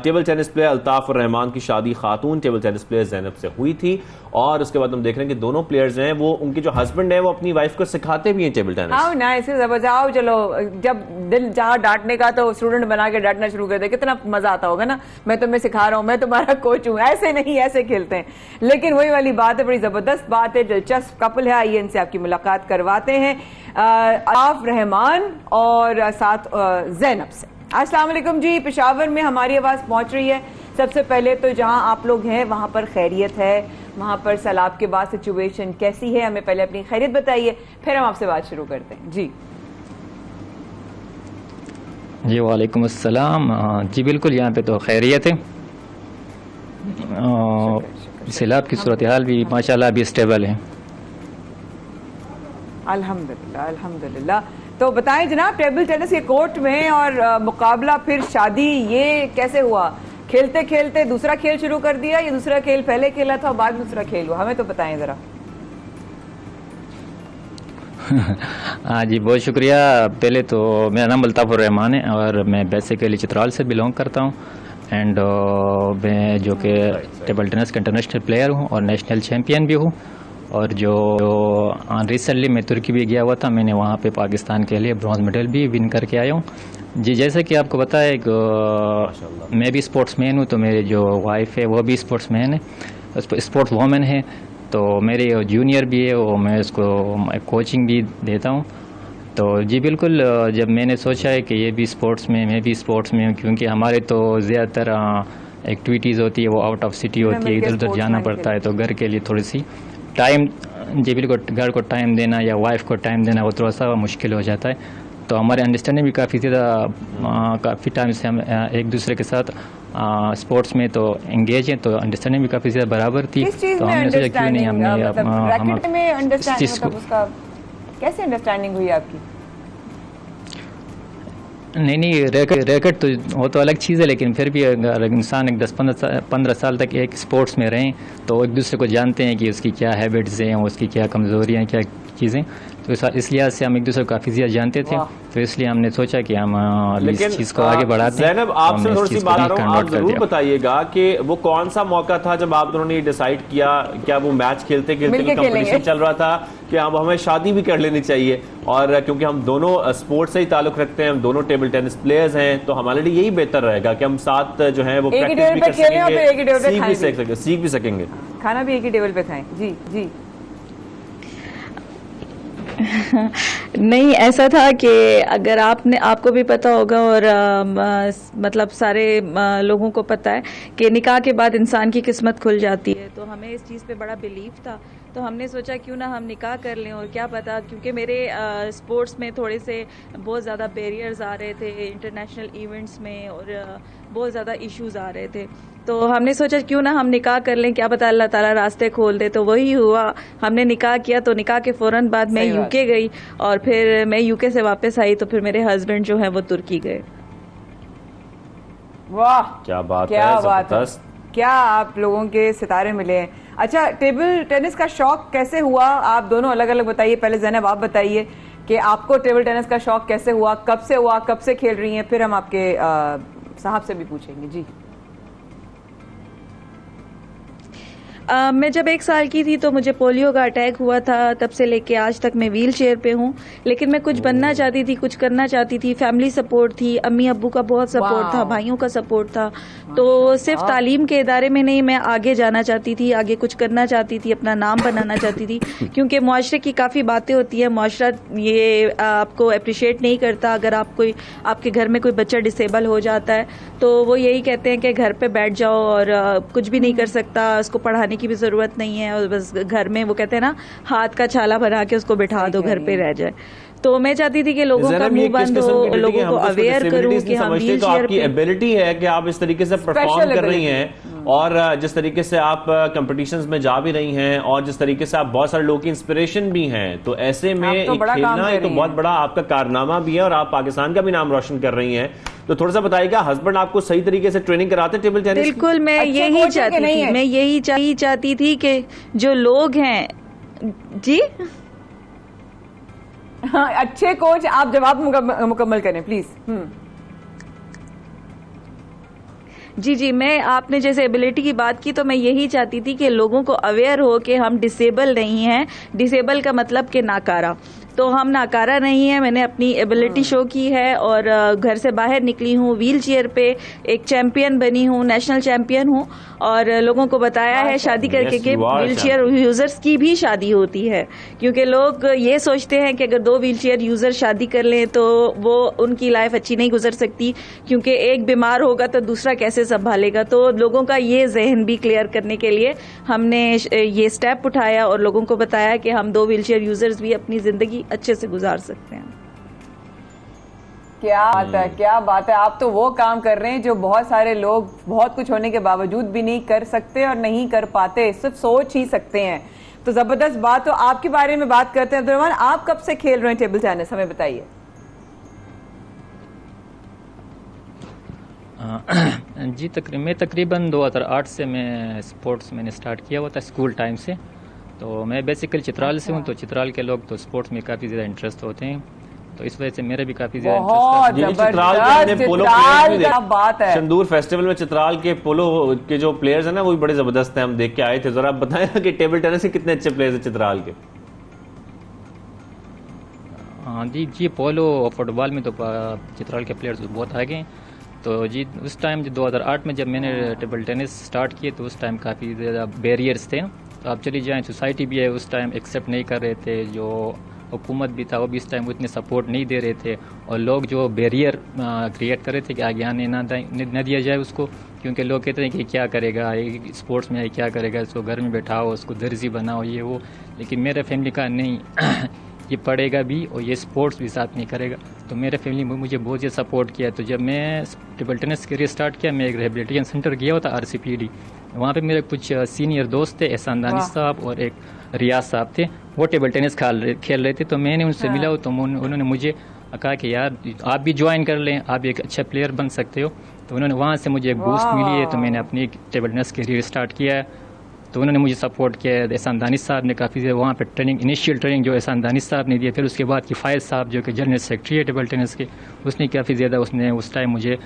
S2: Table tennis player Altaf Rahman की शादी खातून टेबल टेनिस प्लेयर ज़ैनब से हुई थी, और उसके बाद हम देख रहे हैं कि दोनों प्लेयर्स हैं, वो उनके जो हस्बैंड है वो अपनी वाइफ को सिखाते भी हैं टेबल टेनिस।
S1: आओ ना ऐसे आओ, चलो जब दिल जहाँ डांटने का तो स्टूडेंट बना के डांटना शुरू कर दे, कितना मजा आता होगा ना, मैं तुम्हें सिखा रहा हूँ, मैं तुम्हारा कोच हूँ, ऐसे नहीं ऐसे खेलते हैं। लेकिन वही वाली बात है, बड़ी जबरदस्त बात है, दिलचस्प कपल है, आइए इनसे आपकी मुलाकात करवाते हैं, अल्ताफ रहमान और साथ ज़ैनब से। अस्सलाम वालेकुम जी, पेशावर में हमारी आवाज़ पहुंच रही है। सबसे पहले तो जहां आप लोग हैं वहां पर खैरियत है, वहां पर सैलाब के बाद सिचुएशन कैसी है, हमें पहले अपनी खैरियत बताइए, फिर हम आपसे बात शुरू करते हैं। जी
S16: जी वालेकुम अस्सलाम। जी बिल्कुल, यहाँ पे तो खैरियत है, सैलाब की सूरत हाल भी माशाल्लाह अभी स्टेबल है,
S1: अल्हम्दुलिल्लाह अल्हम्दुलिल्लाह। तो बताएं जनाब, टेबल टेनिस के कोर्ट में और मुकाबला फिर शादी, ये कैसे हुआ? खेलते खेलते दूसरा खेल शुरू कर दिया या दूसरा खेल पहले खेला था बाद में दूसरा खेल हुआ, हमें तो बताएं जरा।
S16: हाँ जी, बहुत शुक्रिया। पहले तो मेरा नाम अल्ताफ रहमान है और मैं बेसिकली चित्राल से बिलोंग करता हूँ, एंड मैं जो कि टेबल टेनिस का इंटरनेशनल प्लेयर हूँ और नेशनल चैम्पियन भी हूँ, और जो रिसेंटली मैं तुर्की भी गया हुआ था, मैंने वहाँ पे पाकिस्तान के लिए ब्रॉन्ज मेडल भी विन करके आया हूँ। जी जैसे कि आपको पता है मैं भी स्पोर्ट्समैन हूँ, तो मेरी जो वाइफ है वो भी स्पोर्ट्समैन है, स्पोर्ट्स वूमेन है, तो मेरे जूनियर भी है, वो मैं उसको कोचिंग भी देता हूँ। तो जी बिल्कुल, जब मैंने सोचा है कि ये भी स्पोर्ट्स में, मैं भी स्पोर्ट्स में हूँ, क्योंकि हमारे तो ज़्यादातर एक्टिविटीज़ होती है वो आउट ऑफ सिटी होती है, इधर उधर जाना पड़ता है, तो घर के लिए थोड़ी सी टाइम, जी बिल्कुल, घर को टाइम देना या वाइफ को टाइम देना वो थोड़ा सा मुश्किल हो जाता है। तो हमारे अंडरस्टैंडिंग भी काफ़ी ज़्यादा, काफ़ी टाइम से हम एक दूसरे के साथ स्पोर्ट्स में तो एंगेज हैं, तो अंडरस्टैंडिंग भी काफ़ी ज़्यादा बराबर थी। तो हमने सोचा क्यों नहीं हमने
S1: कैसे अंडरस्टैंडिंग हुई आपकी?
S16: नहीं, रैकेट तो वो तो अलग चीज़ है, लेकिन फिर भी अगर इंसान एक 10-15 साल तक एक स्पोर्ट्स में रहें तो एक दूसरे को जानते हैं कि उसकी क्या हैबिट्स हैं, उसकी क्या कमज़ोरियाँ, क्या चीज़ें, तो इस लिहाज से हम एक दूसरे को काफ़ी ज़्यादा जानते थे। तो इसलिए हमने सोचा कि हम इस चीज़ को आगे बढ़ाते हैं।
S2: ज़ैनब, आपसे थोड़ी सी बात करूं, आप जरूर बताइएगा कि वो कौन सा मौका था जब आप दोनों ने डिसाइड किया, क्या वो मैच खेलते खेलते कंपटीशन चल रहा था कि अब हमें शादी भी कर लेनी चाहिए, और क्योंकि हम दोनों स्पोर्ट्स से ही ताल्लुक रखते हैं, हम दोनों टेबल टेनिस प्लेयर्स हैं, तो हमारे लिए यही बेहतर रहेगा कि हम साथ जो है वो प्रैक्टिस भी कर सकेंगे, सीख भी सकेंगे,
S1: खाना भी एक ही टेबल पे खाएं। जी जी।
S17: नहीं, ऐसा था कि अगर आपको भी पता होगा और मतलब सारे लोगों को पता है कि निकाह के बाद इंसान की किस्मत खुल जाती है, तो हमें इस चीज़ पे बड़ा बिलीव था, तो हमने सोचा क्यों ना हम निकाह कर लें। और क्या पता, क्योंकि मेरे स्पोर्ट्स में थोड़े से बहुत ज़्यादा बैरियर्स आ रहे थे इंटरनेशनल इवेंट्स में, और बहुत ज़्यादा इश्यूज आ रहे थे, तो हमने सोचा क्यों ना हम निकाह कर लें, क्या पता अल्लाह ताला रास्ते खोल दे। तो वही हुआ, हमने निकाह किया। तो निकाह के फ़ौरन बाद मैं यूके गई, और फिर मैं यूके से वापस आई तो फिर मेरे हस्बैंड जो है वो तुर्की गए।
S1: वाह,
S2: क्या बात
S1: क्या
S2: है,
S1: बात है, क्या आप लोगों के सितारे मिले हैं। अच्छा, टेबल टेनिस का शौक कैसे हुआ? आप दोनों अलग अलग बताइए। पहले ज़ैनब आप बताइए कि आपको टेबल टेनिस का शौक कैसे हुआ, कब से हुआ, कब से खेल रही हैं, फिर हम आपके साहब से भी पूछेंगे। जी।
S17: मैं जब 1 साल की थी तो मुझे पोलियो का अटैक हुआ था, तब से लेके आज तक मैं व्हील चेयर पे हूँ। लेकिन मैं कुछ बनना चाहती थी, कुछ करना चाहती थी, फैमिली सपोर्ट थी, अम्मी अब्बू का बहुत सपोर्ट था, भाइयों का सपोर्ट था। तो सिर्फ तालीम के इदारे में नहीं, मैं आगे जाना चाहती थी, आगे कुछ करना चाहती थी, अपना नाम बनाना चाहती थी, क्योंकि मुआशरे की काफ़ी बातें होती हैं, मुआशरा ये आपको अप्रिशिएट नहीं करता। अगर आपके घर में कोई बच्चा डिसेबल हो जाता है तो वो यही कहते हैं कि घर पे बैठ जाओ और कुछ भी नहीं कर सकता, उसको पढ़ाने की भी ज़रूरत नहीं है, और बस घर में वो कहते हैं ना, हाथ का छाला बना के उसको बिठा दो, घर पे रह जाए। तो मैं चाहती थी कि लोगों का मुंह बंद हो, लोगों को अवेयर करूं कि हम व्हील चेयर
S2: पे। एबिलिटी है कि आप इस तरीके से परफॉर्म कर रही हैं, और जिस तरीके से आप कंपटीशंस में जा भी रही हैं, और जिस तरीके से आप बहुत सारे लोगों की इंस्पिरेशन भी हैं, तो ऐसे में खेलना तो बहुत बड़ा आपका कारनामा भी है, और आप पाकिस्तान का भी नाम रोशन कर रही हैं। तो थोड़ा सा बताइएगा, हस्बैंड आपको सही तरीके से ट्रेनिंग कराते टेबल टेनिस?
S17: बिल्कुल, मैं यही चाहती थी कि जो लोग हैं। जी
S1: हाँ, अच्छे कोच, आप जवाब मुकम्मल करें प्लीज।
S17: जी, मैं आपने जैसे एबिलिटी की बात की, तो मैं यही चाहती थी कि लोगों को अवेयर हो कि हम डिसेबल नहीं हैं। डिसेबल का मतलब कि नाकारा, तो हम नाकारा नहीं है। मैंने अपनी एबिलिटी शो की है और घर से बाहर निकली हूँ, व्हील चेयर पे एक चैंपियन बनी हूँ, नेशनल चैंपियन हूँ, और लोगों को बताया है शादी करके कि व्हील चेयर यूजर्स की भी शादी होती है, क्योंकि लोग ये सोचते हैं कि अगर 2 व्हील चेयर यूजर शादी कर लें तो वो उनकी लाइफ अच्छी नहीं गुजर सकती, क्योंकि एक बीमार होगा तो दूसरा कैसे संभालेगा। तो लोगों का ये जहन भी क्लियर करने के लिए हमने ये स्टेप उठाया और लोगों को बताया कि हम 2 व्हील चेयर यूजर्स भी अपनी जिंदगी अच्छे से गुजार सकते हैं।
S1: क्या बात है, क्या बात है। आप तो वो काम कर रहे हैं जो बहुत सारे लोग बहुत कुछ होने के बावजूद भी नहीं कर सकते और नहीं कर पाते, सिर्फ सोच ही सकते हैं। तो जबरदस्त बात। तो आपके बारे में बात करते हैं अब्दुर्रहमान, आप कब से खेल रहे हैं टेबल टेनिस, हमें बताइए।
S16: जी, मैं तकरीबन 2008 से मैं स्पोर्ट्स मैंने स्टार्ट किया हुआ था, स्कूल टाइम से। तो मैं बेसिकली चित्राल से हूँ, तो चित्राल के लोग तो स्पोर्ट्स में काफ़ी ज़्यादा इंटरेस्ट होते हैं, तो इस वजह से मेरा भी काफ़ी ज़्यादा
S1: बात है।
S2: शंदूर फेस्टिवल में चित्राल के पोलो के जो प्लेयर्स हैं ना, वो भी बड़े ज़बरदस्त हैं, हम देख के आए थे। ज़रा आप बताएं ना कि टेबल टेनिस के कितने अच्छे प्लेयर्स हैं चित्राल के।
S16: हाँ जी, पोलो और फुटबॉल में तो चित्राल के प्लेयर्स बहुत आगे हैं। तो जी, उस टाइम 2008 में जब मैंने टेबल टेनिस स्टार्ट किए तो उस टाइम काफ़ी ज़्यादा बैरियर्स थे। तो आप चली जाएं, सोसाइटी भी है उस टाइम एक्सेप्ट नहीं कर रहे थे, जो हुकूमत भी था वो भी इस टाइम उतने सपोर्ट नहीं दे रहे थे, और लोग जो बैरियर क्रिएट कर रहे थे कि आगे आने ना दिया जाए उसको, क्योंकि लोग कहते हैं कि क्या करेगा ये स्पोर्ट्स में, क्या करेगा, इसको घर में बैठाओ, उसको दर्जी बनाओ, ये वो। लेकिन मेरे फैमिली का नहीं ये पढ़ेगा भी और ये स्पोर्ट्स भी साथ नहीं करेगा। तो मेरे फैमिली में मुझे बहुत ज़्यादा सपोर्ट किया। तो जब मैं टेबल टेनिस करियर स्टार्ट किया, मैं एक रिहेबिलिटेशन सेंटर गया हुआ था RCPD, वहाँ पे मेरे कुछ सीनियर दोस्त थे, एहसान दानिश साहब और एक रियाज साहब थे, वो टेबल टेनिस खेल रहे थे। तो मैंने उनसे मिला तो उन्होंने मुझे कहा कि यार आप भी ज्वाइन कर लें, आप एक अच्छा प्लेयर बन सकते हो। तो उन्होंने वहाँ से मुझे एक बूस्ट मिली है, तो मैंने अपनी टेबल टेनिस करियर स्टार्ट किया है। तो उन्होंने मुझे सपोर्ट किया है। एहसान दानिश साहब ने काफ़ी देर वहाँ पे ट्रेनिंग, इनिशियल ट्रेनिंग जो एहसान दानिश साहब ने दिया, फिर उसके बाद की फायद साहब जो कि जनरल सेक्रेटरी है टेबल टेनिस के, उसने काफ़ी ज़्यादा उसने उस टाइम मुझे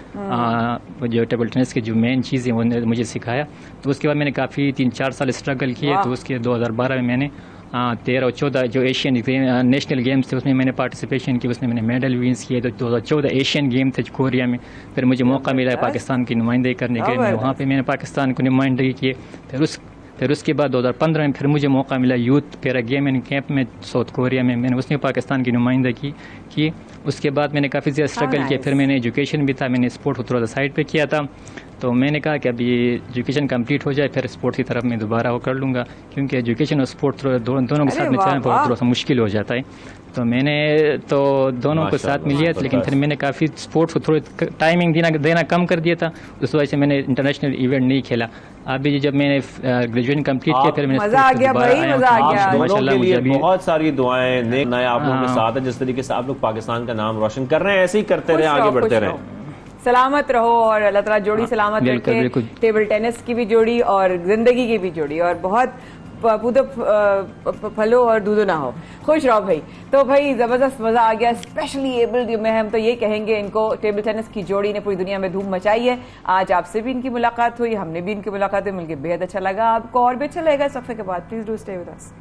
S16: जो टेबल टेनिस की जो मेन चीज़ें उन्होंने मुझे सिखाया। तो उसके बाद मैंने काफ़ी 3-4 साल स्ट्रगल किए। तो उसके 2012 में मैंने 13 और 14 जो एशियन नेशनल गेम्स थे उसमें मैंने पार्टिसिपेशन की, उसमें मैंने मेडल विन्स किए। तो 2014 एशियन गेम थे कोरिया में, फिर मुझे मौका मिला पाकिस्तान की नुमाइंदगी करने के लिए, वहाँ पे मैंने पाकिस्तान को नुमाइंदगी की। फिर उसके बाद 2015 में फिर मुझे मौका मिला यूथ पैरा गेमिंग कैंप में साउथ कोरिया में, मैंने उसमें पाकिस्तान की नुमाइंदगी की। उसके बाद मैंने काफ़ी ज़्यादा स्ट्रगल किया। फिर मैंने एजुकेशन भी था, मैंने स्पोर्ट को थोड़ा साइड पे किया था। तो मैंने कहा कि अभी एजुकेशन कंप्लीट हो जाए फिर स्पोर्ट्स की तरफ मैं दोबारा वो कर लूँगा, क्योंकि एजुकेशन और स्पोर्ट दोनों के साथ में चलाना थोड़ा सा मुश्किल हो जाता है। तो मैंने तो दोनों को साथ में लिया, लेकिन फिर मैंने काफ़ी स्पोर्ट्स को थोड़ी टाइमिंग देना कम कर दिया था, उस वजह से मैंने इंटरनेशनल इवेंट नहीं खेला। अभी जब मैंने ग्रेजुएशन कंप्लीट किया फिर मैंने
S2: बहुत सारी दुआएं नए आप लोगों के साथ है, जिस तरीके से आप लोग पाकिस्तान का नाम रोशन कर रहे हैं, ऐसे ही करते रहे, आगे बढ़ते रहे,
S1: सलामत रहो और अल्लाह ताला जोड़ी सलामत रखे, टेबल टेनिस की भी जोड़ी और जिंदगी की भी जोड़ी, और बहुत फलो और दूधो ना हो, खुश रहो भाई। तो भाई जबरदस्त मजा आ गया, स्पेशली एबल्ड में हम तो ये कहेंगे इनको टेबल टेनिस की जोड़ी ने पूरी दुनिया में धूम मचाई है। आज आपसे भी इनकी मुलाकात हुई, हमने भी इनकी मुलाकात हुई, मिलकर बेहद अच्छा लगा। आपको और भी अच्छा लगेगा इस वक्त के बाद, please do stay with us.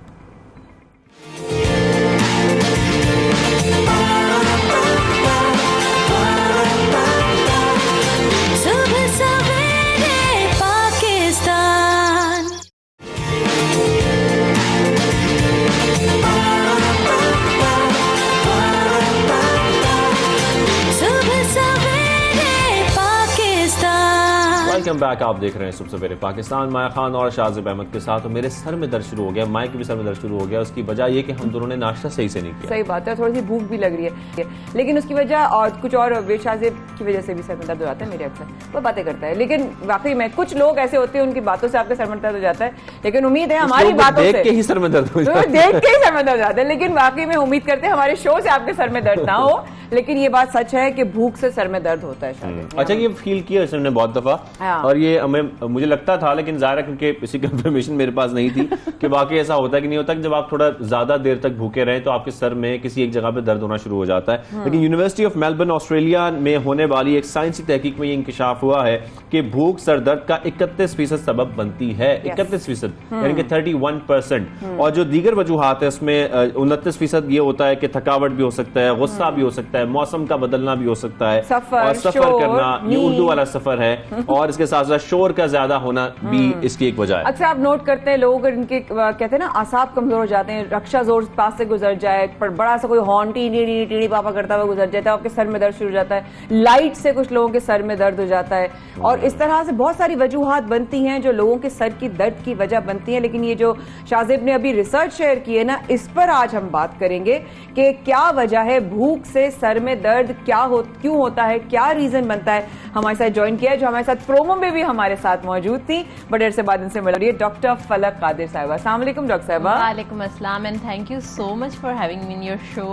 S2: Welcome back, आप देख रहे हैं सुबह सवेरे पाकिस्तान, माया खान और शाहज़ेब अहमद के साथ। और मेरे सर में दर्द शुरू हो गया, माया के भी सर में दर्द शुरू हो गया। उसकी वजह ये कि हम दोनों ने नाश्ता सही से नहीं किया।
S1: सही बात है, थोड़ी सी भूख भी लग रही है, लेकिन उसकी वजह और कुछ और शाहज़ेब की वजह से भी सर में दर्द हो जाता है मेरे अक्सर, वो बातें करता है। लेकिन वाकई में कुछ लोग ऐसे होते हैं उनकी बातों से आपके सर में दर्द हो जाता है, लेकिन उम्मीद है हमारी बातों से
S2: देख के ही सर में दर्द हो जाता है,
S1: देख के ही सर में दर्द हो जाता है। लेकिन वाकई में उम्मीद करते हैं हमारे शो से आपके सर में दर्द ना हो, लेकिन ये बात सच है कि भूख से सर में दर्द होता है।
S2: अच्छा, ये फील किया इसने बहुत दफा, और ये मुझे लगता था, लेकिन ज़ाहिर है क्योंकि इसी कंफर्मेशन मेरे पास नहीं थी कि वाकई ऐसा होता है कि नहीं होता, कि जब आप थोड़ा ज्यादा देर तक भूखे रहें तो आपके सर में किसी एक जगह पे दर्द होना शुरू हो जाता है। लेकिन यूनिवर्सिटी ऑफ मेलबर्न ऑस्ट्रेलिया में होने वाली एक साइंसी तहकीक में ये इंकशाफ हुआ है कि भूख सर दर्द का 31% सबब बनती है। 31% यानी कि 31%। और जो दीगर वजूहात है उसमें 29% ये होता है कि थकावट भी हो सकता है, गुस्सा भी हो सकता है, मौसम का बदलना भी हो सकता है, और सफर करना, ये उर्दू वाला सफर है, और इसके साथ साथ शोर का ज्यादा होना भी इसकी एक वजह है।
S1: अक्सर आप नोट करते हैं लोग इनके कहते हैं ना आसाब कमजोर हो जाते हैं, रक्षा जोर पास से गुजर जाए, बड़ा सा कोई हॉर्न टीडी पापा करता हुआ गुजर जाता है, आपके सर में दर्द शुरू हो जाता है, लाइट से कुछ लोगों के सर में दर्द हो जाता है, और इस तरह से बहुत सारी वजूहात बनती हैं जो लोगों के सर की दर्द की वजह बनती है। लेकिन ये जो शाहज़ेब ने अभी रिसर्च शेयर की है ना, इस पर आज हम बात करेंगे कि क्या वजह है भूख से सर में दर्द, क्यों होता है, क्या रीजन बनता है। हमारे साथ ज्वाइन किया है, जो हमारे साथ प्रोमो में भी हमारे साथ मौजूद थी, बट देर से बाद इनसे मिल रही है, डॉक्टर फलक कादिर साहिबा। अस्सलाम वालेकुम डॉक्टर साहिबा।
S18: वालेकुम अस्सलाम and thank you so much for having me in your show.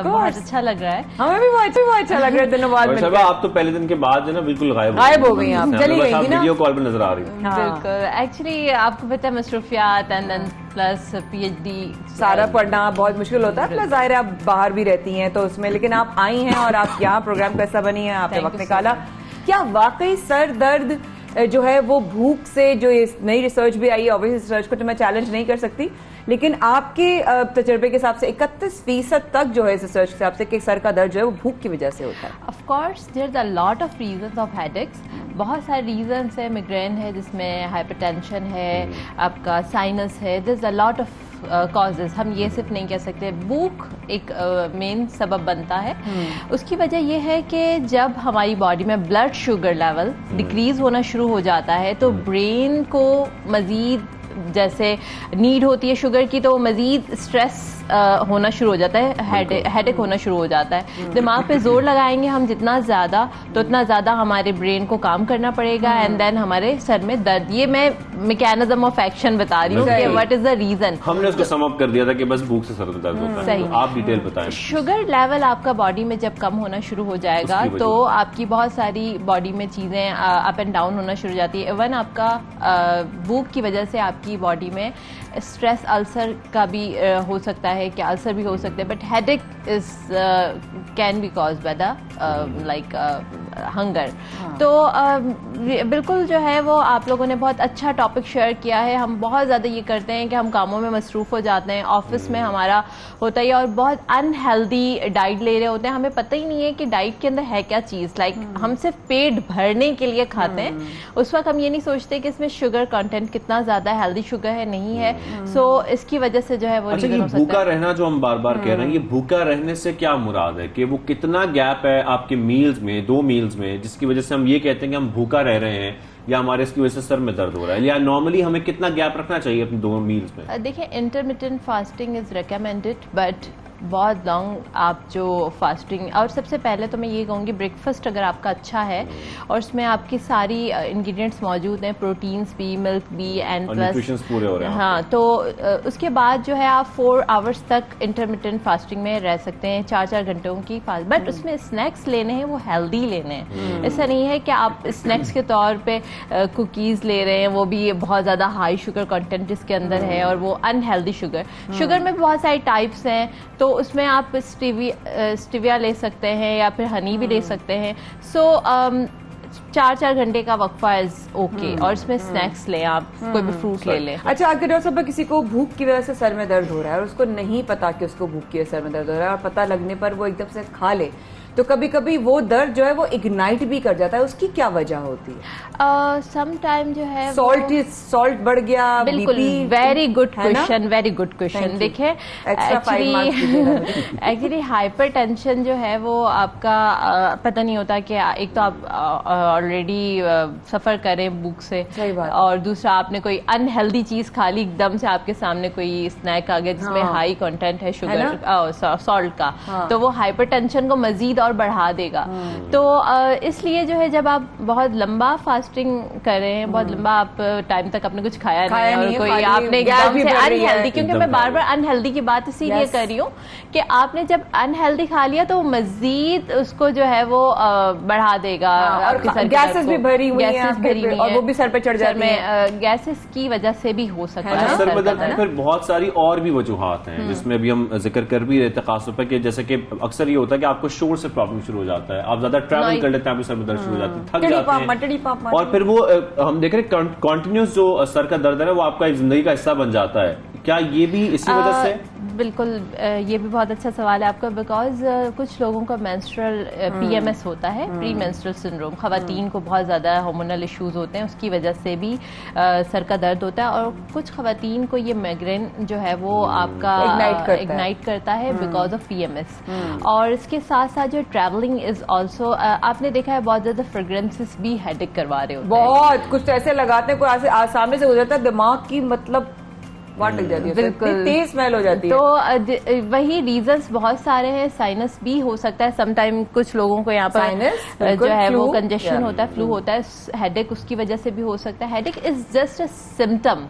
S18: बहुत अच्छा लग रहा है,
S1: हमें भी बहुत अच्छा लग रहा है दिनों बाद मिलकर।
S2: आप तो पहले दिन के बाद जो ना बिल्कुल गायब हो गई, आप
S1: चली गई ना,
S2: वीडियो कॉल पर नजर आ रही है।
S18: बिल्कुल, एक्चुअली आपको पता है मसरूफियात एंड देन प्लस PhD
S1: सारा पढ़ना बहुत मुश्किल होता है, प्लस जाहिर है आप बाहर भी रहती हैं तो उसमें, लेकिन आप आई हैं और आप यहाँ प्रोग्राम कैसा बनी है, आपने वक्त निकाला। क्या वाकई सर दर्द जो है वो भूख से, जो नई रिसर्च भी आई है, ऑब्वियसली रिसर्च को तो मैं चैलेंज नहीं कर सकती, लेकिन आपके तजर्बे के हिसाब से 31% तक जो है रिसर्च के हिसाब से कि सर का दर्द जो है वो भूख की वजह से होता है।
S18: Of course there is a lot of reasons of headaches, बहुत सारे रीजंस है, मिग्रेन है जिसमें हाइपरटेंशन है, आपका साइनस है, there is a lot of causes, हम ये सिर्फ नहीं कह सकते। भूख एक मेन सबब बनता है। उसकी वजह यह है कि जब हमारी बॉडी में ब्लड शुगर लेवल डिक्रीज होना शुरू हो जाता है तो ब्रेन को मजीद जैसे नीड होती है शुगर की, तो मजीद स्ट्रेस होना शुरू हो जाता है, हेडेक होना शुरू हो जाता है। दिमाग पे जोर लगाएंगे हम जितना ज़्यादा, तो उतना ज़्यादा हमारे ब्रेन को काम करना पड़ेगा एंड देन हमारे सर में दर्द। ये मैं मैकेनिज्म ऑफ एक्शन बता रही हूँ कि व्हाट इज द रीजन।
S2: हमने उसको सम अप कर दिया था कि बस भूख से सर में दर्द होता है, तो आप डिटेल बताएं।
S18: शुगर लेवल आपका बॉडी में जब कम होना शुरू हो जाएगा तो आपकी बहुत सारी बॉडी में चीज़ें अप एंड डाउन होना शुरू हो जाती है। इवन आपका भूख की वजह से आपकी बॉडी में स्ट्रेस अल्सर का भी हो सकता है, कि अल्सर भी हो सकते हैं, but headache is can be cause by the like hunger. तो बिल्कुल जो है वो आप लोगों ने बहुत अच्छा टॉपिक शेयर किया है। हम बहुत ज़्यादा ये करते हैं कि हम कामों में मसरूफ़ हो जाते हैं, ऑफिस में हमारा होता ही, और बहुत अनहेल्दी डाइट ले रहे होते हैं। हमें पता ही नहीं है कि डाइट के अंदर है क्या चीज़। लाइक हम सिर्फ पेट भरने के लिए खाते हैं, उस वक्त हम ये नहीं सोचते कि इसमें शुगर कंटेंट कितना ज़्यादा हेल्दी शुगर है, नहीं है। सो इसकी वजह से जो है वो
S2: अच्छा, ये भूखा रहना जो हम बार बार कह रहे हैं, ये भूखा रहने से क्या मुराद है? कि वो कितना गैप है आपके मील्स में, 2 मील्स में, जिसकी वजह से हम ये कहते हैं कि हम भूखा रह रहे हैं, या हमारे इसकी वजह से सर में दर्द हो रहा है, या नॉर्मली हमें कितना गैप रखना चाहिए अपने 2 मील्स में?
S18: देखिए, intermittent fasting is recommended, but बहुत लॉन्ग आप जो फास्टिंग, और सबसे पहले तो मैं ये कहूँगी ब्रेकफास्ट अगर आपका अच्छा है और उसमें आपकी सारी इंग्रेडिएंट्स मौजूद हैं, प्रोटीन्स भी, मिल्क भी एंड प्लस
S2: पूरे हो रहे हैं,
S18: हाँ, तो उसके बाद जो है आप 4 आवर्स तक इंटरमिटेंट फास्टिंग में रह सकते हैं, 4-4 घंटों की फास्ट। बट उसमें स्नैक्स लेने हैं वो हेल्दी लेने हैं। ऐसा नहीं है कि आप स्नैक्स के तौर पे कुकीज़ ले रहे हैं, वो भी बहुत ज़्यादा हाई शुगर कंटेंट जिसके अंदर है, और वो अनहेल्दी शुगर। शुगर में बहुत सारी टाइप्स हैं, तो उसमें आप स्टीविया ले सकते हैं या फिर हनी भी ले सकते हैं। सो 4-4 घंटे का वक्फा इज ओके, और इसमें स्नैक्स लें, आप कोई भी फ्रूट ले लें।
S1: अच्छा, अगर डॉक्टर साहब किसी को भूख की वजह से सर में दर्द हो रहा है और उसको नहीं पता कि उसको भूख की वजह से सर में दर्द हो रहा है, और पता लगने पर वो एकदम से खा ले, तो कभी कभी वो दर्द जो है वो इग्नाइट भी कर जाता है, उसकी क्या वजह होती है?
S18: सम टाइम जो है
S1: सॉल्ट बढ़ गया,
S18: बिल्कुल, very good question, very good question. देखिए, एक्चुअली हाइपरटेंशन जो है वो आपका पता नहीं होता कि एक तो आप ऑलरेडी सफर करें भूख से, और दूसरा आपने कोई अनहेल्दी चीज खा ली, एकदम से आपके सामने कोई स्नैक आ गया जिसमें हाई कंटेंट है शुगर, सॉल्ट का, तो वो हाइपरटेंशन को मजीद और बढ़ा देगा। तो इसलिए जो है जब आप बहुत लंबा फास्टिंग कर रहे हैं, बहुत लंबा आप टाइम तक आपने कुछ खाया नहीं, और कोई आपने एकदम से अनहेल्दी, क्योंकि मैं बार बार अनहेल्दी की बात इसीलिए कर रही हूँ कि आपने जब अनहेल्दी खा लिया तो मजीद उसको जो है वो बढ़ा देगा।
S1: गैसेस भी भरी हुई हैं, और वो भी सर पे चढ़ जाती हैं।
S18: गैसेस की वजह से भी हो सकता है
S2: सर में दर्द। फिर बहुत सारी और भी वजूहात हैं जिसमें भी हम जिक्र कर भी रहे थे, खासतौर पर कि जैसे कि अक्सर ये होता है कि आपको शोर से प्रॉब्लम शुरू हो जाता है, आप ज्यादा ट्रैवल कर लेते हैं, आपको सर में दर्द शुरू हो जाती है, थक जाते हैं, और फिर वो हम देख रहे हैं कॉन्टिन्यूस जो सर का दर्द है वो आपका एक जिंदगी का हिस्सा बन जाता है। क्या ये भी इसी वजह से?
S18: बिल्कुल, ये भी बहुत अच्छा सवाल है आपका, बिकॉज कुछ लोगों का मेंस्ट्रुअल PMS होता है, प्री मेंस्ट्रुअल सिंड्रोम। खवातीन को बहुत ज़्यादा हार्मोनल इश्यूज होते हैं, उसकी वजह से भी सर का दर्द होता है, और कुछ खवातीन को ये माइग्रेन जो है वो आपका इग्नाइट करता है बिकॉज ऑफ PMS। और इसके साथ साथ जो ट्रैवलिंग इज ऑल्सो, आपने देखा है बहुत ज़्यादा फ्रेग्रेंसेस भी हेडेक करवा रहे होते हैं,
S1: बहुत कुछ ऐसे लगाते हैं, कोई सामने से गुजरता है, दिमाग की मतलब वाट लग जाती है, बिल्कुल तेज स्मेल हो जाती है।
S18: तो वही रीजंस बहुत सारे हैं। साइनस भी हो सकता है, समटाइम कुछ लोगों को यहाँ पर जो है वो कंजेशन होता है, फ्लू होता है, हेडेक उसकी वजह से भी हो सकता है। Headache is just a symptom.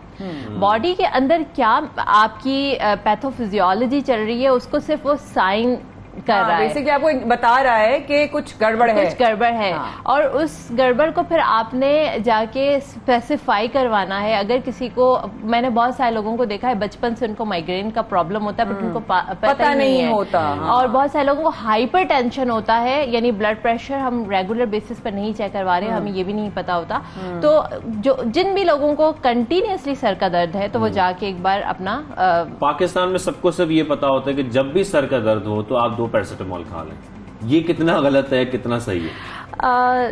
S18: Body के अंदर क्या आपकी पैथोफिजियोलॉजी चल रही है, उसको सिर्फ वो साइन कर रहा है,
S1: बेसिकली आपको बता रहा है कि कुछ गड़बड़ है,
S18: कुछ गड़बड़ है। और उस गड़बड़ को फिर आपने जाके स्पेसिफाई करवाना है। अगर किसी को, मैंने बहुत सारे लोगों को देखा है बचपन से उनको माइग्रेन का प्रॉब्लम होता है बट उनको पता नहीं होता, और बहुत सारे लोगों को हाइपर टेंशन होता है, यानी ब्लड प्रेशर हम रेगुलर बेसिस पर नहीं चेक करवा रहे, हमें ये भी नहीं पता होता। तो जो जिन भी लोगों को कंटिन्यूसली सर का दर्द है तो वो जाके एक बार अपना,
S2: पाकिस्तान में सबको सिर्फ ये पता होता है कि जब भी सर का दर्द हो तो आप 2 पैरासिटामोल खा लें, ये कितना गलत है, कितना सही है?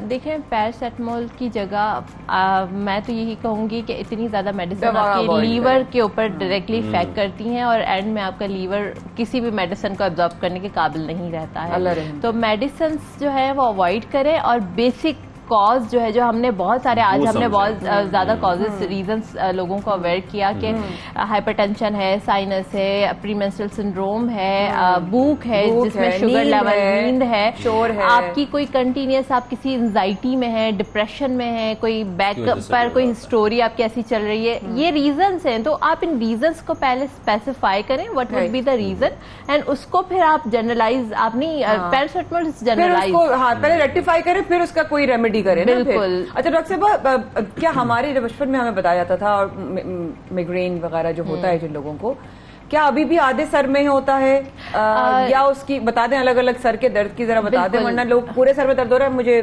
S18: देखें, पैरासेटामोल की जगह मैं तो यही कहूँगी कि इतनी ज़्यादा मेडिसिन आपके लीवर के ऊपर डायरेक्टली इफेक्ट करती हैं और एंड में आपका लीवर किसी भी मेडिसिन को एब्जॉर्ब करने के काबिल नहीं रहता है। तो मेडिसिन जो है वो अवॉइड करें और बेसिक कॉज जो है, जो हमने बहुत सारे आज हमने बहुत ज़्यादा कॉजेज रीजंस लोगों को अवेयर किया कि हाइपरटेंशन है, साइनस है, प्रीमेंस्ट्रुअल सिंड्रोम है, भूख है जिसमें शुगर लेवल, नींद है, शोर है, आपकी कोई कंटिन्यूस आप किसी एंजाइटी में है, डिप्रेशन में है, कोई बैक पर कोई स्टोरी आपकी ऐसी चल रही है, ये रीजंस हैं। तो आप इन रीजंस को पहले स्पेसिफाई करें what would be the reason and उसको फिर आप जनरलाइज, आप नहीं पैरासेटामोल जनरलाइज,
S1: पहले रेक्टिफाई करें फिर उसका कोई रेमेडी करें।
S18: बिल्कुल।
S1: अच्छा डॉक्टर साहब, क्या हमारे बचपन में हमें बताया जाता था और मिग्रेन वगैरह जो होता है जिन लोगों को, क्या अभी भी आधे सर में होता है या उसकी बता दें अलग अलग सर के दर्द की जरा बता दें, वरना लोग पूरे सर में दर्द हो रहा है मुझे।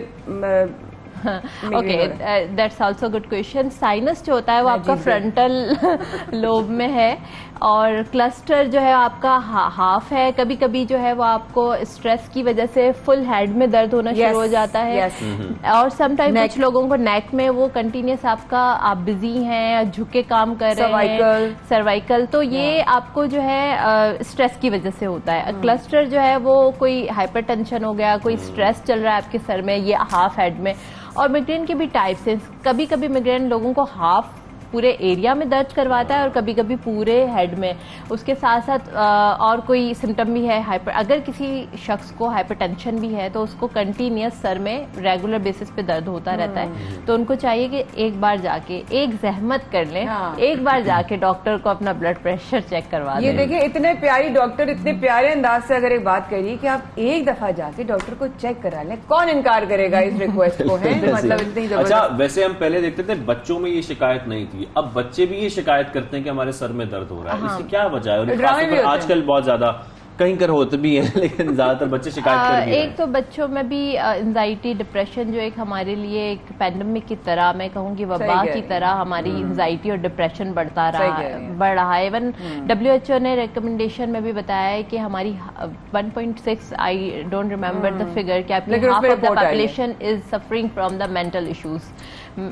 S18: Okay, that's also good question. Sinus जो होता है वो आपका फ्रंटल लोब में है और क्लस्टर जो है आपका हाफ है। कभी कभी जो है वो आपको स्ट्रेस की वजह से फुल हेड में दर्द होना शुरू हो जाता है और समटाइम कुछ लोगों को नेक में वो कंटिन्यूस आपका, आप बिजी हैं, झुके काम कर रहे हैं, सर्वाइकल, तो ये आपको जो है स्ट्रेस की वजह से होता है। क्लस्टर जो है वो कोई हाइपरटेंशन हो गया, कोई स्ट्रेस चल रहा है आपके सर में, ये हाफ हेड में। और मिग्रेन के भी टाइप्स हैं, कभी कभी मिग्रेन लोगों को हाफ पूरे एरिया में दर्द करवाता है और कभी कभी पूरे हेड में। उसके साथ साथ और कोई सिम्टम भी है हाइपर, अगर किसी शख्स को हाइपरटेंशन भी है तो उसको कंटिन्यूस सर में रेगुलर बेसिस पे दर्द होता रहता है, तो उनको चाहिए कि एक बार जाके एक जहमत कर लें, एक बार जाके डॉक्टर को अपना ब्लड प्रेशर चेक करवा दें।
S1: ये देखिए, इतने प्यारी डॉक्टर इतने प्यारे अंदाज से अगर एक बात करिए कि आप एक दफा जाके डॉक्टर को चेक करा लें, कौन इनकार करेगा इस रिक्वेस्ट को, है मतलब इतनी जबरदस्त।
S2: अच्छा, वैसे हम पहले देखते थे बच्चों में ये शिकायत नहीं थी, अब बच्चे भी ये शिकायत करते हैं कि हमारे सर में दर्द हो रहा है। इसकी क्या वजह है? और आजकल बहुत ज्यादा कहीं कर होते भी हैं लेकिन ज्यादातर बच्चे शिकायत कर रहे हैं।
S18: एक तो बच्चों में भी एंजाइटी, डिप्रेशन जो एक हमारे लिए एक पैंडेमिक की तरह, मैं कहूँगी वबा की तरह हमारी एंजाइटी और डिप्रेशन बढ़ रहा है। इवन WHO ने रिकमेंडेशन में भी बताया है कि हमारी 1.6, I don't remember the figure, कि आपकी half of the population is suffering from the mental issues.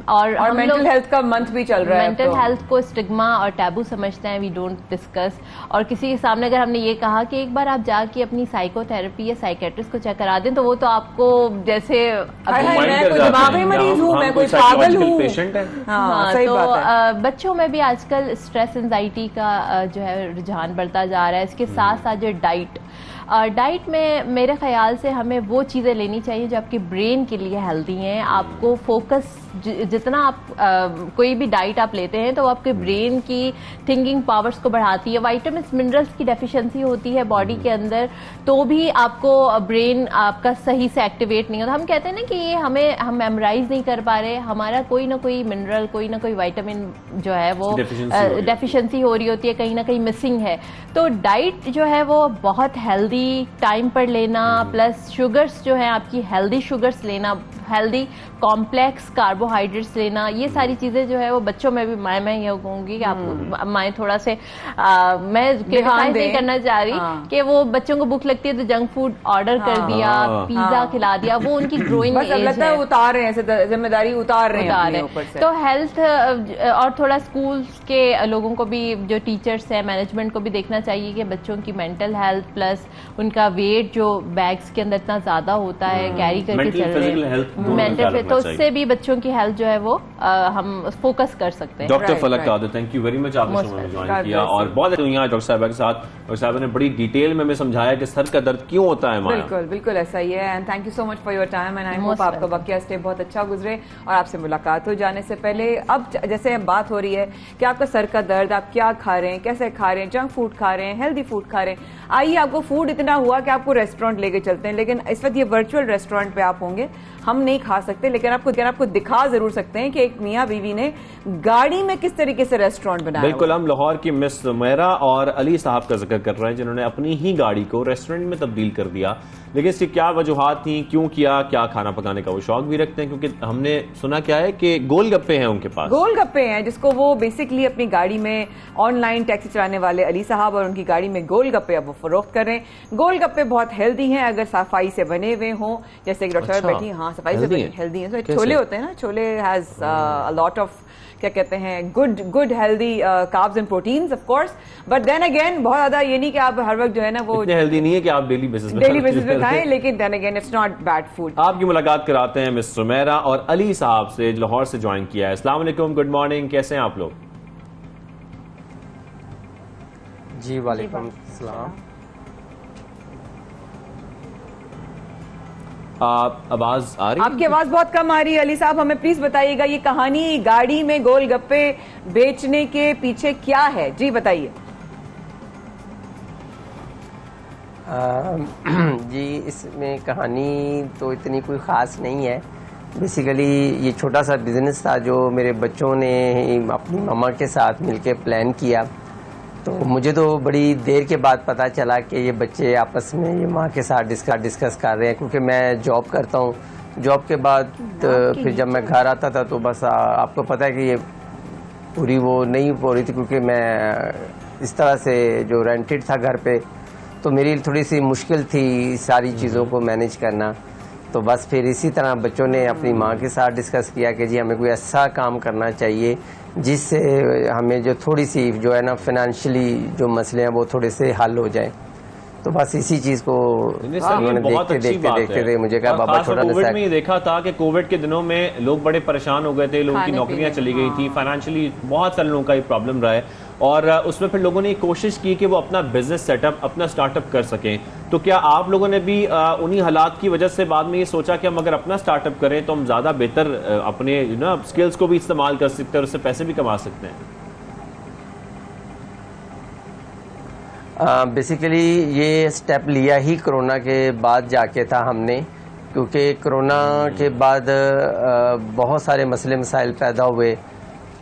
S1: और मेंटल हेल्थ का मंथ भी चल रहा है।
S18: मेंटल हेल्थ को स्टिग्मा और टैबू समझते हैं, वी डोंट डिस्कस। और किसी के सामने अगर हमने ये कहा कि एक बार आप जाके अपनी साइकोथेरेपी या साइकेट्रिस्ट को चेक करा दें, तो वो तो आपको जैसे
S1: मैं कोई दिमागी मरीज हूँ, मैं कोई पागल हूँ।
S18: तो बच्चों में भी आजकल स्ट्रेस, एंजाइटी का जो है रुझान बढ़ता जा रहा है। इसके साथ साथ जो डाइट में मेरे ख्याल से हमें वो चीज़ें लेनी चाहिए जो आपके ब्रेन के लिए हेल्दी हैं। आपको फोकस, जितना आप कोई भी डाइट आप लेते हैं तो वो आपके ब्रेन की थिंकिंग पावर्स को बढ़ाती है। विटामिन्स, मिनरल्स की डेफिशिएंसी होती है बॉडी के अंदर, तो भी आपको ब्रेन आपका सही से एक्टिवेट नहीं होता। हम कहते हैं ना कि ये हम मेमोराइज नहीं कर पा रहे, हमारा कोई ना कोई मिनरल, कोई ना कोई विटामिन जो है वो डेफिशिएंसी हो रही होती है, कहीं ना कहीं मिसिंग है। तो डाइट जो है वो बहुत हेल्दी टाइम पर लेना, प्लस शुगर्स जो है आपकी हेल्दी शुगर्स लेना, हेल्दी कॉम्प्लेक्स कार्बोहाइड्रेट्स लेना, ये सारी चीजें जो है वो बच्चों में भी मैं ये कहूंगी कि आप माए थोड़ा से मैं क्रिटिसाइज नहीं करना चाह रही कि वो बच्चों को भूख लगती है तो जंक फूड ऑर्डर कर दिया, पिज्जा खिला दिया, वो उनकी ग्रोइंग एज है,
S1: उतार रहे हैं, जिम्मेदारी उतार रहे हैं।
S18: तो हेल्थ और थोड़ा स्कूल्स के लोगों को भी, जो टीचर्स हैं, मैनेजमेंट को भी देखना चाहिए कि बच्चों की मेंटल हेल्थ प्लस उनका वेट जो बैग्स के अंदर इतना ज्यादा होता है कैरी करके चल रहे हैं, मेंटल, तो उससे भी बच्चों की हेल्थ जो है वो हम फोकस कर सकते हैं।
S2: Doctor Falak Qadir, thank you very much, आपने शो में ज्वाइन किया और बहुत हुई डॉक्टर साहब के साथ। डॉक्टर साहब ने बड़ी डिटेल में हमें समझाया कि सर का दर्द क्यों होता है हमारा।
S1: बिल्कुल बिल्कुल ऐसा ही है। And thank you so much for your time and I hope आपका बकिया स्टे बहुत अच्छा गुजरे। और आपसे मुलाकात हो जाने से पहले, अब जैसे बात हो रही है कि आपका सर का दर्द, आप क्या खा रहे हैं, कैसे खा रहे हैं, जंक फूड खा रहे हैं, हेल्दी फूड खा रहे हैं, आइए आपको फूड इतना हुआ कि आपको रेस्टोरेंट लेके चलते हैं, लेकिन इस वक्त ये वर्चुअल रेस्टोरेंट पे आप होंगे। हम नहीं खा सकते, लेकिन आपको दिखा जरूर सकते हैं कि एक मियाँ बीवी ने गाड़ी में किस तरीके से रेस्टोरेंट बनाया।
S2: बिल्कुल, हम लाहौर की मिस सुमैरा और अली साहब का जिक्र कर रहे हैं जिन्होंने अपनी ही गाड़ी को रेस्टोरेंट में तब्दील कर दिया। लेकिन इसकी क्या वजूहात थी, क्यों किया, क्या खाना पकाने का वो शौक भी रखते हैं, क्योंकि हमने सुना क्या है कि गोलगप्पे हैं उनके पास।
S1: गोलगप्पे हैं जिसको वो बेसिकली अपनी गाड़ी में, ऑनलाइन टैक्सी चलाने वाले अली साहब और उनकी गाड़ी में गोलगप्पे अब वो फरोख्त कर रहे हैं। गोलगप्पे बहुत हेल्दी हैं अगर सफाई से बने हुए हों, जैसे कि डॉक्टर बैठी, हाँ सफाई से बने हेल्दी हैं। तो छोले होते हैं ना, chole has a lot of क्या कहते हैं good healthy carbs and proteins of course, but then again बहुत ज्यादा ये नहीं कि आप हर वक्त जो है ना वो
S2: हेल्दी नहीं है कि आप डेली बेसिस पे
S1: खाएं, लेकिन then again it's not bad food.
S2: आपकी मुलाकात कराते हैं मिस सुमैरा और अली साहब से, लाहौर से ज्वाइन किया है। अस्सलाम वालेकुम, गुड मॉर्निंग, कैसे हैं आप लोग?
S19: जी वालेकुम सलाम।
S2: आवाज आ रही है?
S1: आपकी आवाज बहुत कम आ रही है अली साहब, हमें प्लीज बताइएगा ये कहानी गाड़ी में गोलगप्पे बेचने के पीछे क्या है, जी बताइए।
S19: जी इसमें कहानी तो इतनी कोई ख़ास नहीं है। बेसिकली ये छोटा सा बिजनेस था जो मेरे बच्चों ने अपनी मम्मा के साथ मिलके प्लान किया। तो मुझे तो बड़ी देर के बाद पता चला कि ये बच्चे आपस में ये माँ के साथ डिस्कस कर रहे हैं, क्योंकि मैं जॉब करता हूँ। जॉब के बाद फिर जब मैं घर आता था तो बस आपको पता है कि ये पूरी वो नहीं हो रही थी, क्योंकि मैं इस तरह से जो रेंटेड था घर पे, तो मेरी थोड़ी सी मुश्किल थी सारी चीज़ों को मैनेज करना। तो बस फिर इसी तरह बच्चों ने अपनी माँ के साथ डिस्कस किया कि जी हमें कोई ऐसा काम करना चाहिए जिससे हमें जो थोड़ी सी जो है ना फाइनेंशियली जो मसले हैं वो थोड़े से हल हो जाए। तो बस इसी चीज़ को उन्होंने देखते थे मुझे कहा बाबा छोटा
S2: कोविड में देखा था कि कोविड के दिनों में लोग बड़े परेशान हो गए थे, लोगों की नौकरियां चली गई थी, फाइनेंशियली बहुत सारे लोगों का ये प्रॉब्लम रहा है, और उसमें फिर लोगों ने कोशिश की कि वो अपना बिजनेस सेटअप, अपना स्टार्टअप कर सकें। तो क्या आप लोगों ने भी उन्हीं हालात की वजह से बाद में ये सोचा कि हम अगर अपना स्टार्टअप करें तो हम ज़्यादा बेहतर अपने स्किल्स को भी इस्तेमाल कर सकते हैं और उससे पैसे भी कमा सकते हैं?
S19: बेसिकली ये स्टेप लिया ही कोरोना के बाद जाके था हमने, क्योंकि कोरोना के बाद बहुत सारे मसले मसाइल पैदा हुए।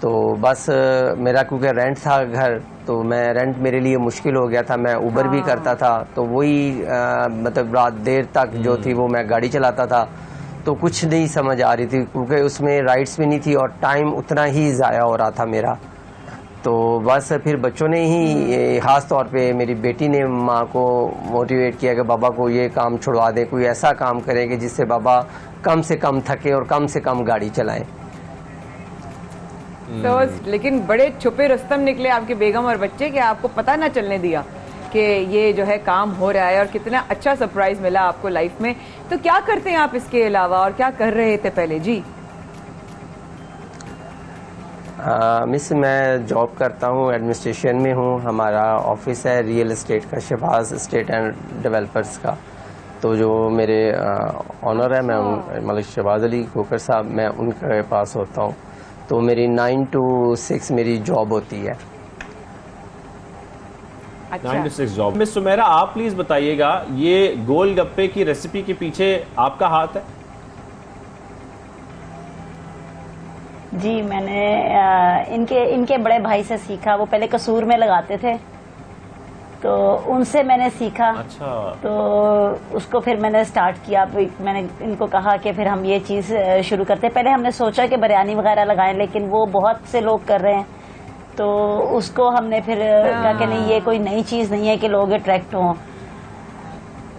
S19: तो बस मेरा क्योंकि रेंट था घर, तो मैं रेंट मेरे लिए मुश्किल हो गया था। मैं उबर भी करता था, तो वही मतलब रात देर तक जो थी वो मैं गाड़ी चलाता था, तो कुछ नहीं समझ आ रही थी, क्योंकि उसमें राइड्स भी नहीं थी और टाइम उतना ही ज़ाया हो रहा था मेरा। तो बस फिर बच्चों ने ही, ख़ास तौर पे मेरी बेटी ने माँ को मोटिवेट किया कि बाबा को ये काम छुड़वा दें, कोई ऐसा काम करें कि जिससे बाबा कम से कम थके और कम से कम गाड़ी चलाएं।
S1: तो लेकिन बड़े छुपे रुस्तम निकले आपके बेगम और बच्चे कि आपको पता ना चलने दिया कि ये जो है काम हो रहा है, और कितना अच्छा सरप्राइज मिला आपको लाइफ में। तो क्या करते हैं आप इसके अलावा, और क्या कर रहे थे पहले? जी
S19: मिस मैं जॉब करता हूँ, एडमिनिस्ट्रेशन में हूँ। हमारा ऑफिस है रियल एस्टेट का, शहबाज एस्टेट एंड डेवलपर्स का। तो जो मेरे ऑनर है, मैं मलिक शहबाज अली खोकर साहब, मैं उनके पास होता हूँ। तो मेरी 9 to 6 मेरी जॉब होती है।
S2: 9 to 6 जॉब। मिस सुमैरा, आप प्लीज बताइएगा, ये गोलगप्पे की रेसिपी के पीछे आपका हाथ है?
S20: जी मैंने इनके बड़े भाई से सीखा। वो पहले कसूर में लगाते थे, तो उनसे मैंने सीखा।
S2: अच्छा।
S20: तो उसको फिर मैंने स्टार्ट किया। मैंने इनको कहा कि फिर हम ये चीज़ शुरू करते हैं। पहले हमने सोचा कि बिरयानी वगैरह लगाएं, लेकिन वो बहुत से लोग कर रहे हैं, तो उसको हमने फिर कहा कि नहीं, ये कोई नई चीज़ नहीं है कि लोग अट्रैक्ट हों।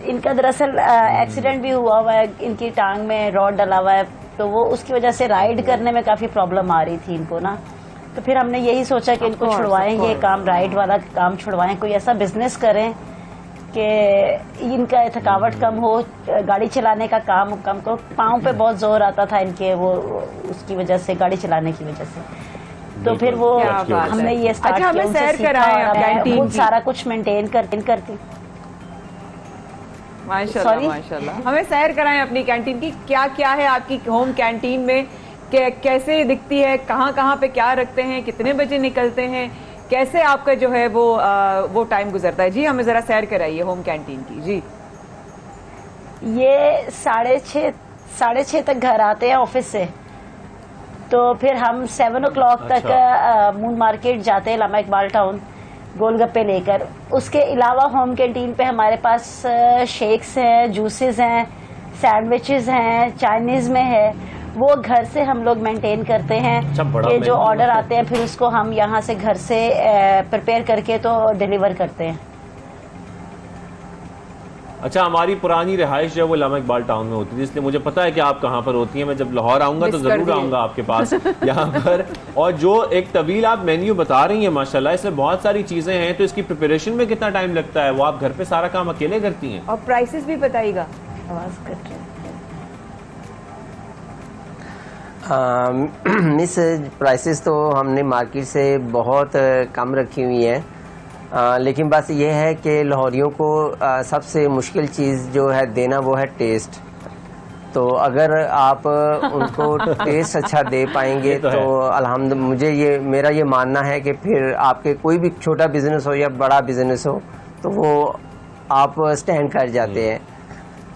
S20: इनका दरअसल एक्सीडेंट भी हुआ है, इनकी टांग में रॉड डला हुआ है, तो वो उसकी वजह से राइड करने में काफ़ी प्रॉब्लम आ रही थी इनको ना। तो फिर हमने यही सोचा कि इनको छुड़वाएं, ये काम राइड वाला काम छुड़वाएं, कोई ऐसा बिजनेस करें कि इनका थकावट कम हो, गाड़ी चलाने का काम कम को। पाँव पे बहुत जोर आता था इनके, वो उसकी वजह से, गाड़ी चलाने की वजह से। तो फिर वो हमने ये स्टार्ट किया, उनसे सीखा और बहुत सारा कुछ मेंटेन करती।
S1: माशाल्लाह माशाल्लाह। हमें सैर कराएं अपनी कैंटीन की। क्या क्या है आपकी होम कैंटीन में, कैसे दिखती है, कहाँ कहाँ पे क्या रखते हैं, कितने बजे निकलते हैं, कैसे आपका जो है वो टाइम गुजरता है? जी हमें जरा सैर कराइए होम कैंटीन की। जी
S20: ये 6:30 6:30 तक घर आते हैं ऑफिस से, तो फिर हम 7 o'clock तक मून मार्केट जाते हैं, लामा इकबाल टाउन, गोलगप्पे लेकर। उसके अलावा होम कैंटीन पे हमारे पास शेक्स हैं, जूसेस हैं, सैंडविचेस हैं, चाइनीज में है, वो घर से हम लोग मेंटेन करते हैं। कि जो ऑर्डर आते हैं फिर उसको हम यहाँ से घर से प्रिपेयर करके तो डिलीवर करते हैं।
S2: अच्छा, हमारी पुरानी रिहाइश जो है वो लामा इकबाल टाउन में होती थी, इसलिए मुझे पता है कि आप कहाँ पर होती हैं। मैं जब लाहौर आऊँगा तो ज़रूर आऊँगा आपके पास यहाँ पर। और जो एक तवील आप मेन्यू बता रही हैं माशाल्लाह, इसमें बहुत सारी चीज़ें हैं, तो इसकी प्रिपरेशन में कितना टाइम लगता है? वो आप घर पे सारा काम अकेले करती हैं?
S1: और प्राइसेस भी बताइएगा।
S20: आवाज़ कट रही है।
S19: मिस, प्राइसेस तो हमने मार्केट से बहुत कम रखी हुई हैं, लेकिन बस ये है कि लाहौरियों को सबसे मुश्किल चीज़ जो है देना वो है टेस्ट। तो अगर आप उनको टेस्ट अच्छा दे पाएंगे तो अल्हम्दुलिल्लाह, मेरा ये मानना है कि फिर आपके कोई भी छोटा बिजनेस हो या बड़ा बिजनेस हो तो वो आप स्टैंड कर जाते हैं।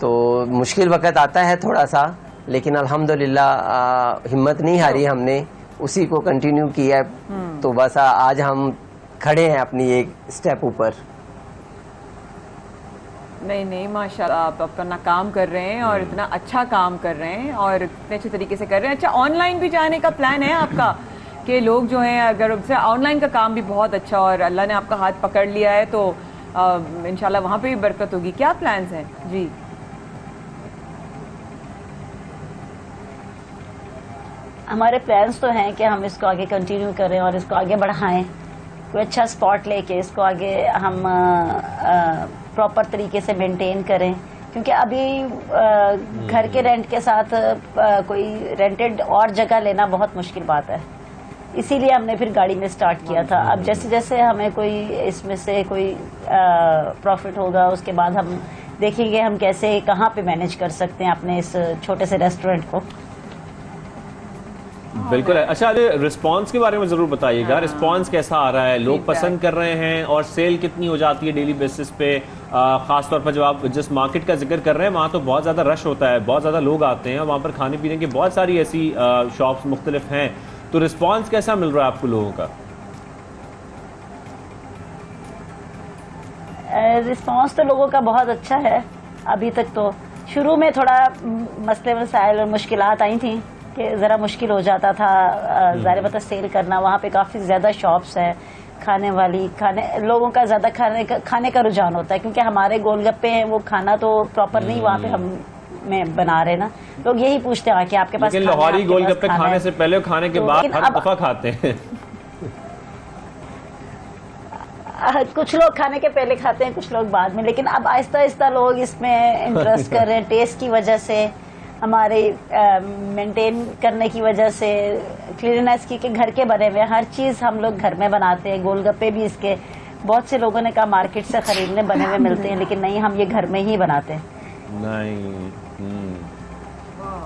S19: तो मुश्किल वक्त आता है थोड़ा सा, लेकिन अल्हम्दुलिल्लाह हिम्मत नहीं हारी हमने, उसी को कंटिन्यू किया। तो बस आज हम खड़े हैं अपनी एक स्टेप ऊपर।
S1: नहीं माशाल्लाह, आप अपना काम कर रहे हैं और इतना अच्छा काम कर रहे हैं और इतने अच्छे तरीके से कर रहे हैं। अच्छा, ऑनलाइन भी जाने का प्लान है आपका कि लोग जो हैं, अगर ऑनलाइन का काम भी बहुत अच्छा और अल्लाह ने आपका हाथ पकड़ लिया है तो इंशाल्लाह वहाँ पे भी बरकत होगी। क्या प्लान्स हैं? जी,
S20: हमारे प्लान्स तो हैं कि हम इसको आगे कंटिन्यू करें और इसको आगे बढ़ाएं, कोई अच्छा स्पॉट लेके इसको आगे हम प्रॉपर तरीके से मेंटेन करें, क्योंकि अभी घर के रेंट के साथ कोई रेंटेड और जगह लेना बहुत मुश्किल बात है। इसीलिए हमने फिर गाड़ी में स्टार्ट किया था। अब जैसे जैसे हमें कोई इसमें से कोई प्रॉफिट होगा, उसके बाद हम देखेंगे हम कैसे कहाँ पे मैनेज कर सकते हैं अपने इस छोटे से रेस्टोरेंट को।
S2: बिल्कुल है। अच्छा, रिस्पांस के बारे में जरूर बताइएगा। रिस्पांस कैसा आ रहा है? लोग पसंद कर रहे हैं और सेल कितनी हो जाती है डेली बेसिस पे? खास तौर पर जब आप जिस मार्केट का जिक्र कर रहे हैं वहाँ तो बहुत ज़्यादा रश होता है, बहुत ज़्यादा लोग आते हैं, वहाँ पर खाने पीने की बहुत सारी ऐसी शॉप्स मुख्तलिफ हैं। तो रिस्पांस कैसा मिल रहा है आपको लोगों का?
S20: रिस्पांस तो लोगों का बहुत अच्छा है। अभी तक तो शुरू में थोड़ा मसले मसाइल और मुश्किलात आई थी कि ज़रा मुश्किल हो जाता था ज़ाहिर बात है सेल करना। वहाँ पे काफ़ी ज़्यादा शॉप्स हैं खाने वाली, लोगों का ज़्यादा खाने का रुझान होता है, क्योंकि हमारे गोलगप्पे हैं वो खाना तो प्रॉपर नहीं वहाँ पे हम में बना रहे ना। लोग यही पूछते हैं कि आपके पास
S2: लाहौरी गोलगप्पे खाने से पहले, खाने के बाद हर दफा खाते हैं।
S20: कुछ लोग खाने के पहले खाते हैं, कुछ लोग बाद में, लेकिन अब आहिस्ता आहिस्ता लोग इसमें इंटरेस्ट कर रहे हैं। टेस्ट की वजह से, हमारे मेंटेन करने की वजह से, क्लीननेस की, कि घर के बने हुए हर चीज़ हम लोग घर में बनाते हैं। गोलगप्पे भी इसके बहुत से लोगों ने कहा मार्केट से खरीदने बने हुए मिलते हैं, लेकिन नहीं, हम ये घर में ही बनाते हैं।
S2: नहीं।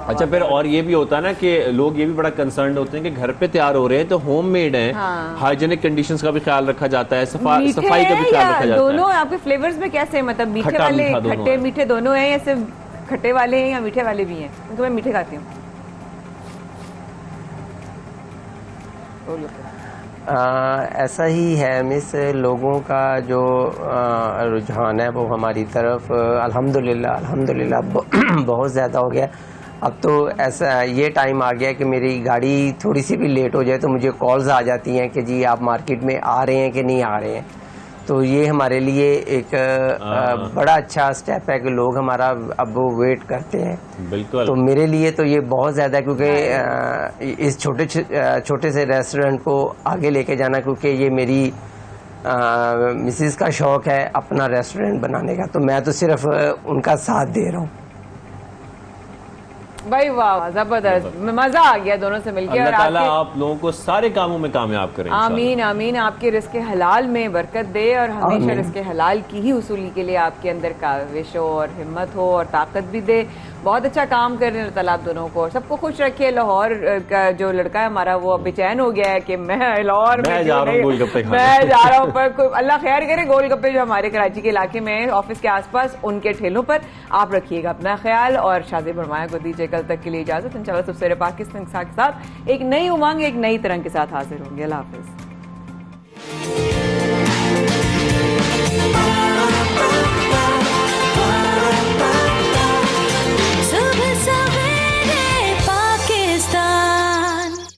S2: अच्छा, फिर और ये भी होता है ना कि लोग ये भी बड़ा कंसर्न होते हैं कि घर पे तैयार हो रहे हैं तो होम मेड है, हाइजीनिक कंडीशंस का भी ख्याल रखा जाता है, सफाई का भी ख्याल रखा जाता है।
S1: दोनों आपके फ्लेवर्स में कैसे, मतलब मीठे वाले, खट्टे मीठे दोनों हैं या सिर्फ खट्टे वाले हैं या मीठे वाले भी हैं? क्योंकि मैं मीठे खाती हूँ।
S19: ऐसा ही है मिस, लोगों का जो रुझान है वो हमारी तरफ अल्हम्दुलिल्लाह बहुत ज़्यादा हो गया। अब तो ऐसा ये टाइम आ गया कि मेरी गाड़ी थोड़ी सी भी लेट हो जाए तो मुझे कॉल्स आ जाती हैं कि जी आप मार्केट में आ रहे हैं कि नहीं आ रहे हैं। तो ये हमारे लिए एक बड़ा अच्छा स्टेप है कि लोग हमारा अब वो वेट करते हैं।
S2: बिल्कुल।
S19: तो मेरे लिए तो ये बहुत ज़्यादा, क्योंकि इस छोटे से रेस्टोरेंट को आगे लेके जाना, क्योंकि ये मेरी मिसेस का शौक़ है अपना रेस्टोरेंट बनाने का, तो मैं तो सिर्फ उनका साथ दे रहा हूँ।
S1: भाई वाह, जबरदस्त, मजा आ गया दोनों से मिलकर।
S2: अल्लाह ताला आप लोगों को सारे कामों में कामयाब करें।
S1: आमीन आमीन। आपके रिज़्क़े हलाल में बरकत दे और हमेशा रिज़्क़े हलाल की ही उसूली के लिए आपके अंदर काविश हो और हिम्मत हो और ताकत भी दे बहुत अच्छा काम कर रहे हैं, अल्लाह ताला आप दोनों को सबको खुश रखे। लाहौर का जो लड़का है हमारा वो अब बेचैन हो गया है कि मैं लाहौर में
S2: जा रहा हूँ गोलगप्पे खाने,
S1: मैं जा रहा हूँ, पर अल्लाह खैर करे। गोलगप्पे जो हमारे कराची के इलाके में ऑफिस के आसपास उनके ठेलों पर आप रखिएगा अपना ख्याल। और शादी फरमाया को दीजिए कल तक के लिए इजाजत। इंशाल्लाह सबसे पाकिस्तान के साथ एक नई उमंग एक नई तरंग के साथ हाजिर होंगे। अल्लाह हाफिज।